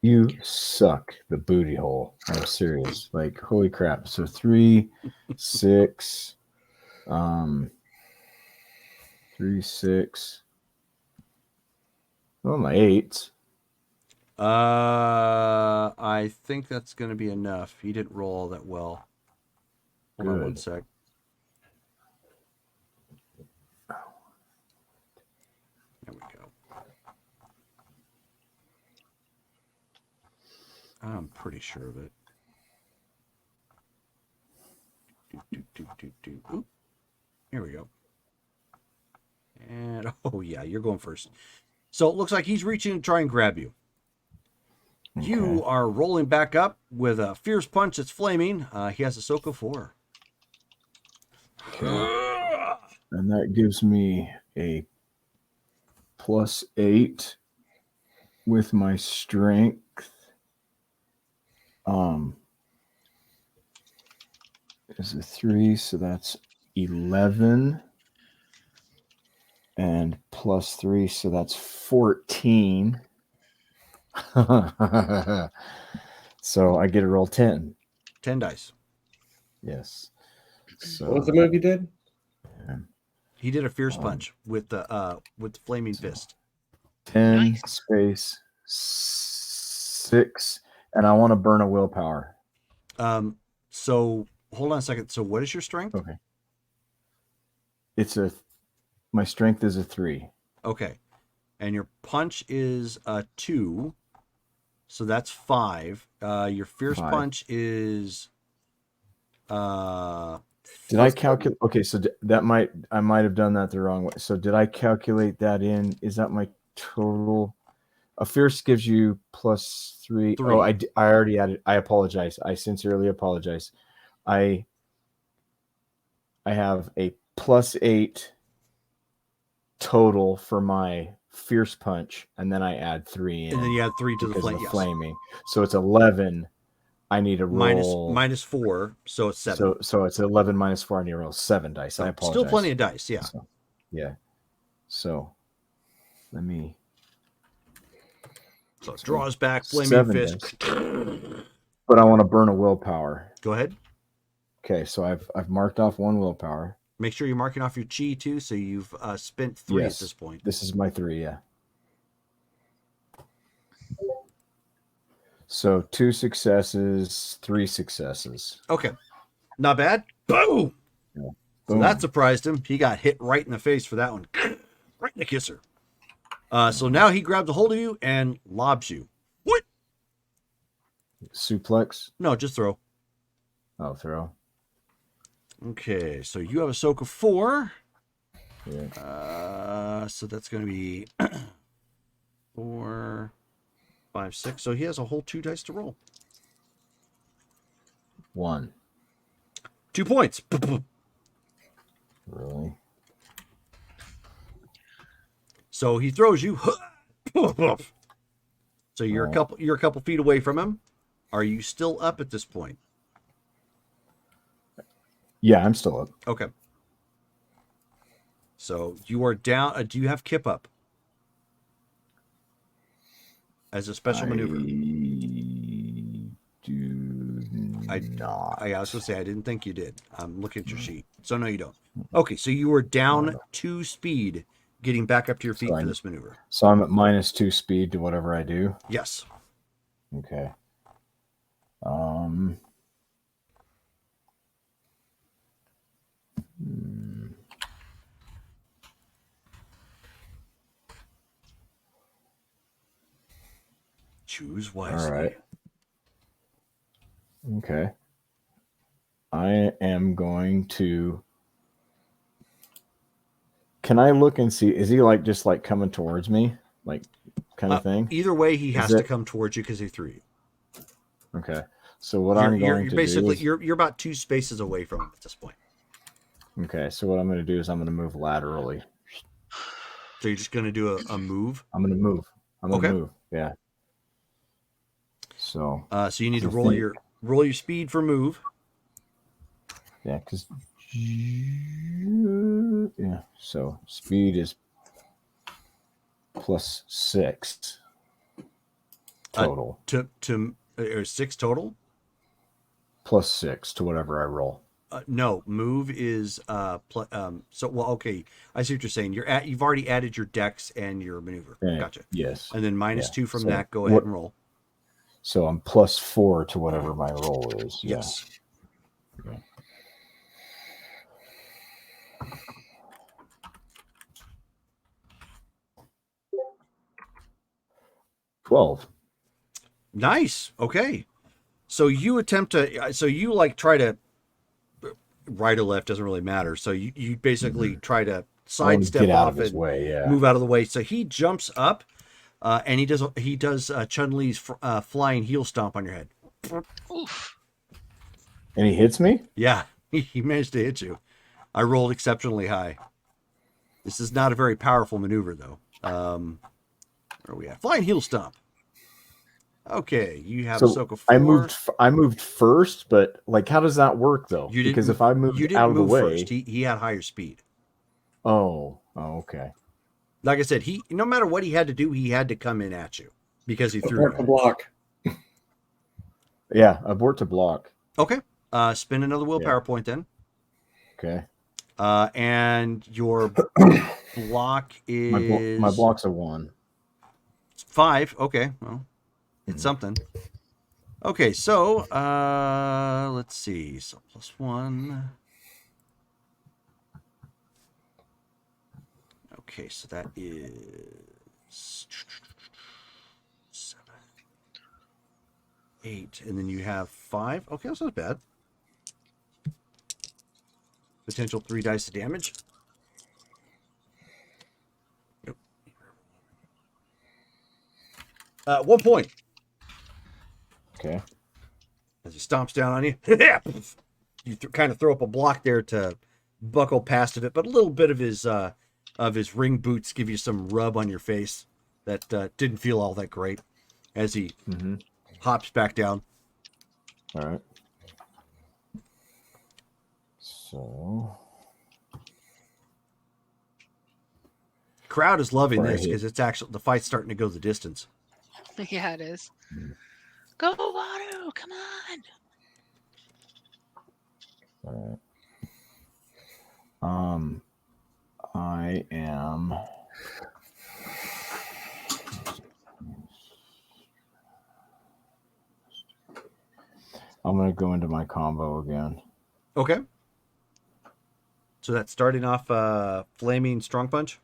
You suck the booty hole. I'm serious. Like, holy crap. So 3, 6, 3, 6. Well, my 8s. I think that's going to be enough. He didn't roll all that well. Hold on 1 Good. sec. There we go. I'm pretty sure of it. Oop. Here we go. And oh yeah, you're going first. So it looks like he's reaching to try and grab you. Okay. You are rolling back up with a fierce punch that's flaming. He has a soak of 4. Okay. And that gives me a +8 with my strength. Is a 3, so that's 11. And +3, so that's 14. So I get to roll 10. 10 dice. Yes. So What was the move you did? He did a fierce punch with the flaming fist. 10 Nice. space 6, and I want to burn a willpower. So hold on a second. So what is your strength? Okay. My strength is a 3. Okay. And your punch is a 2. So that's 5. Your fierce 5. punch is Did I calculate? Okay, so I might have done that the wrong way. So did I calculate that in? Is that my total? A fierce gives you +3. 3. Oh, I already added. I apologize. I sincerely apologize. I have a +8 total for my fierce punch, and then I add 3 in. And then you add 3 to the because flame. of the Yes. flaming. So it's 11. I need to roll minus 4, so it's 7. So it's 11 minus 4. I need to roll 7 dice. So I apologize. still plenty of dice, yeah. So, yeah. So let me So draws back, flaming 7 fist. dice. But I want to burn a willpower. Go ahead. Okay, so I've marked off 1 willpower. Make sure you're marking off your chi too, so you've spent 3 Yes. at this point. This is my 3, yeah. So 2 successes, 3 successes. Okay. Not bad. Boom! So Boom. that surprised him. He got hit right in the face for that one. Right in the kisser. So now he grabs a hold of you and lobs you. What? Suplex. No, just throw. Oh, throw. Okay, so you have a soak of 4. Yeah. So that's going to be 4, 5, 6. So he has a whole 2 dice to roll. 1. 2 points. Really? So he throws you. So you're a couple feet away from him. Are you still up at this point? Yeah, I'm still up. Okay. So you are down. Do you have Kip up as a special maneuver? I do not. I was going to say I didn't think you did. I'm looking at your sheet. So no, you don't. Okay, so you were down 2 speed, getting back up to your feet for this maneuver. So I'm at -2 speed to whatever I do. Yes. Okay. Choose wisely. All right. Okay. I am going to. Can I look and see? Is he just coming towards me, kind of thing? Either way, he has Is to it- come towards you because he threw you. Okay. So what I'm going to basically do is, you're about 2 spaces away from him at this point. okay. So what I'm going to do is I'm going to move laterally. So you're just going to do a move. I'm going to move. I'm going to Okay. move. Yeah. So So you need to I roll think- your speed for move. yeah, because yeah. So speed is +6 total. To or 6 total. +6 to whatever I roll. No, move is so well. Okay, I see what you're saying. You've already added your dex and your maneuver. Yeah, Gotcha. Yes. And then Yeah. -2 from So that. Go ahead what- and roll. So I'm +4 to whatever my roll is. Yeah. Yes. Okay. $12. Nice. Okay. So you attempt to. So you try to. Right or left doesn't really matter. So you basically try to I want to sidestep get out off of his and way. Yeah. move out of the way. So he jumps up, and he does Chun-Li's flying heel stomp on your head. Oof. And he hits me? Yeah, he managed to hit you. I rolled exceptionally high. This is not a very powerful maneuver, though. Where are we at? Flying heel stomp. Okay, you have a soak of 4. I moved first, but how does that work though? You didn't Because if move- I moved you didn't out of the move way, first. He had higher speed. oh, okay. Like I said, no matter what he had to do, he had to come in at you because he threw Abort the you. block. Yeah, abort to block. Okay, spend another willpower point then. Okay. And your block is My block's a 1. 5. Okay, well, it's something. Okay, so let's see. So +1. Okay, so that is 7, 8, and then you have 5. Okay, that's not bad. Potential 3 dice of damage. Yep. 1 point. Okay. As he stomps down on you. You kind of throw up a block there to buckle past of it, but a little bit of his ring boots give you some rub on your face that didn't feel all that great as he hops back down. All right. So Crowd is loving Before I this hit- because it's actually the fight's starting to go the distance. Yeah, it is. Go, Water! Come on! All right. I am. I'm gonna go into my combo again. Okay. So that's starting off Flaming Strong Punch.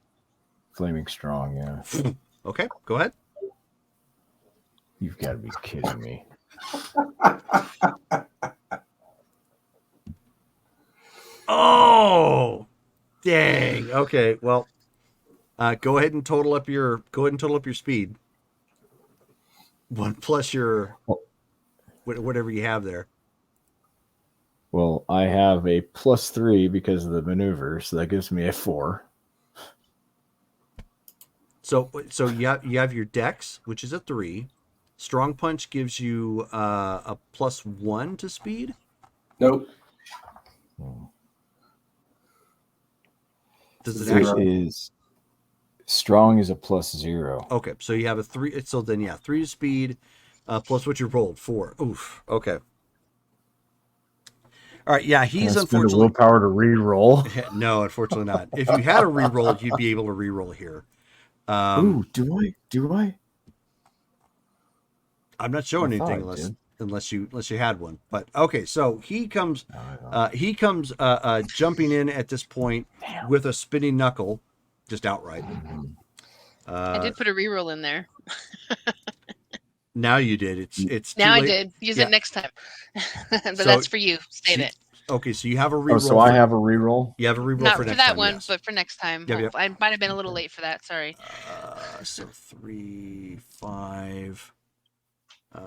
Flaming Strong, yeah. Okay, go ahead. You've got to be kidding me. Oh, dang. Okay, well, go ahead and total up your speed. 1 plus your whatever you have there. Well, I have a +3 because of the maneuver, so that gives me a 4. So you have your Dex, which is a 3. Strong Punch gives you a +1 to speed. Nope. Does it Zero. actually? Is Strong is a +0. Okay, so you have a 3. So then, yeah, 3 to speed, plus what you rolled, 4. Oof. Okay. All right. Yeah, Can I he's spend a unfortunately willpower to re-roll. no, unfortunately not. If you had a reroll, you'd be able to reroll here. Ooh, do I? I'm not showing I thought anything I unless did. you had one. But okay, so he comes No, I don't. jumping in at this point with a spinning knuckle, just outright. I did put a reroll in there. Now you did. It's too Now I late. did. Use Yeah. it next time. But So that's for you. State it. Okay, so you have a reroll. Oh, so I have a reroll? You have a reroll Not for for next that time, one, yes. but for next time. Yep, yep. I might have been a little late for that. Sorry. So 3, 5, 5,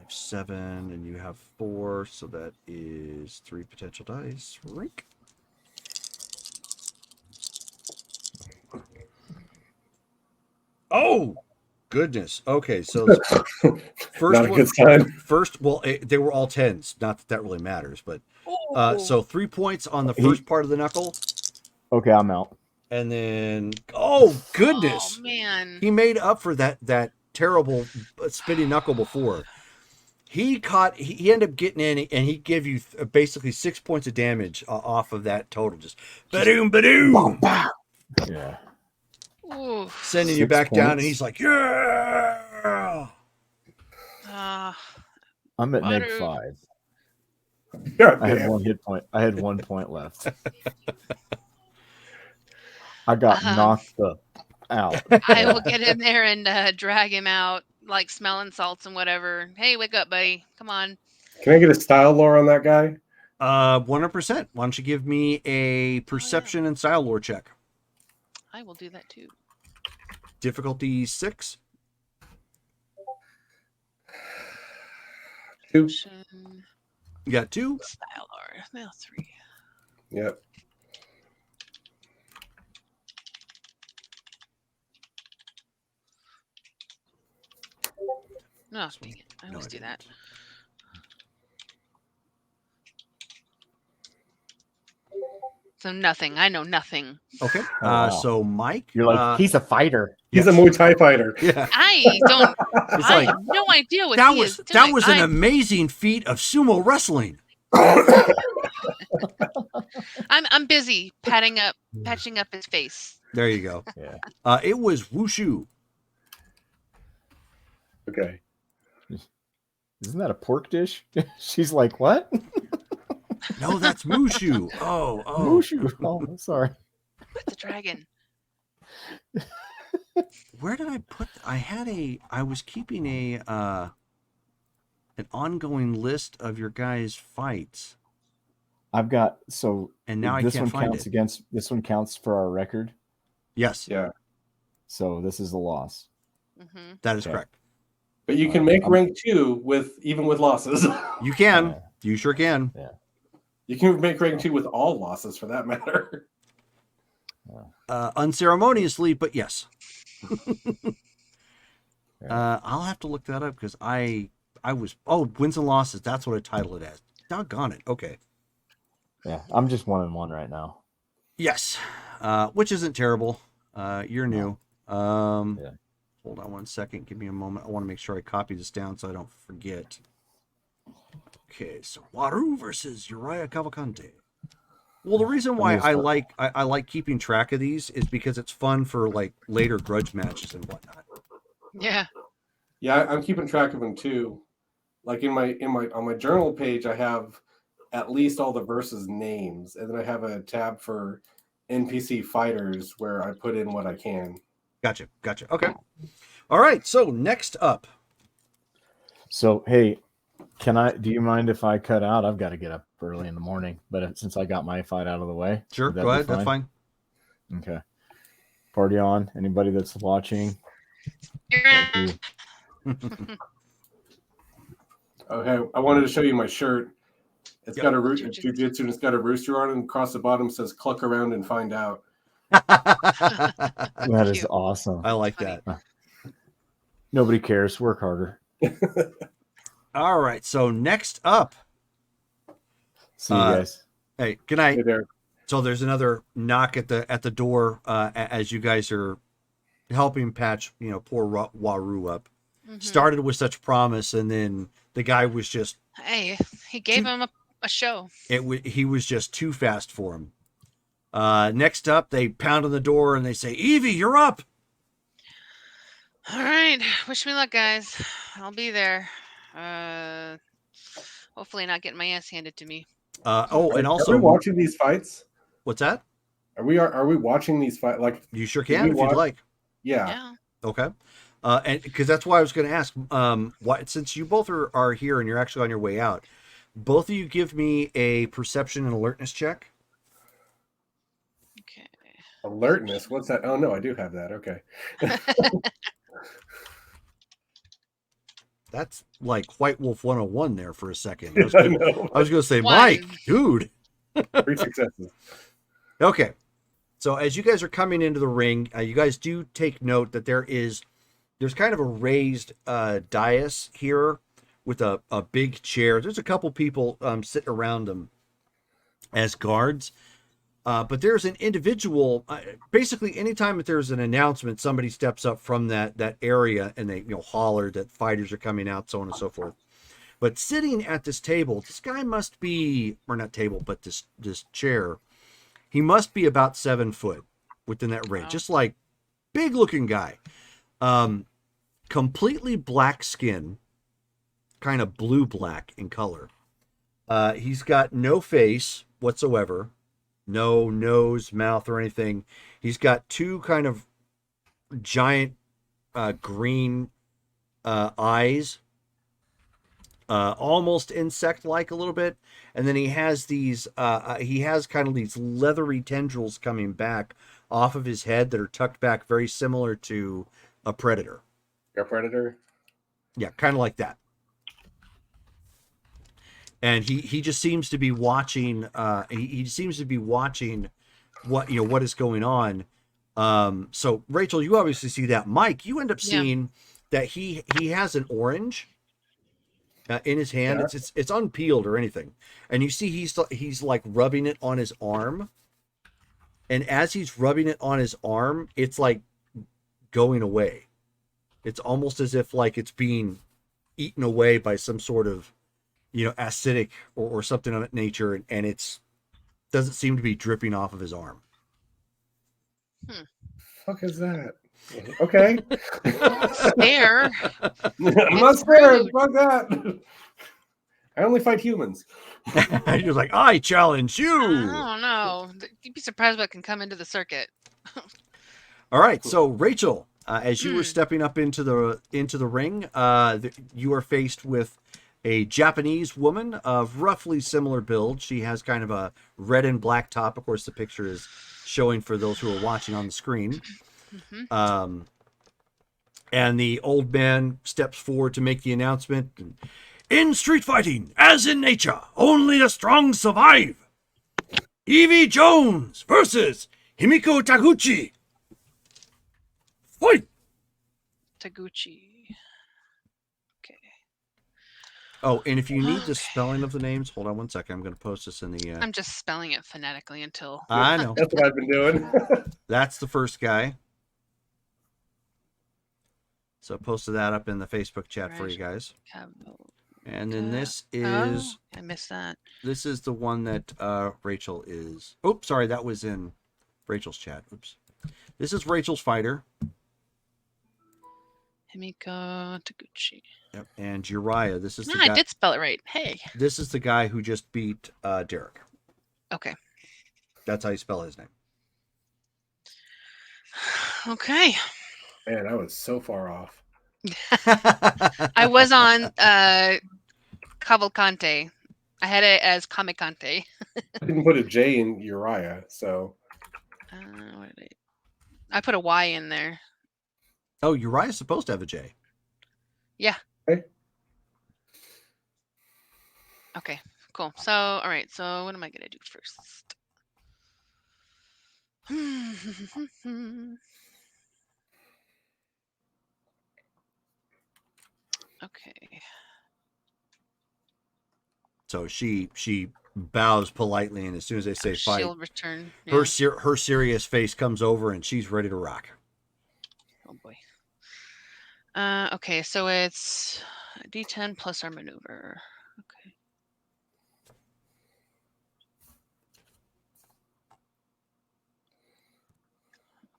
7, and you have 4, so that is 3 potential dice. Rink. Oh, goodness. Okay, so first Not a good sign. First, well, they were all 10s. Not that really matters, but so 3 points on the first part of the knuckle, Okay, I'm out. and then goodness, Oh man. he made up for that terrible spinning knuckle before. He ended up getting in, and he gave you basically 6 points of damage off of that total. Just badoom, badoom. Yeah. Ooh. Sending you 6 back down, and points. he's like, yeah. I'm at Water. -5. God I had damn. 1 hit point. I had 1 point left. I got knocked out. I will get in there and drag him out, like smelling salts and whatever. Hey, wake up, buddy. Come on. Can I get a style lore on that guy? 100%. Why don't you give me a perception and style lore check? I will do that too. Difficulty 6. 2. Perception, You got 2. Style or no 3. Yep. No, speak it. I always do that. So nothing. I know nothing. Okay. Oh, wow. So Mike, You're like, he's a fighter. He's a Muay Thai fighter. yeah. I don't. It's I like have no idea what that he was is doing. that was an amazing feat of sumo wrestling. I'm busy patching up his face. There you go. Yeah. It was wushu. Okay. Isn't that a pork dish? She's like, what? No, that's mushu. Oh. Mushu. Oh, I'm sorry. With the dragon. Where did I put? I was keeping an ongoing list of your guys' fights, I've got and now I this can't one find counts it. against this one counts for our record. Yes, Yeah. So this is a loss. Mm-hmm. that is Okay. correct. But you can make rank 2 even with losses. You can. Yeah. You sure can. You can make rank 2 with all losses for that matter. Unceremoniously, but yes. Yeah. I'll have to look that up because I was wins and losses. That's what I titled it as. Doggone it. Okay. Yeah, I'm just 1-1 right now. Yes. Which isn't terrible. You're new. Hold Hold on one second. Give me a moment. I want to make sure I copy this down so I don't forget. Okay, so Waru versus Uriah Cavalcante. Well, the reason why I like keeping track of these is because it's fun for like later grudge matches and whatnot. Yeah. Yeah, I'm keeping track of them too. Like on my journal page, I have at least all the versus names, and then I have a tab for NPC fighters where I put in what I can. Gotcha. Okay. All right. So next up. So hey, do you mind if I cut out? I've got to get up early in the morning, but since I got my fight out of the way. Sure, go ahead. That's fine. Okay. Party on. Anybody that's watching. Yeah. Okay, I wanted to show you my shirt. It's got a jujitsu, and it's got a rooster on it, and across the bottom says "Cluck around and find out." That is awesome. I like that. Nobody cares. Work harder. All right. So next up. See you guys. Hey, good night. Hey there. So there's another knock at the door as you guys are helping patch, poor Waru up. Mhm. Started with such promise, and then the guy was just. Hey, he gave him a show. He was just too fast for him. Next up, they pound on the door and they say, "Evie, you're up." All right. Wish me luck, guys. I'll be there. Hopefully not getting my ass handed to me. And also, are we watching these fights? What's that? Are we watching these fights? Like, You sure can if you'd like. Yeah. Okay. And because that's why I was going to ask, since you both are here and you're actually on your way out, both of you give me a perception and alertness check. Okay. Alertness. What's that? Oh no, I do have that. Okay. That's like White Wolf 101 there for a second. I was going to say, One. Mike, dude. 3 successes. Okay. So as you guys are coming into the ring, you guys do take note that there's kind of a raised dais here with a big chair. There's a couple people sitting around them as guards. But there's an individual, basically anytime that there's an announcement, somebody steps up from that area and they holler that fighters are coming out, so on and so forth. But sitting at this table, this guy must be, or not table, but this chair, he must be about 7 foot within that range. Wow. Just like big looking guy. Completely black skin, kind of blue-black in color. He's got no face whatsoever. No nose, mouth, or anything. He's got 2 kind of giant green eyes, almost insect-like a little bit. And then he has these, kind of these leathery tendrils coming back off of his head that are tucked back, very similar to a predator. A predator. Yeah, kind of like that. And he just seems to be watching. He seems to be watching what is going on. So Rachel, you obviously see that. Mike, you end up seeing that he has an orange in his hand. Yeah. It's unpeeled or anything, and you see he's like rubbing it on his arm. And as he's rubbing it on his arm, it's like going away. It's almost as if like it's being eaten away by some sort of acidic or something of that nature, and it's doesn't seem to be dripping off of his arm. Fuck is that? Okay. There. I'm not scared. Fuck that. I only fight humans. You're like, I challenge you. I don't know. You'd be surprised what can come into the circuit. All right, so Rachel, as you were stepping up into the ring, you are faced with a Japanese woman of roughly similar build. She has kind of a red and black top. Of course, the picture is showing for those who are watching on the screen. Mm-hmm. And the old man steps forward to make the announcement. In street fighting, as in nature, only the strong survive. Evie Jones versus Himiko Taguchi. Fight! Taguchi. Okay. Oh, and if you need the spelling of the names, hold on one second. I'm going to post this in the... I'm just spelling it phonetically until... I know. That's what I've been doing. That's the first guy. So I posted that up in the Facebook chat for you guys. And then this is I missed that. this is the one that Rachel is. Oops, sorry, that was in Rachel's chat. Oops. This is Rachel's fighter. Himiko Taguchi. Yep. And Uriah. This is the I guy. did spell it right. Hey. This is the guy who just beat Derek. Okay. That's how you spell his name. Okay. Man, I was so far off. I was on Cavalcante. I had it as Kamikante. I didn't put a J in Uriah, so What did I put a Y in there. Oh, Uriah's supposed to have a J. Yeah. Okay. Okay, cool. So, all right. So, what am I going to do first? Okay. So she bows politely, and as soon as they say fight, She'll return. her Yeah. her serious face comes over, and she's ready to rock. Oh boy. Okay, so it's D10 plus our maneuver. Okay.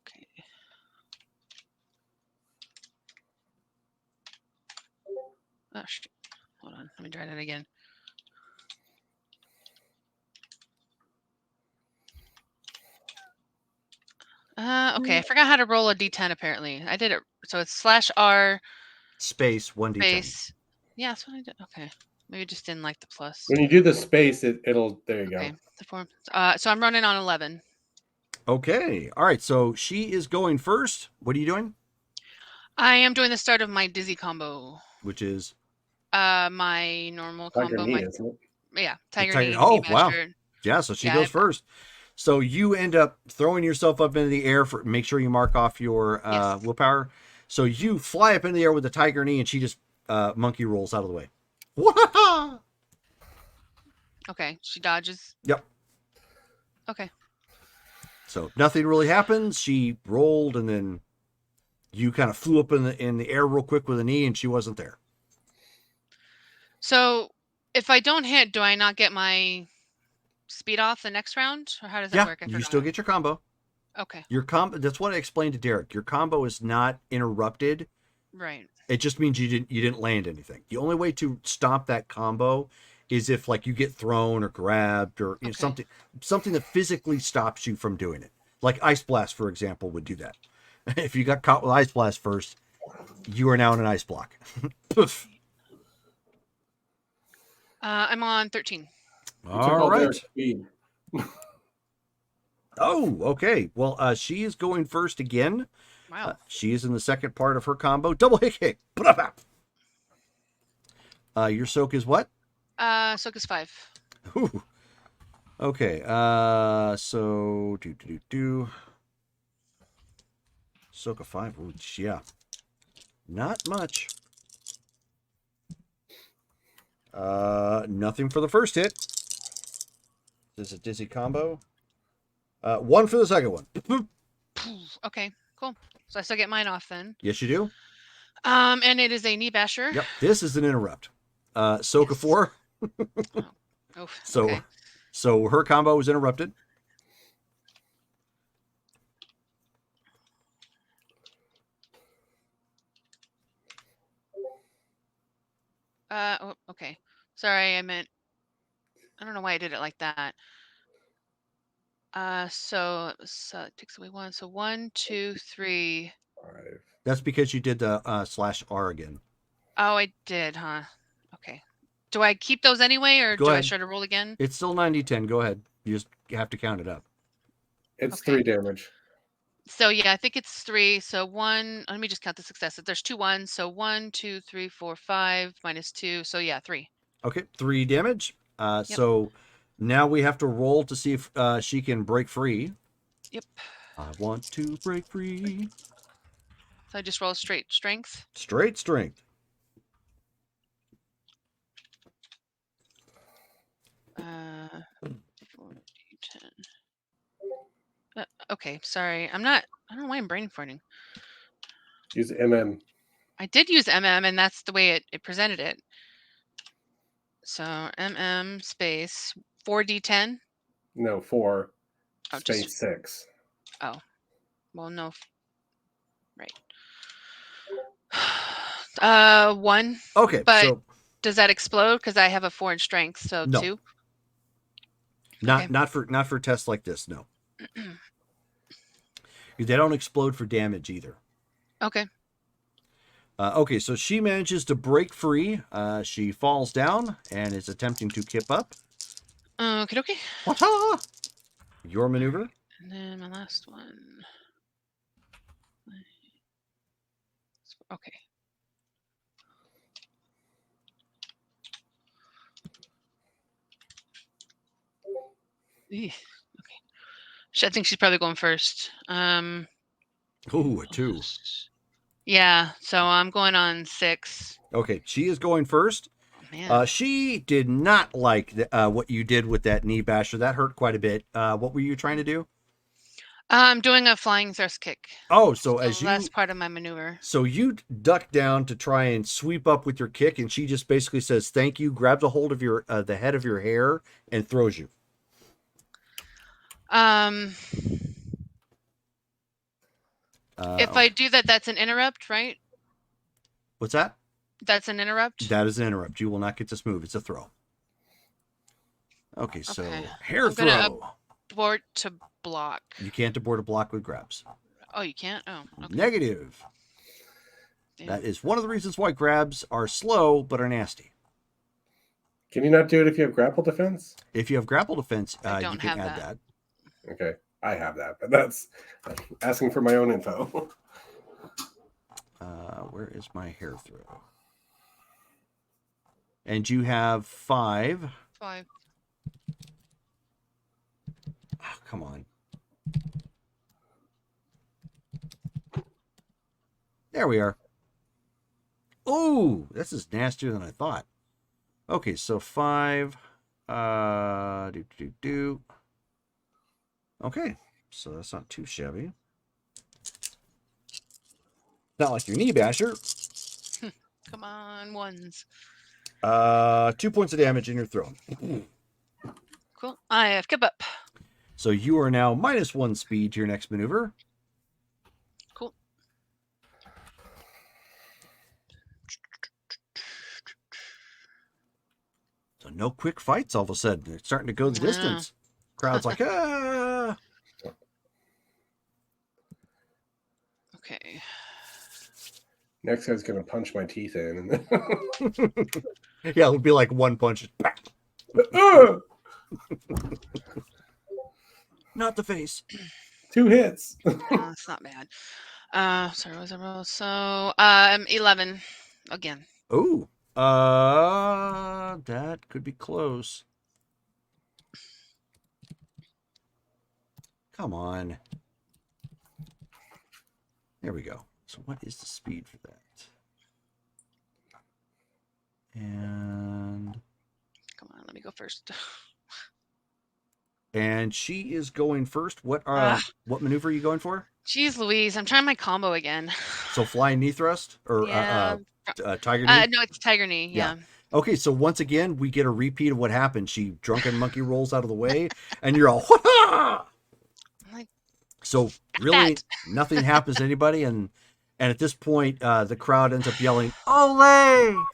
Okay. Oh shit. Hold on. Let me try that again. Okay, I forgot how to roll a D10 apparently. I did it. So it's /R Space 1d10. space. Yeah, that's what I did. Okay. Maybe just didn't like the plus. when you do the space, it'll there you Okay. go. The form. So I'm running on 11. Okay. All right. So she is going first. What are you doing? I am doing the start of my dizzy combo. Which is My normal Tiger combo. knee, isn't it? Yeah, Tiger Tiger- Knee. oh, Knee wow. Basher. yeah. So she Yeah, goes I've- first. So you end up throwing yourself up into the air for make sure you mark off your Yes. willpower. So you fly up in the air with the tiger knee, and she just monkey rolls out of the way. Wah-ha-ha! Okay, she dodges. Yep. Okay. So nothing really happens. She rolled, and then you kind of flew up in the air real quick with a knee, and she wasn't there. So if I don't hit, do I not get my speed off the next round, or how does that Yeah, work? I you forgot. still get your combo. Okay. Your combo. That's what I explained to Derek. Your combo is not interrupted. Right. It just means you didn't land anything. The only way to stop that combo is if like you get thrown or grabbed or Okay. something that physically stops you from doing it. Like Ice Blast, for example, would do that. If you got caught with Ice Blast first, you are now in an ice block. Poof. I'm on 13. You took All right. Derek's speed. Oh, okay. Well, she is going first again. Wow. She is in the second part of her combo. Double hit kick. Your soak is what? Soak is 5. Ooh. Okay. So Soak of 5. Ooh, yeah. Not much. Nothing for the first hit. This is a dizzy combo. 1 for the second one. Okay, cool. So I still get mine off then. Yes, you do. And it is a knee basher. Yep. This is an interrupt. Soak of Yes. 4. Oh, So, okay. so her combo was interrupted. Oh, okay. Sorry, I meant. I don't know why I did it like that. So it takes away 1. So 1, 2, 3. 5. That's because you did the /R again. Oh, I did, huh? Okay. Do I keep those anyway, or Go do I ahead. try to roll again? It's still 90-10. Go ahead. You just have to count it up. It's Okay. 3 damage. So yeah, I think it's 3. So 1. Let me just count the successes. There's 2 1s. So 1, 2, 3, 4, 5 minus 2. So yeah, 3. Okay, 3 damage. So now we have to roll to see if she can break free. Yep. I want to break free. So I just roll straight strength. Straight strength. Uh, 4d10. Okay, sorry. I don't know why I'm brain farting. Use MM. I did use MM, and that's the way it presented it. So MM space 4D10. No, 4 Oh, space just 6. well, no. Right. 1. Okay, But so does that explode? Because I have a 4 in strength, so No. 2. not Okay. not for tests like this. No, they don't explode for damage either. Okay. Okay, so she manages to break free. She falls down and is attempting to kip up. Okay. Wata! Your maneuver. And then my last one. Okay. Eeh, okay. I think she's probably going first. Ooh, a 2. Yeah, so I'm going on 6. Okay, she is going first. Man. She did not like what you did with that knee basher. That hurt quite a bit. What were you trying to do? I'm doing a flying thrust kick. Oh, so as you that's part of my maneuver. So you duck down to try and sweep up with your kick, and she just basically says thank you, grabs a hold of your the head of your hair, and throws you. If I do that, that's an interrupt, right? What's that? That's an interrupt? That is an interrupt. You will not get this move. It's a throw. Okay, so Okay. hair I'm gonna throw. Abort to block. You can't abort a block with grabs. Oh, you can't? Oh, okay. Negative. Damn. That is one of the reasons why grabs are slow but are nasty. Can you not do it if you have grapple defense? If you have grapple defense, I you don't can have add that. that. Okay, I have that, but that's asking for my own info. Where is my hair throw? And you have 5. 5. Oh, come on. There we are. Ooh, this is nastier than I thought. Okay, so 5. Okay, so that's not too shabby. Not like your knee basher. Come on, 1s. 2 points of damage in your throw. Cool. I have kip up. So you are now -1 speed to your next maneuver. Cool. So no quick fights all of a sudden. It's starting to go the Yeah. distance. Crowd's like, ah. Okay. Next guy's gonna punch my teeth in. Yeah, it would be like one punch. Not the face. 2 hits. That's not bad. Sorry, what was I roll? So, 11 again. Oh, that could be close. Come on. There we go. So what is the speed for that? And Come on, let me go first. she is going first. What maneuver are you going for? Jeez Louise, I'm trying my combo again. So flying knee thrust or Yeah. tiger knee? No, it's tiger knee. Yeah. Yeah. Okay, so once again, we get a repeat of what happened. She drunken monkey rolls out of the way, and you're all, "Wah-ha!" Like, So really, that. nothing happens to anybody, and at this point, the crowd ends up yelling, "Olay!"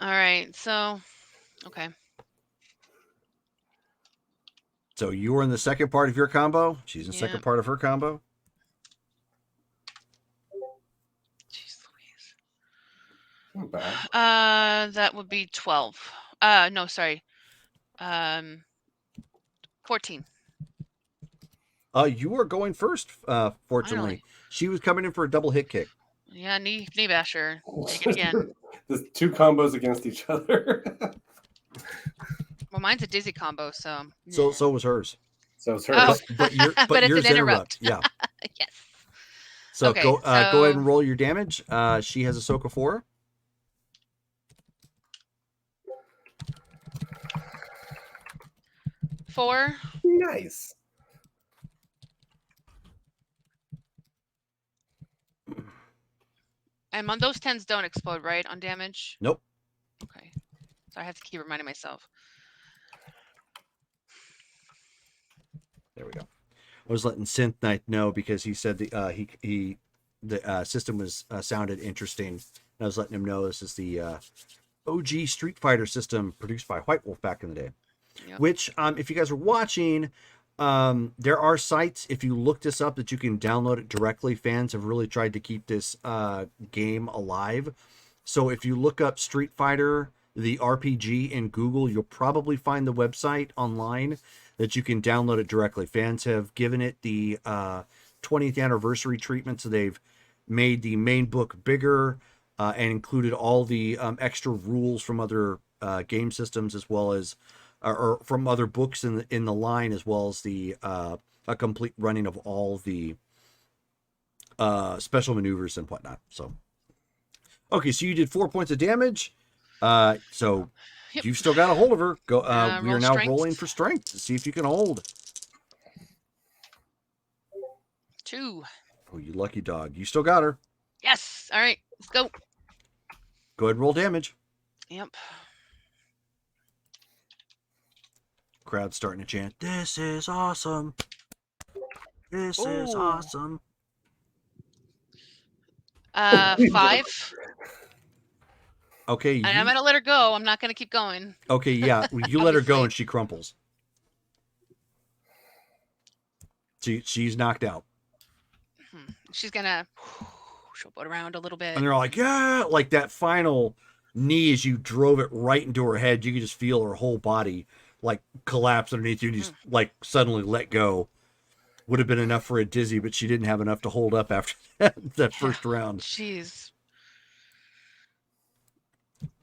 All right. So, okay. So you were in the second part of your combo. She's in the second Yeah. part of her combo. Jeez Louise. Not bad. That would be 12. No, sorry. 14. You are going first. Fortunately, Finally. she was coming in for a double hit kick. Yeah, knee basher. Take it again. There's 2 combos against each other. Well, mine's a dizzy combo, so. So was hers. So it's hers. Oh. But But it's yours an interrupt. Yeah. Yes. So Okay, go ahead so- and roll your damage. She has a soak of 4. Four. Nice. And on those 10s don't explode, right? On damage? Nope. Okay. So I have to keep reminding myself. There we go. I was letting Synth Knight know because he said the system was sounded interesting. And I was letting him know this is the OG Street Fighter system produced by White Wolf back in the day. Yep. Which, if you guys are watching, there are sites, if you look this up, that you can download it directly. Fans have really tried to keep this game alive. So if you look up Street Fighter, the RPG in Google, you'll probably find the website online that you can download it directly. Fans have given it the 20th anniversary treatment, so they've made the main book bigger and included all the extra rules from other game systems, as well as or from other books in the line, as well as the a complete running of all the special maneuvers and whatnot. So, okay, so you did 4 points of damage. So Yep. you've still got a hold of her. Go. We roll are now strength. rolling for strength to see if you can hold. 2. Oh, you lucky dog! You still got her. Yes. All right. Let's go. Go ahead and roll damage. Yep. Crowd's starting to chant, "This is awesome. This is Ooh. awesome." 5. Okay, And I'm gonna let her go. I'm not gonna keep going. okay, yeah. You let her go Obviously. and she crumples. She's knocked out. She's gonna showboat around a little bit. And they're all like, yeah, like that final knee as you drove it right into her head. You could just feel her whole body like collapse underneath you and just like suddenly let go. Would have been enough for a dizzy, but she didn't have enough to hold up after that first round. Jeez.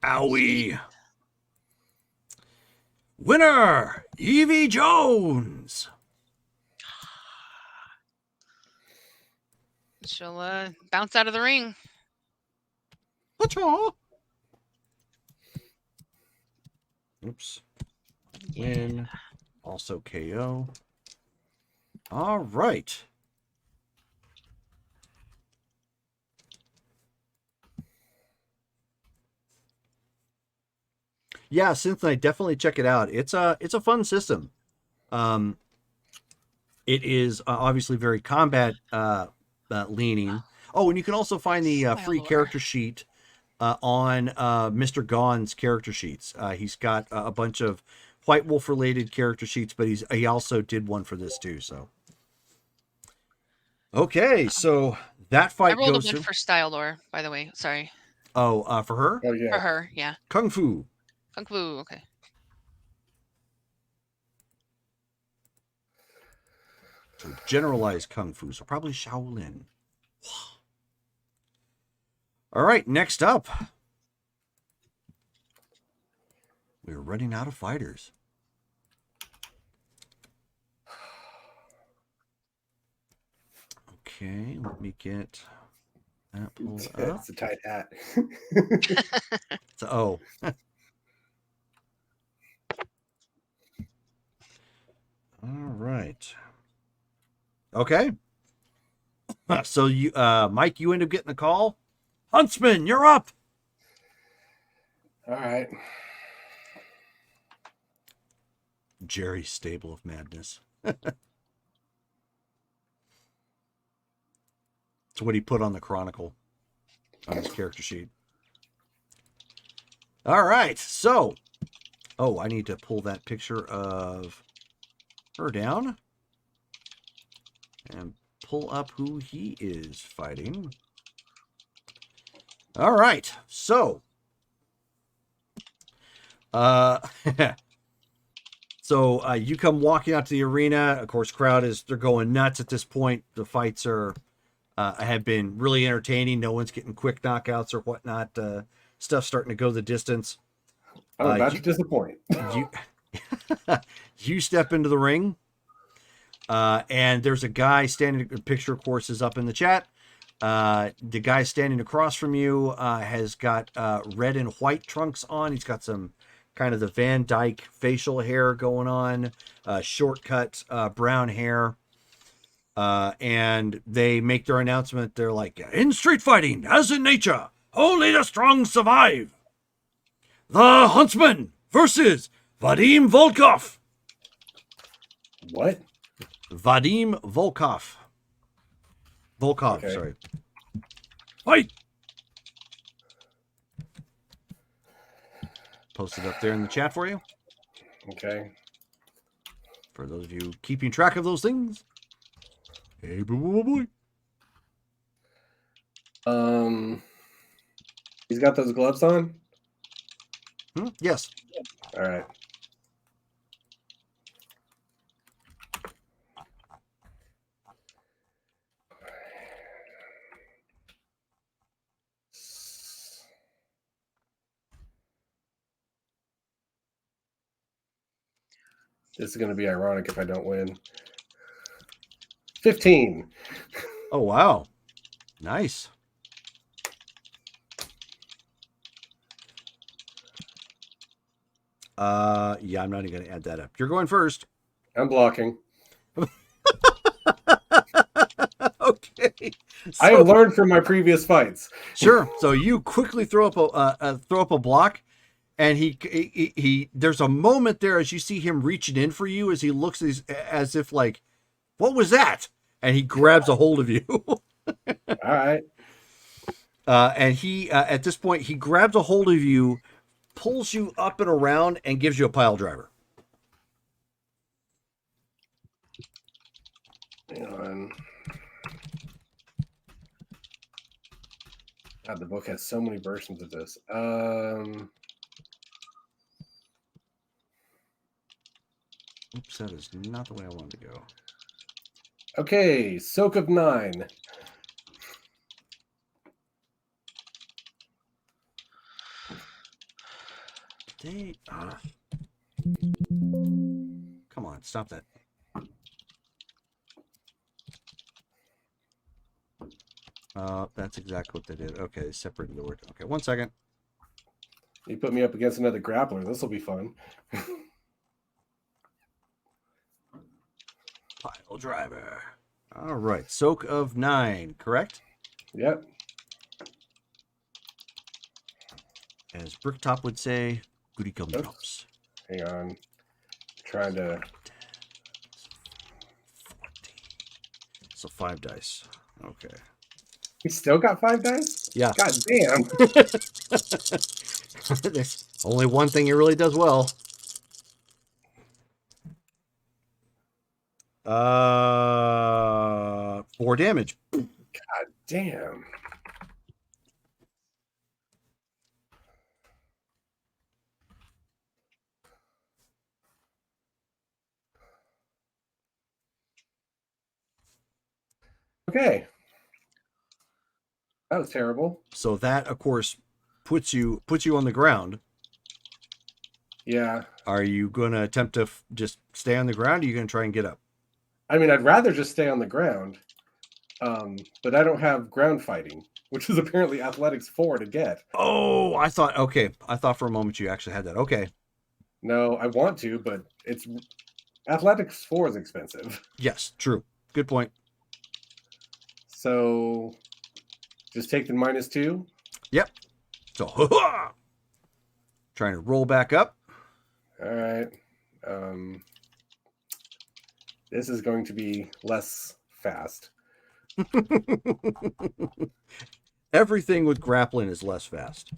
Owie. Winner, Evie Jones. She'll bounce out of the ring. Achoo. Oops. Win. Also KO. All right. Yeah, Synth Knight, definitely check it out. It's a fun system. It is obviously very combat leaning. Oh, and you can also find the free Lord. character sheet on Mr. Gaughan's character sheets. He's got a bunch of White Wolf related character sheets, but he also did one for this too. So, okay, so that I fight rolled a goes 1 to for style lore, by the way. Sorry. for her, Oh yeah. For her, yeah. Kung Fu. Kung Fu, okay. So generalized Kung Fu, so probably Shaolin. All right, next up. We're running out of fighters. Okay, let me get that pulled up. It's a tight hat. So, all right. Okay. So you, Mike, you end up getting a call. Huntsman, you're up. All right. Jerry's Stable of Madness. It's what he put on the Chronicle on his character sheet. All right. So, oh, I need to pull that picture of her down and pull up who he is fighting. All right. So, so you come walking out to the arena. Of course, crowd they're going nuts at this point. The fights have been really entertaining. No one's getting quick knockouts or whatnot. Stuff's starting to go the distance. I'm about to disappoint. You step into the ring, and there's a guy standing. A picture, of course, is up in the chat. The guy standing across from you has got red and white trunks on. He's got some kind of the Van Dyke facial hair going on, shortcut brown hair. And they make their announcement. They're like, in street fighting, as in nature, only the strong survive. The Huntsman versus Vadim Volkov. What? Vadim Volkov. Okay. Sorry. Fight! Posted up there in the chat for you. Okay. For those of you keeping track of those things. Hey, boy. He's got those gloves on? Yes. All right. This is going to be ironic if I don't win. 15. Oh, wow. Nice. Yeah, I'm not even going to add that up. You're going first. I'm blocking. Okay. I have learned from my previous fights. Sure. So you quickly throw up a block, and he there's a moment there as you see him reaching in for you as he looks as if like, what was that? And he grabs a hold of you. All right. And he at this point he grabs a hold of you, pulls you up and around, and gives you a pile driver. Hang on. God, the book has so many versions of this. Oops, that is not the way I wanted to go. Okay, soak of 9. Come on, stop that. That's exactly what they did. Okay, separating the word. Okay, 1 second. You put me up against another grappler. This will be fun. Pile driver. All right, soak of 9, correct? Yep. As Bricktop would say, goody gumdrops. Hang on. Trying to. 14. So 5 dice. Okay. We still got 5 dice? Yeah. God damn. There's only one thing he really does well. 4 damage. God damn. Okay. That was terrible. So that, of course, puts you on the ground. Yeah. Are you going to attempt to just stay on the ground? Or are you going to try and get up? I mean, I'd rather just stay on the ground. But I don't have ground fighting, which is apparently athletics 4 to get. Oh, I thought for a moment you actually had that. Okay. No, I want to, but it's athletics 4 is expensive. Yes, true. Good point. So just take the -2. Yep. So trying to roll back up. All right. This is going to be less fast. Everything with grappling is less fast.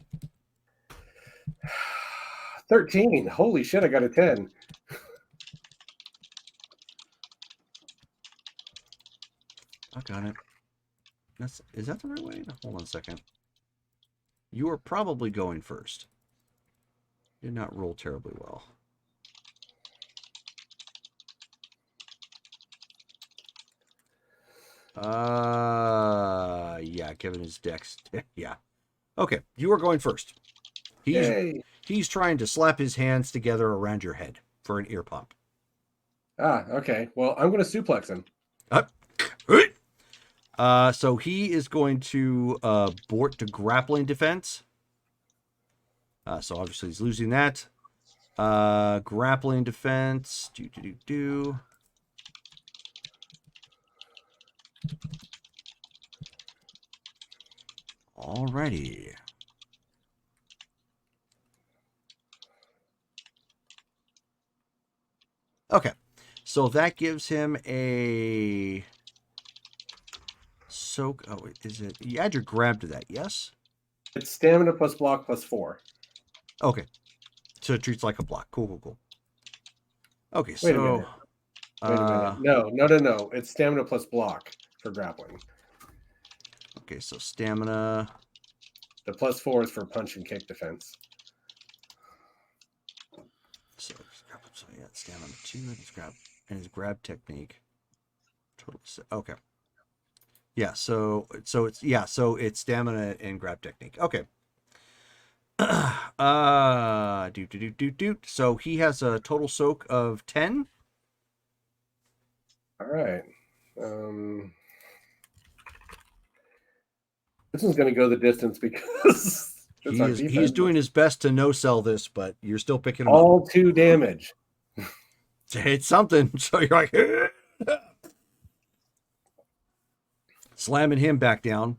13. Holy shit, I got a 10. I got it. Is that the right way? Hold on a second. You are probably going first. Did not roll terribly well. Yeah, Kevin is dex. Yeah. Okay, you are going first. He's trying to slap his hands together around your head for an ear pop. Ah, okay. Well, I'm going to suplex him. So he is going to board to grappling defense. So obviously he's losing that. Grappling defense. Alrighty. Okay, so that gives him a soak. Oh, is it? You add your grab to that, yes? It's stamina plus block plus 4. Okay, so it treats like a block. Cool. Okay, Wait a minute. Wait a minute. No. It's stamina plus block for grappling. Okay, so stamina. The plus 4 is for punch and kick defense. So yeah, stamina 2 and his grab technique. Total. Okay. Yeah. So it's stamina and grab technique. Okay. So he has a total soak of 10. All right. This one's going to go the distance because he's doing his best to no sell this, but you're still picking him all up. 2 damage. It's something. So you're like slamming him back down.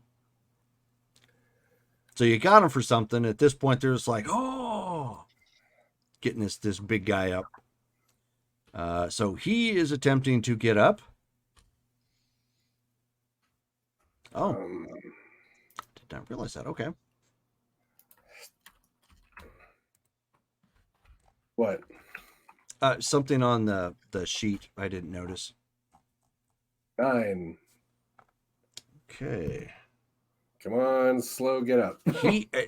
So you got him for something. At this point, they're just like, oh, getting this big guy up. So he is attempting to get up. Oh, did not realize that. Okay. What? Something on the sheet I didn't notice. 9. Okay. Come on, slow, get up.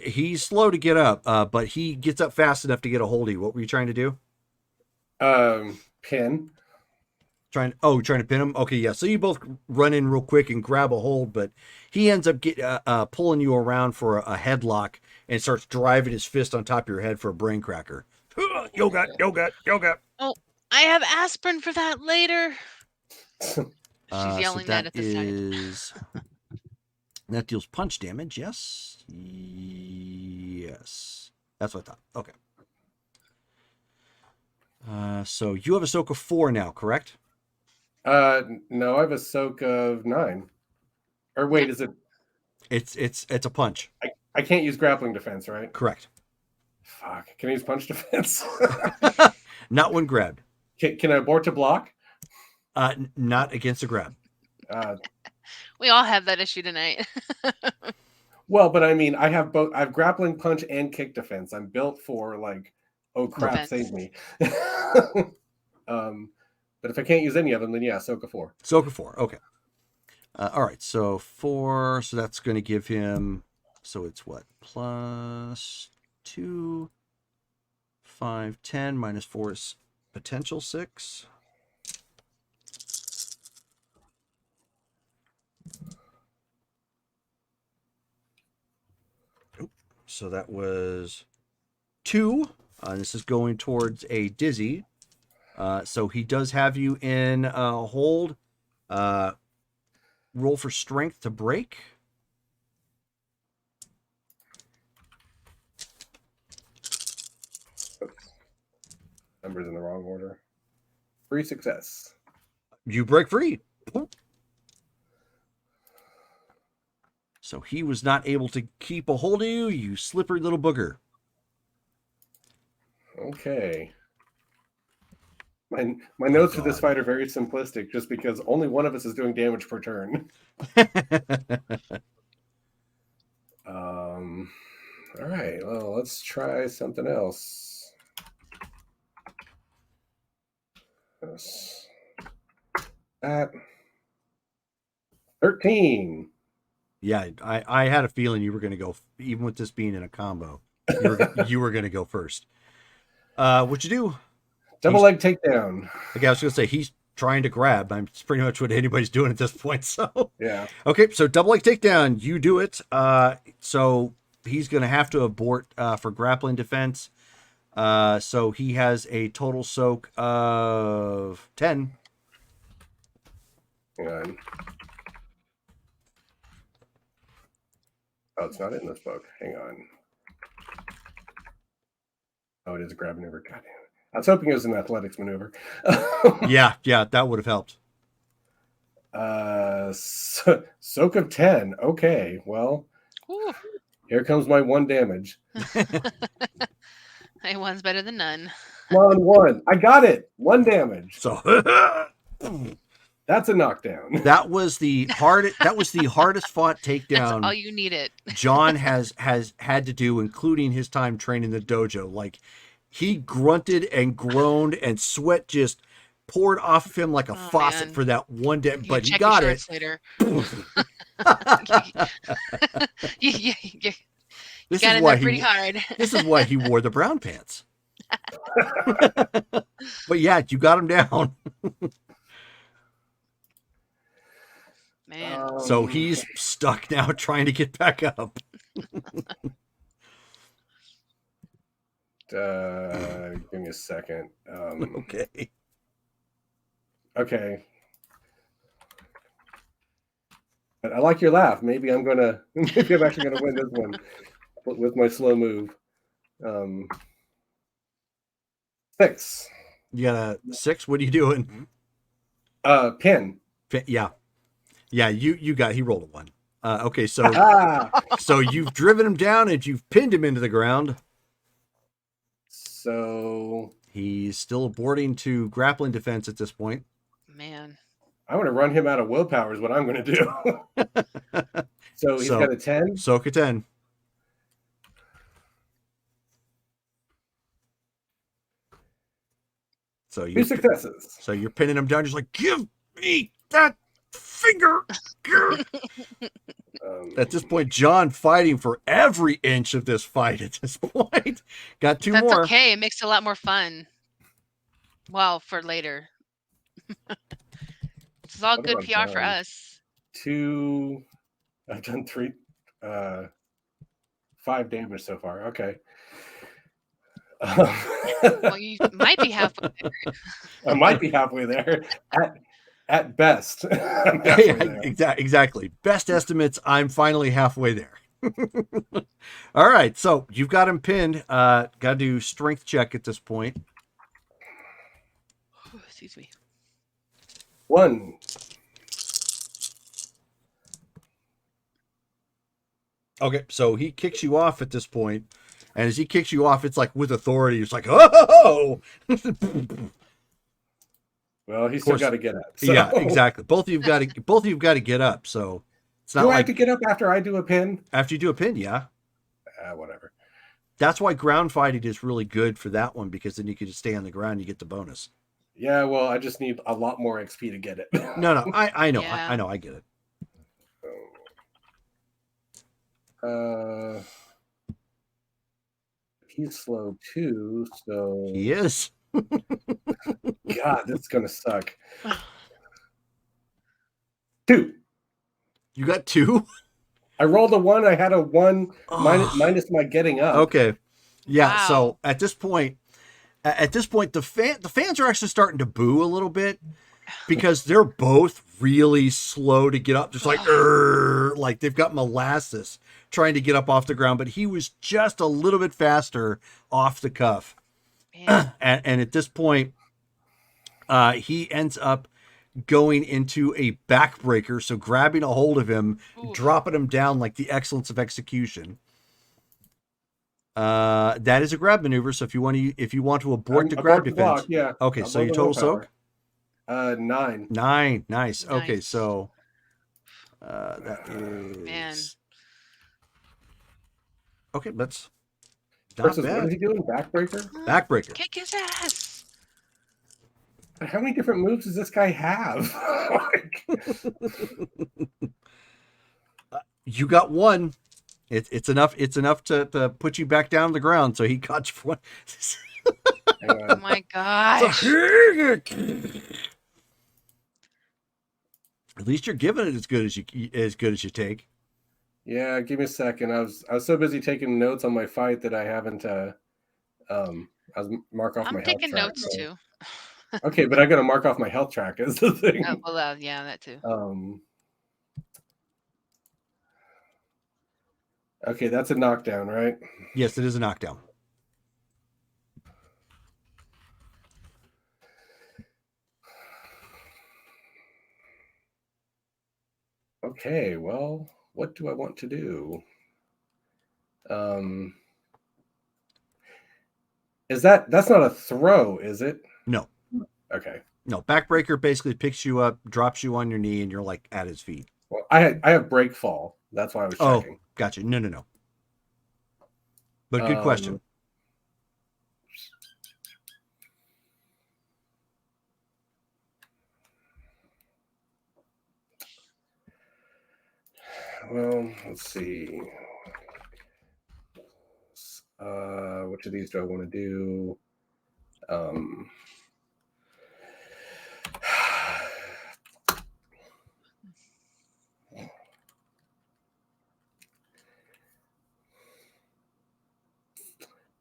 He's slow to get up, but he gets up fast enough to get a hold of you. What were you trying to do? Pin. Trying to pin him. Okay, yeah. So you both run in real quick and grab a hold, but he ends up pulling you around for a headlock and starts driving his fist on top of your head for a brain cracker. Yoga. Oh, I have aspirin for that later. She's yelling that at the side. That deals punch damage, yes? Yes. That's what I thought. Okay. So you have a soak of 4 now, correct? No, I have a soak of 9. Or wait, is it? It's a punch. I can't use grappling defense, right? Correct. Fuck. Can I use punch defense? Not when grabbed. Can I abort to block? Not against a grab. We all have that issue tonight. Well, but I mean, I have both. I have grappling punch and kick defense. I'm built for like, oh crap, save me. But if I can't use any of them, then yeah, soak of 4. Soak of 4. Okay. All right. So 4. So that's going to give him. So it's what? Plus 2, 5, 10 minus 4 is potential 6. So that was 2. This is going towards a dizzy. So he does have you in hold. Roll for strength to break. Oops. Numbers in the wrong order. 3 success. You break free. So he was not able to keep a hold of you, you slippery little booger. Okay. My notes for this fight are very simplistic, just because only one of us is doing damage per turn. All right. Well, let's try something else. That 13. Yeah, I had a feeling you were going to go, even with this being in a combo, you were going to go first. What'd you do? Double leg takedown. Okay, I was going to say, he's trying to grab. It's pretty much what anybody's doing at this point. So yeah. Okay, so double leg takedown. You do it. So he's going to have to abort for grappling defense. So he has a total soak of 10. Hang on. Oh, it's not in this book. Hang on. Oh, it is a grab maneuver. God damn it. I was hoping it was an athletics maneuver. Yeah, that would have helped. Soak of 10. Okay, well. Here comes my 1 damage. Hey, one's better than none. Come on, 1. I got it. 1 damage. So That's a knockdown. that was the hardest fought That's takedown all you needed. John has had to do, including his time training the dojo. Like, he grunted and groaned, and sweat just poured off of him like a faucet man. for that one day. You But he check your got it. shorts later. You This got is in why there pretty he. hard. This is why he wore the brown pants. But yeah, you got him down. Man. So he's stuck now trying to get back up. Give me a second. Okay. Okay. I like your laugh. Maybe I'm actually gonna win this one with my slow move. 6. You got a 6? What are you doing? Pin. Yeah. Yeah, you got, he rolled a 1. Okay, so so you've driven him down and you've pinned him into the ground. So He's still aborting to grappling defense at this point. Man. I'm gonna run him out of willpower is what I'm gonna do. So he's got a 10. Soka 10. So 2 successes. So you're pinning him down, just like, give me that finger. At this point, John fighting for every inch of this fight at this point. Got 2 That's more. okay. It makes it a lot more fun. Well, for later. This is all What good have I PR for done? us. 2. I've done 3. 5 damage so far. Okay. Well, you might be halfway there. I might be halfway there at best. I'm halfway there. Exactly. Best estimates, I'm finally halfway there. All right, so you've got him pinned. Got to do strength check at this point. Excuse me. 1. Okay, so he kicks you off at this point, and as he kicks you off, it's like with authority. It's like, oh! Well, he's still got to get up. So. Yeah, exactly. Both of you've got to get up. So it's not Do I like have to get up after I do a pin? after you do a pin, yeah. Whatever. That's why ground fighting is really good for that one, because then you can just stay on the ground, you get the bonus. Yeah, well, I just need a lot more XP to get it. No, I know, Yeah. I know, I get it. He's slow too, so He is. God, this is gonna suck. 2. You got 2? I rolled a 1. I had a 1 Oh. minus my getting up. Okay. Yeah. Wow. So at this point, the fans are actually starting to boo a little bit, because they're both really slow to get up. Just like, like they've got molasses trying to get up off the ground, but he was just a little bit faster off the cuff. Man. And at this point, he ends up going into a backbreaker. So grabbing a hold of him, Oof. dropping him down like the excellence of execution. That is a grab maneuver. So if you want to abort the grab Abort the defense, block, yeah. okay. Abort So your the total willpower. soak 9. 9. Nice. Okay, Nice. so that is Man. okay. That's not Versus what bad. is he doing? Backbreaker? Backbreaker. Kick his ass. How many different moves does this guy have? You got 1. It's enough. It's enough to put you back down on the ground. So he caught you for 1. Hang Oh on. my gosh. At least you're giving it as good as you take. Yeah, give me a second. I was so busy taking notes on my fight that I haven't I was mark off my I'm health taking track, notes so- too. Okay, but I gotta mark off my health track is the thing. Oh, well, yeah, that too. Okay, that's a knockdown, right? Yes, it is a knockdown. Okay, well, what do I want to do? That's not a throw, is it? No. Okay. No, backbreaker basically picks you up, drops you on your knee, and you're like at his feet. Well, I have break fall. That's why I was checking. Gotcha. No. But good question. Well, let's see. Which of these do I want to do?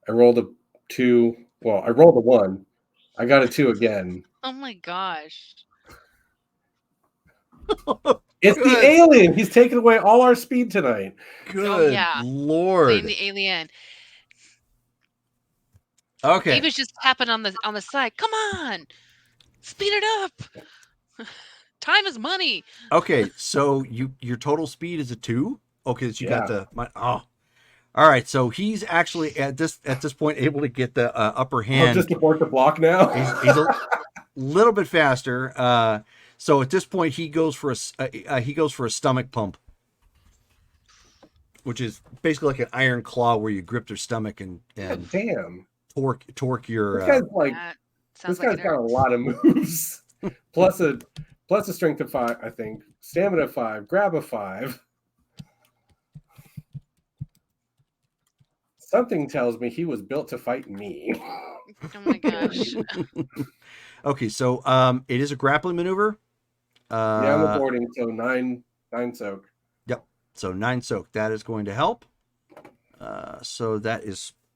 I rolled a 2. Well, I rolled a 1. I got a 2 again. Oh my gosh. It's Good. the alien. He's taking away all our speed tonight. Good yeah. Lord. Blame the alien. Okay. David's just tapping on the side. Come on. Speed it up. Time is money. Okay, so your total speed is a 2? Okay, so you got Yeah. all right, so he's actually at this point able to get the upper hand. Just abort the block now. He's a little bit faster. So at this point, he goes for a stomach pump, which is basically like an iron claw where you grip their stomach and God damn. torque your. This guy's like That this sounds like guy's it got a hurts. lot of moves. plus a strength of 5, I think. Stamina 5, grab a 5. Something tells me he was built to fight me. Oh my gosh. Okay, so it is a grappling maneuver. Yeah, I'm aborting, so 9 soak. Yep. So 9 soak. That is going to help. So that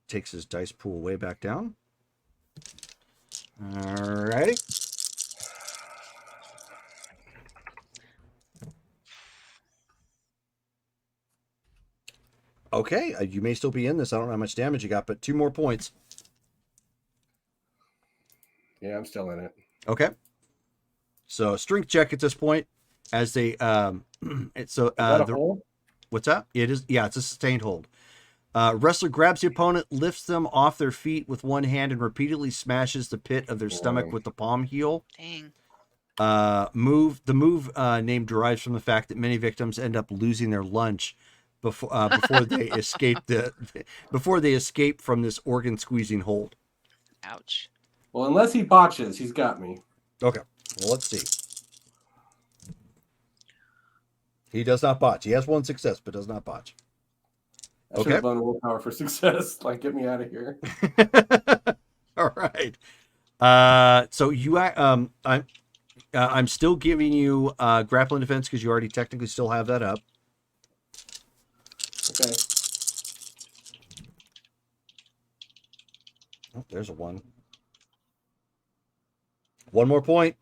takes his dice pool way back down. All righty. Okay, you may still be in this. I don't know how much damage you got, but 2 more points. Yeah, I'm still in it. Okay. So strength check at this point, as they Is that a hold? what's that? It is. Yeah, it's a sustained hold. Wrestler grabs the opponent, lifts them off their feet with one hand, and repeatedly smashes the pit of their stomach with the palm heel. Dang. The move name derives from the fact that many victims end up losing their lunch before they escape from this organ squeezing hold. Ouch. Well, unless he botches, he's got me. Okay, well, let's see. He does not botch. He has 1 success, but does not botch. I should have done willpower for success. Like, get me out of here. All right. So you, I'm still giving you grappling defense because you already technically still have that up. Okay. Oh, there's a 1. 1 more point.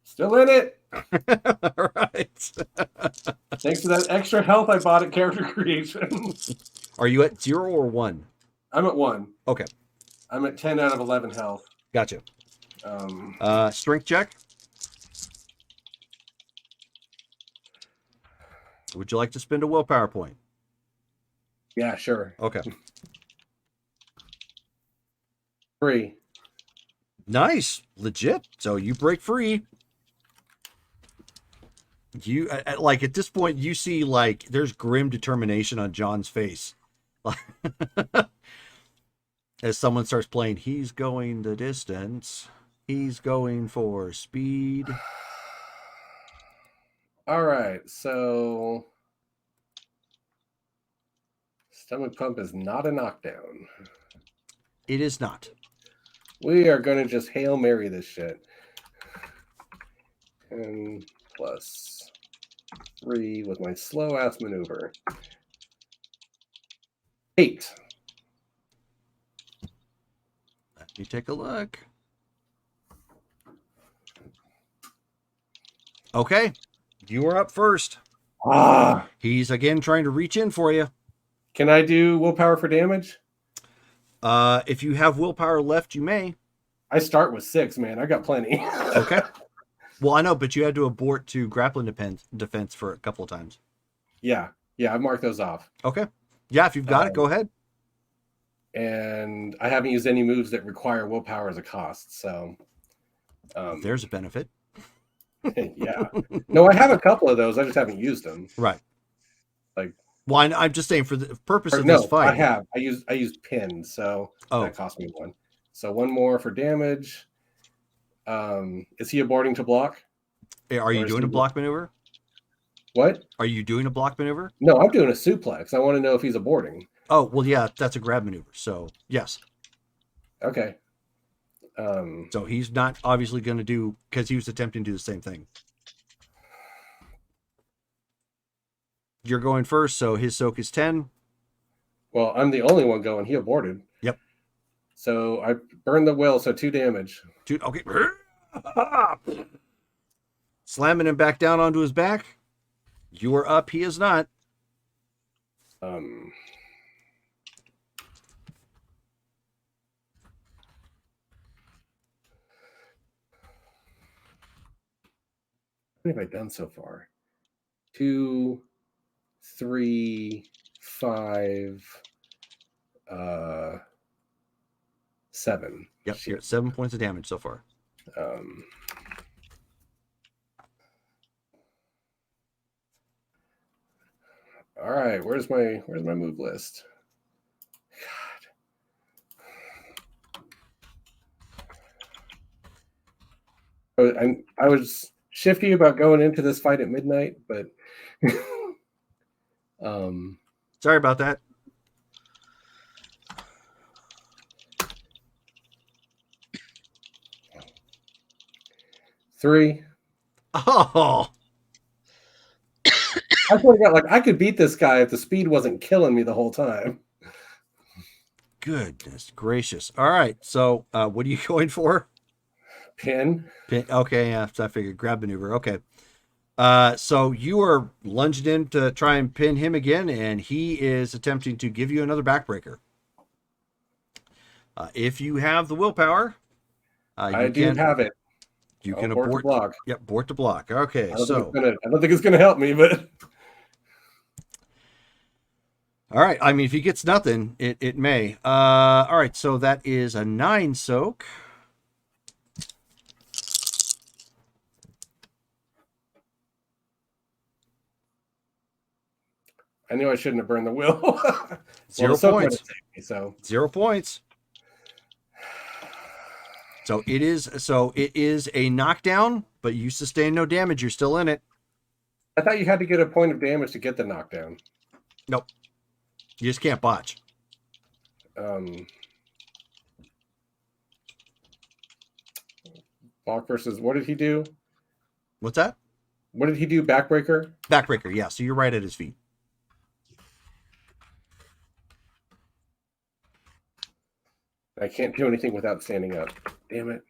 Still in it. All right. Thanks to that extra health I bought at character creation. Are you at 0 or 1? I'm at 1. Okay. I'm at 10 out of 11 health. Gotcha. Um, Strength check. Would you like to spend a willpower point? yeah, sure. Okay. 3. Nice. Legit. So you break free. You like at this point you see like there's grim determination on John's face. As someone starts playing, he's going the distance. He's going for speed. All right, so stomach pump is not a knockdown. It is not. We are going to just Hail Mary this shit. And plus 3 with my slow ass maneuver. 8. Let me take a look. Okay. You are up first. Ah, He's again trying to reach in for you. can I do willpower for damage? If you have willpower left, you may. I start with 6, man. I got plenty. Okay. Well, I know, but you had to abort to grappling defense for a couple of times. Yeah, I've marked those off. Okay. Yeah, if you've got it, go ahead. And I haven't used any moves that require willpower as a cost. So There's a benefit. yeah. No, I have a couple of those. I just haven't used them. Right. Like, well, I'm just saying for the purpose of no, this fight. I used pin, so that cost me 1. So 1 more for damage. Is he aborting to block? Are you doing a block maneuver? What? Are you doing a block maneuver? No, I'm doing a suplex. I want to know if he's aborting. Oh, well, yeah, that's a grab maneuver. So, yes. Okay. So he's not obviously going to do, because he was attempting to do the same thing. You're going first, so his soak is 10. Well, I'm the only one going. He aborted. Yep. So I burned the will, so 2 damage. 2, okay. Slamming him back down onto his back. You are up. He is not. What have I done so far? 2, 3, 5, 7. Yep, you're at 7 points of damage so far. All right, where's my move list? God. I was shifty about going into this fight at midnight, but sorry about that. Three. Oh, I sort of got like I could beat this guy if the speed wasn't killing me the whole time. goodness gracious. All right, so what are you going for? Pin. Okay, yeah, I figured grab maneuver. Okay. So you are lunged in to try and pin him again, and he is attempting to give you another backbreaker. If you have the willpower, I do have it. You I'll can abort to abort. block. Yep, abort to block. Okay, I don't so think it's gonna help me, but all right. I mean, if he gets nothing, it may. All right, so that is a 9 soak. I knew I shouldn't have burned the will. 0 points. Me, so 0 points. So it is a knockdown, but you sustain no damage. You're still in it. I thought you had to get a point of damage to get the knockdown. Nope. You just can't botch. Block versus what did he do? What's that? What did he do? Backbreaker? Backbreaker, yeah. So you're right at his feet. I can't do anything without standing up. Damn it.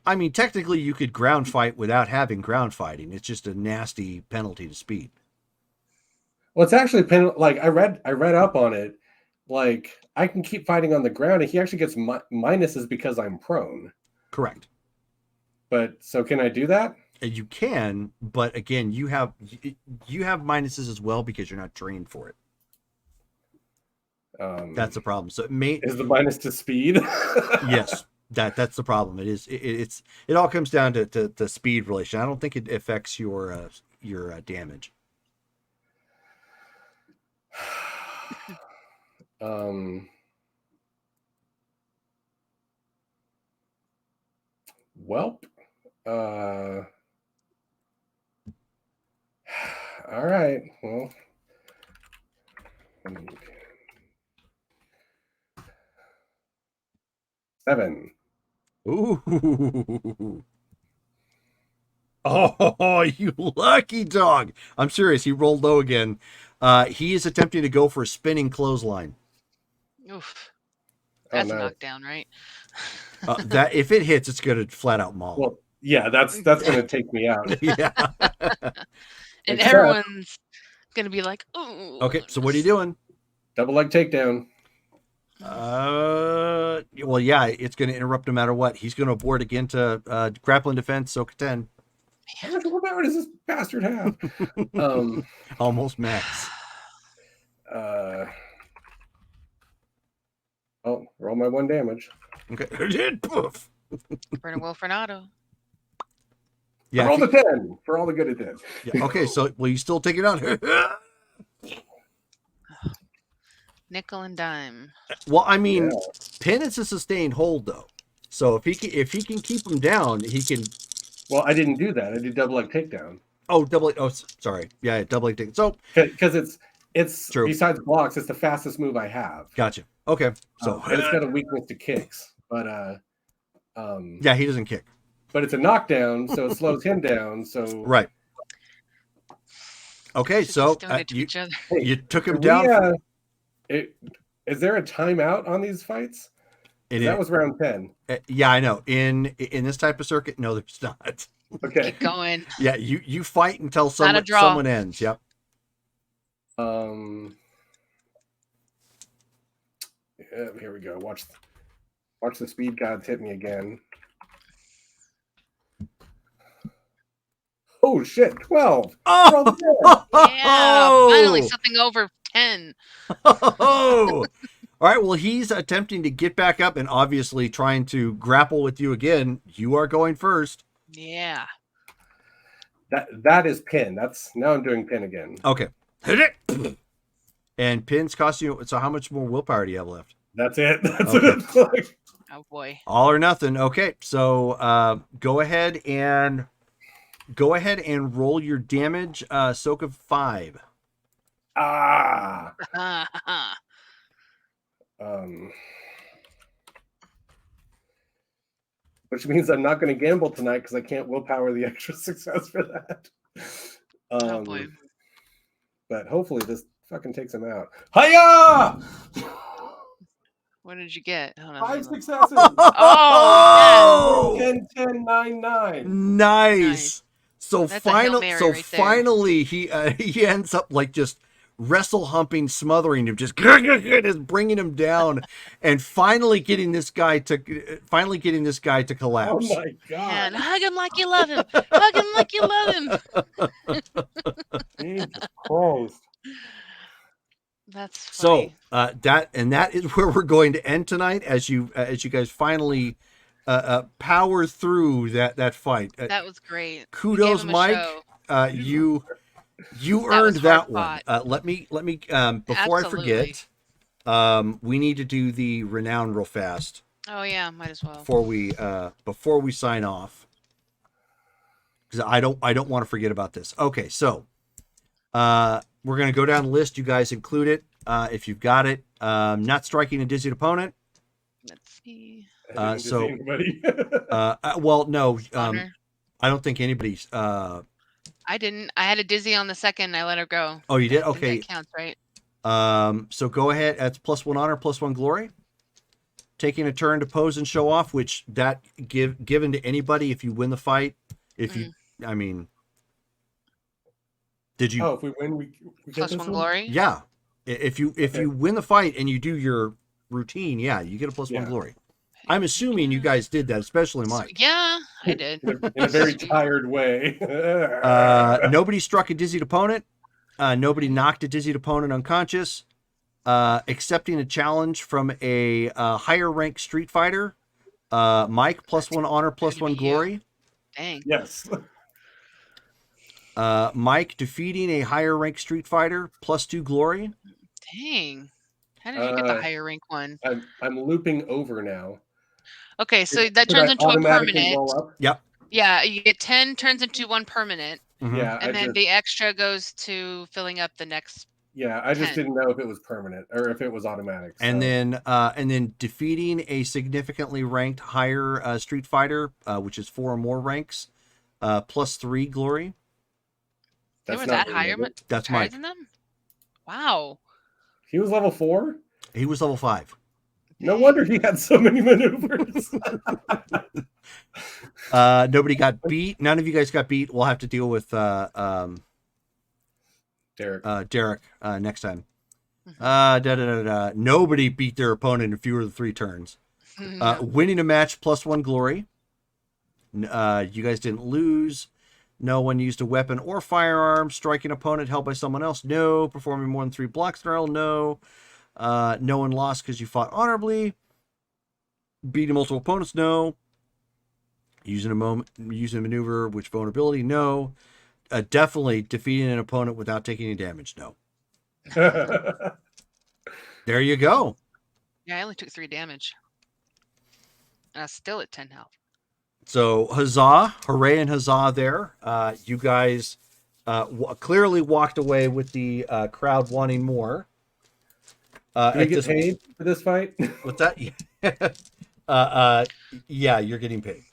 I mean, technically, you could ground fight without having ground fighting. It's just a nasty penalty to speed. Well, it's actually like I read up on it. Like I can keep fighting on the ground, and he actually gets minuses because I'm prone. Correct. But so can I do that? You can, but again, you have minuses as well because you're not trained for it. That's the problem. So it may is the minus to speed. Yes, that's the problem. It is. It all comes down to the speed relation. I don't think it affects your damage. Welp. All right. Well. 7. Ooh. Oh, you lucky dog. I'm serious. He rolled low again. He is attempting to go for a spinning clothesline. Oof. Oh, That's no. a knockdown, right? That if it hits, it's going to flat out maul. Well, yeah, that's going to take me out. Yeah. And Except- everyone's going to be like, "Ooh." Okay, so what are you doing? Double leg takedown. Well, yeah, it's going to interrupt no matter what. He's going to abort again to grappling defense, soak 10. How much willpower does this bastard have? Almost max. Oh, roll my 1 damage. Okay. Poof. Burn a Wilfrenato. Yeah. Roll the 10 for all the good it did. Yeah. Okay. So will you still take it out? Nickel and dime. Well, I mean, Yeah. Pin is a sustained hold though. So if he can keep him down, he can. Well, I didn't do that. I did double leg takedown. Oh, double. Oh, sorry. Yeah, double leg take. So Because it's True. besides blocks, it's the fastest move I have. gotcha. Okay. So And it's got a weakness to kicks, but yeah, he doesn't kick. but it's a knockdown, so it slows him down. So Right. Okay, Should so just donate to you each other. you took him Can down. is there a timeout on these fights? That was round 10. Yeah, I know. In this type of circuit, no, there's not. Okay. Keep going. Yeah, you fight until Not a someone draw. someone ends. Yep. Yeah, here we go. Watch the speed gods hit me again. Oh shit! 12. Oh, Yeah, finally something over 10. Oh! All right. Well, he's attempting to get back up and obviously trying to grapple with you again. You are going first. Yeah. That is pin. Now I'm doing pin again. Okay. Hit it. And pins cost you. So how much more willpower do you have left? That's it. That's Okay. what it's like. Oh boy. All or nothing. Okay. So go ahead and roll your damage. Soak of 5. Ah. Which means I'm not going to gamble tonight because I can't willpower the extra success for that. Oh boy. But hopefully this fucking takes him out. Hiya! What did you get? Hold on, 5 hold on. successes. Oh, 10, 10, 9, 9. Nice. So That's a Hail Mary right there. finally he ends up like just wrestle humping, smothering him, just bringing him down, and finally getting this guy to collapse. Oh my god! Man, hug him like you love him. Hug him like you love him. Jesus Christ. That's So funny. that is where we're going to end tonight, as you guys finally power through that fight. That was great. We Kudos, gave him a Mike. show. You That earned was that hard one. fought. Let me before Absolutely. I forget, we need to do the renown real fast Oh yeah, might as well. before we sign off, because I don't want to forget about this. Okay, so we're gonna go down the list. You guys include it if you've got it. Not striking a dizzied opponent. Let's see. I didn't So- see anybody. Well, no, Honor. I don't think anybody's. I didn't. I had a dizzy on the second. I let her go. Oh, you did? I think Okay. that counts, right? So go ahead. That's +1 honor, +1 glory. Taking a turn to pose and show off, which that given to anybody if you win the fight. If you, I mean, did you? Oh, if we win, we get Plus this one glory. Yeah. If you win the fight and you do your routine, yeah, you get a +1 Yeah. glory. I'm assuming you guys did that, especially Mike. Yeah, I did. In a very tired way. Nobody struck a dizzied opponent. Nobody knocked a dizzied opponent unconscious. Accepting a challenge from a higher ranked Street Fighter. Mike, +1 honor, +1 glory. Dang. Yes. Mike defeating a higher ranked Street Fighter, +2 glory. Dang. How did you get the higher rank one? I'm looping over now. Okay, so that Should turns I into a automatically permanent. roll up? Yep. Yeah, you get 10 turns into one permanent, Mhm. Yeah, and then the extra goes to filling up the next. I just 10. didn't know if it was permanent or if it was automatic. And so. then defeating a significantly ranked higher Street Fighter, which is 4 or more ranks, +3 glory. There That's was not that very higher, good. That's higher Mike. than them? Wow. He was level 4. He was level 5. No wonder he had so many maneuvers. Nobody got beat. None of you guys got beat. We'll have to deal with Derek. Derek next time. Nobody beat their opponent in fewer than 3 turns. No. Winning a match +1 glory. You guys didn't lose. No one used a weapon or firearm. Striking an opponent held by someone else. No. Performing more than 3 blocks in a row. No. No one lost because you fought honorably. Beating multiple opponents. No. Using a maneuver, which vulnerability? No. Definitely defeating an opponent without taking any damage. No. There you go. Yeah, I only took 3 damage. And I was still at 10 health. So huzzah, hooray and huzzah there. You guys clearly walked away with the crowd wanting more. Do we get paid for this fight? What's that? Yeah, you're getting paid.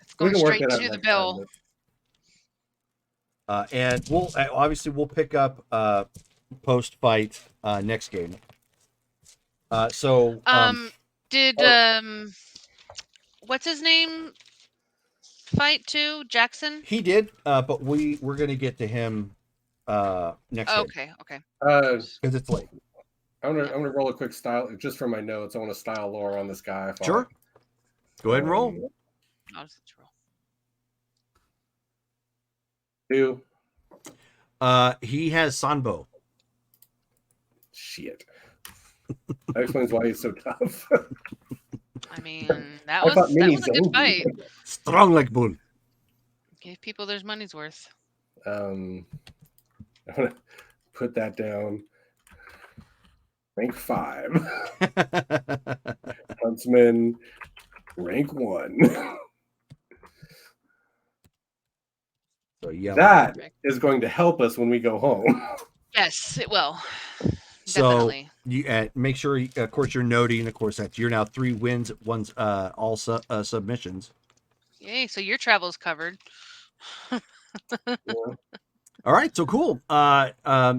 It's going can work straight that out to the next bill. time, And we'll pick up post fight next game. Did what's his name fight too? Jackson? He did, but we're gonna get to him next game Okay. because it's late. I'm gonna roll a quick style just from my notes. I want to style lore on this guy. Sure. Go ahead and roll. I'll just roll. 2. He has Sanbo. Shit. That explains why he's so tough. I mean, that I was thought Mini a good zoned fight. you. Strong like bull. Give people their money's worth. I'm gonna put that down. Rank 5. Huntsman, rank 1. So yeah. That is going to help us when we go home. Yes, it will. So Definitely. you make sure, of course, you're noting, of course, that you're now 3 wins, one's all submissions. Yay! So your travel's covered. All right, so cool.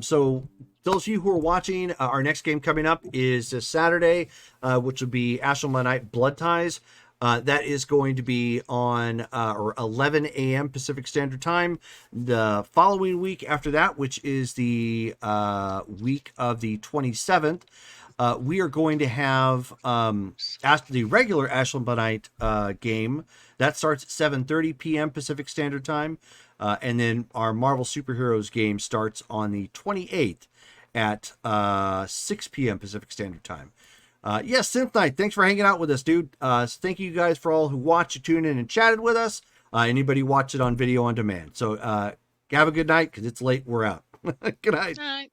So those of you who are watching, our next game coming up is this Saturday, which will be Ashland Knight Blood Ties. That is going to be on or 11 a.m. Pacific Standard Time. The following week after that, which is the week of the 27th, we are going to have the regular Ashland Knight game. That starts at 7:30 p.m. Pacific Standard Time. And then our Marvel Superheroes game starts on the 28th at 6 p.m. Pacific Standard Time. Yes, Synth Knight, thanks for hanging out with us, dude. Thank you guys for all who watched, tuned in, and chatted with us. Anybody watch it on video on demand. So have a good night, because it's late. We're out. Good night. All right.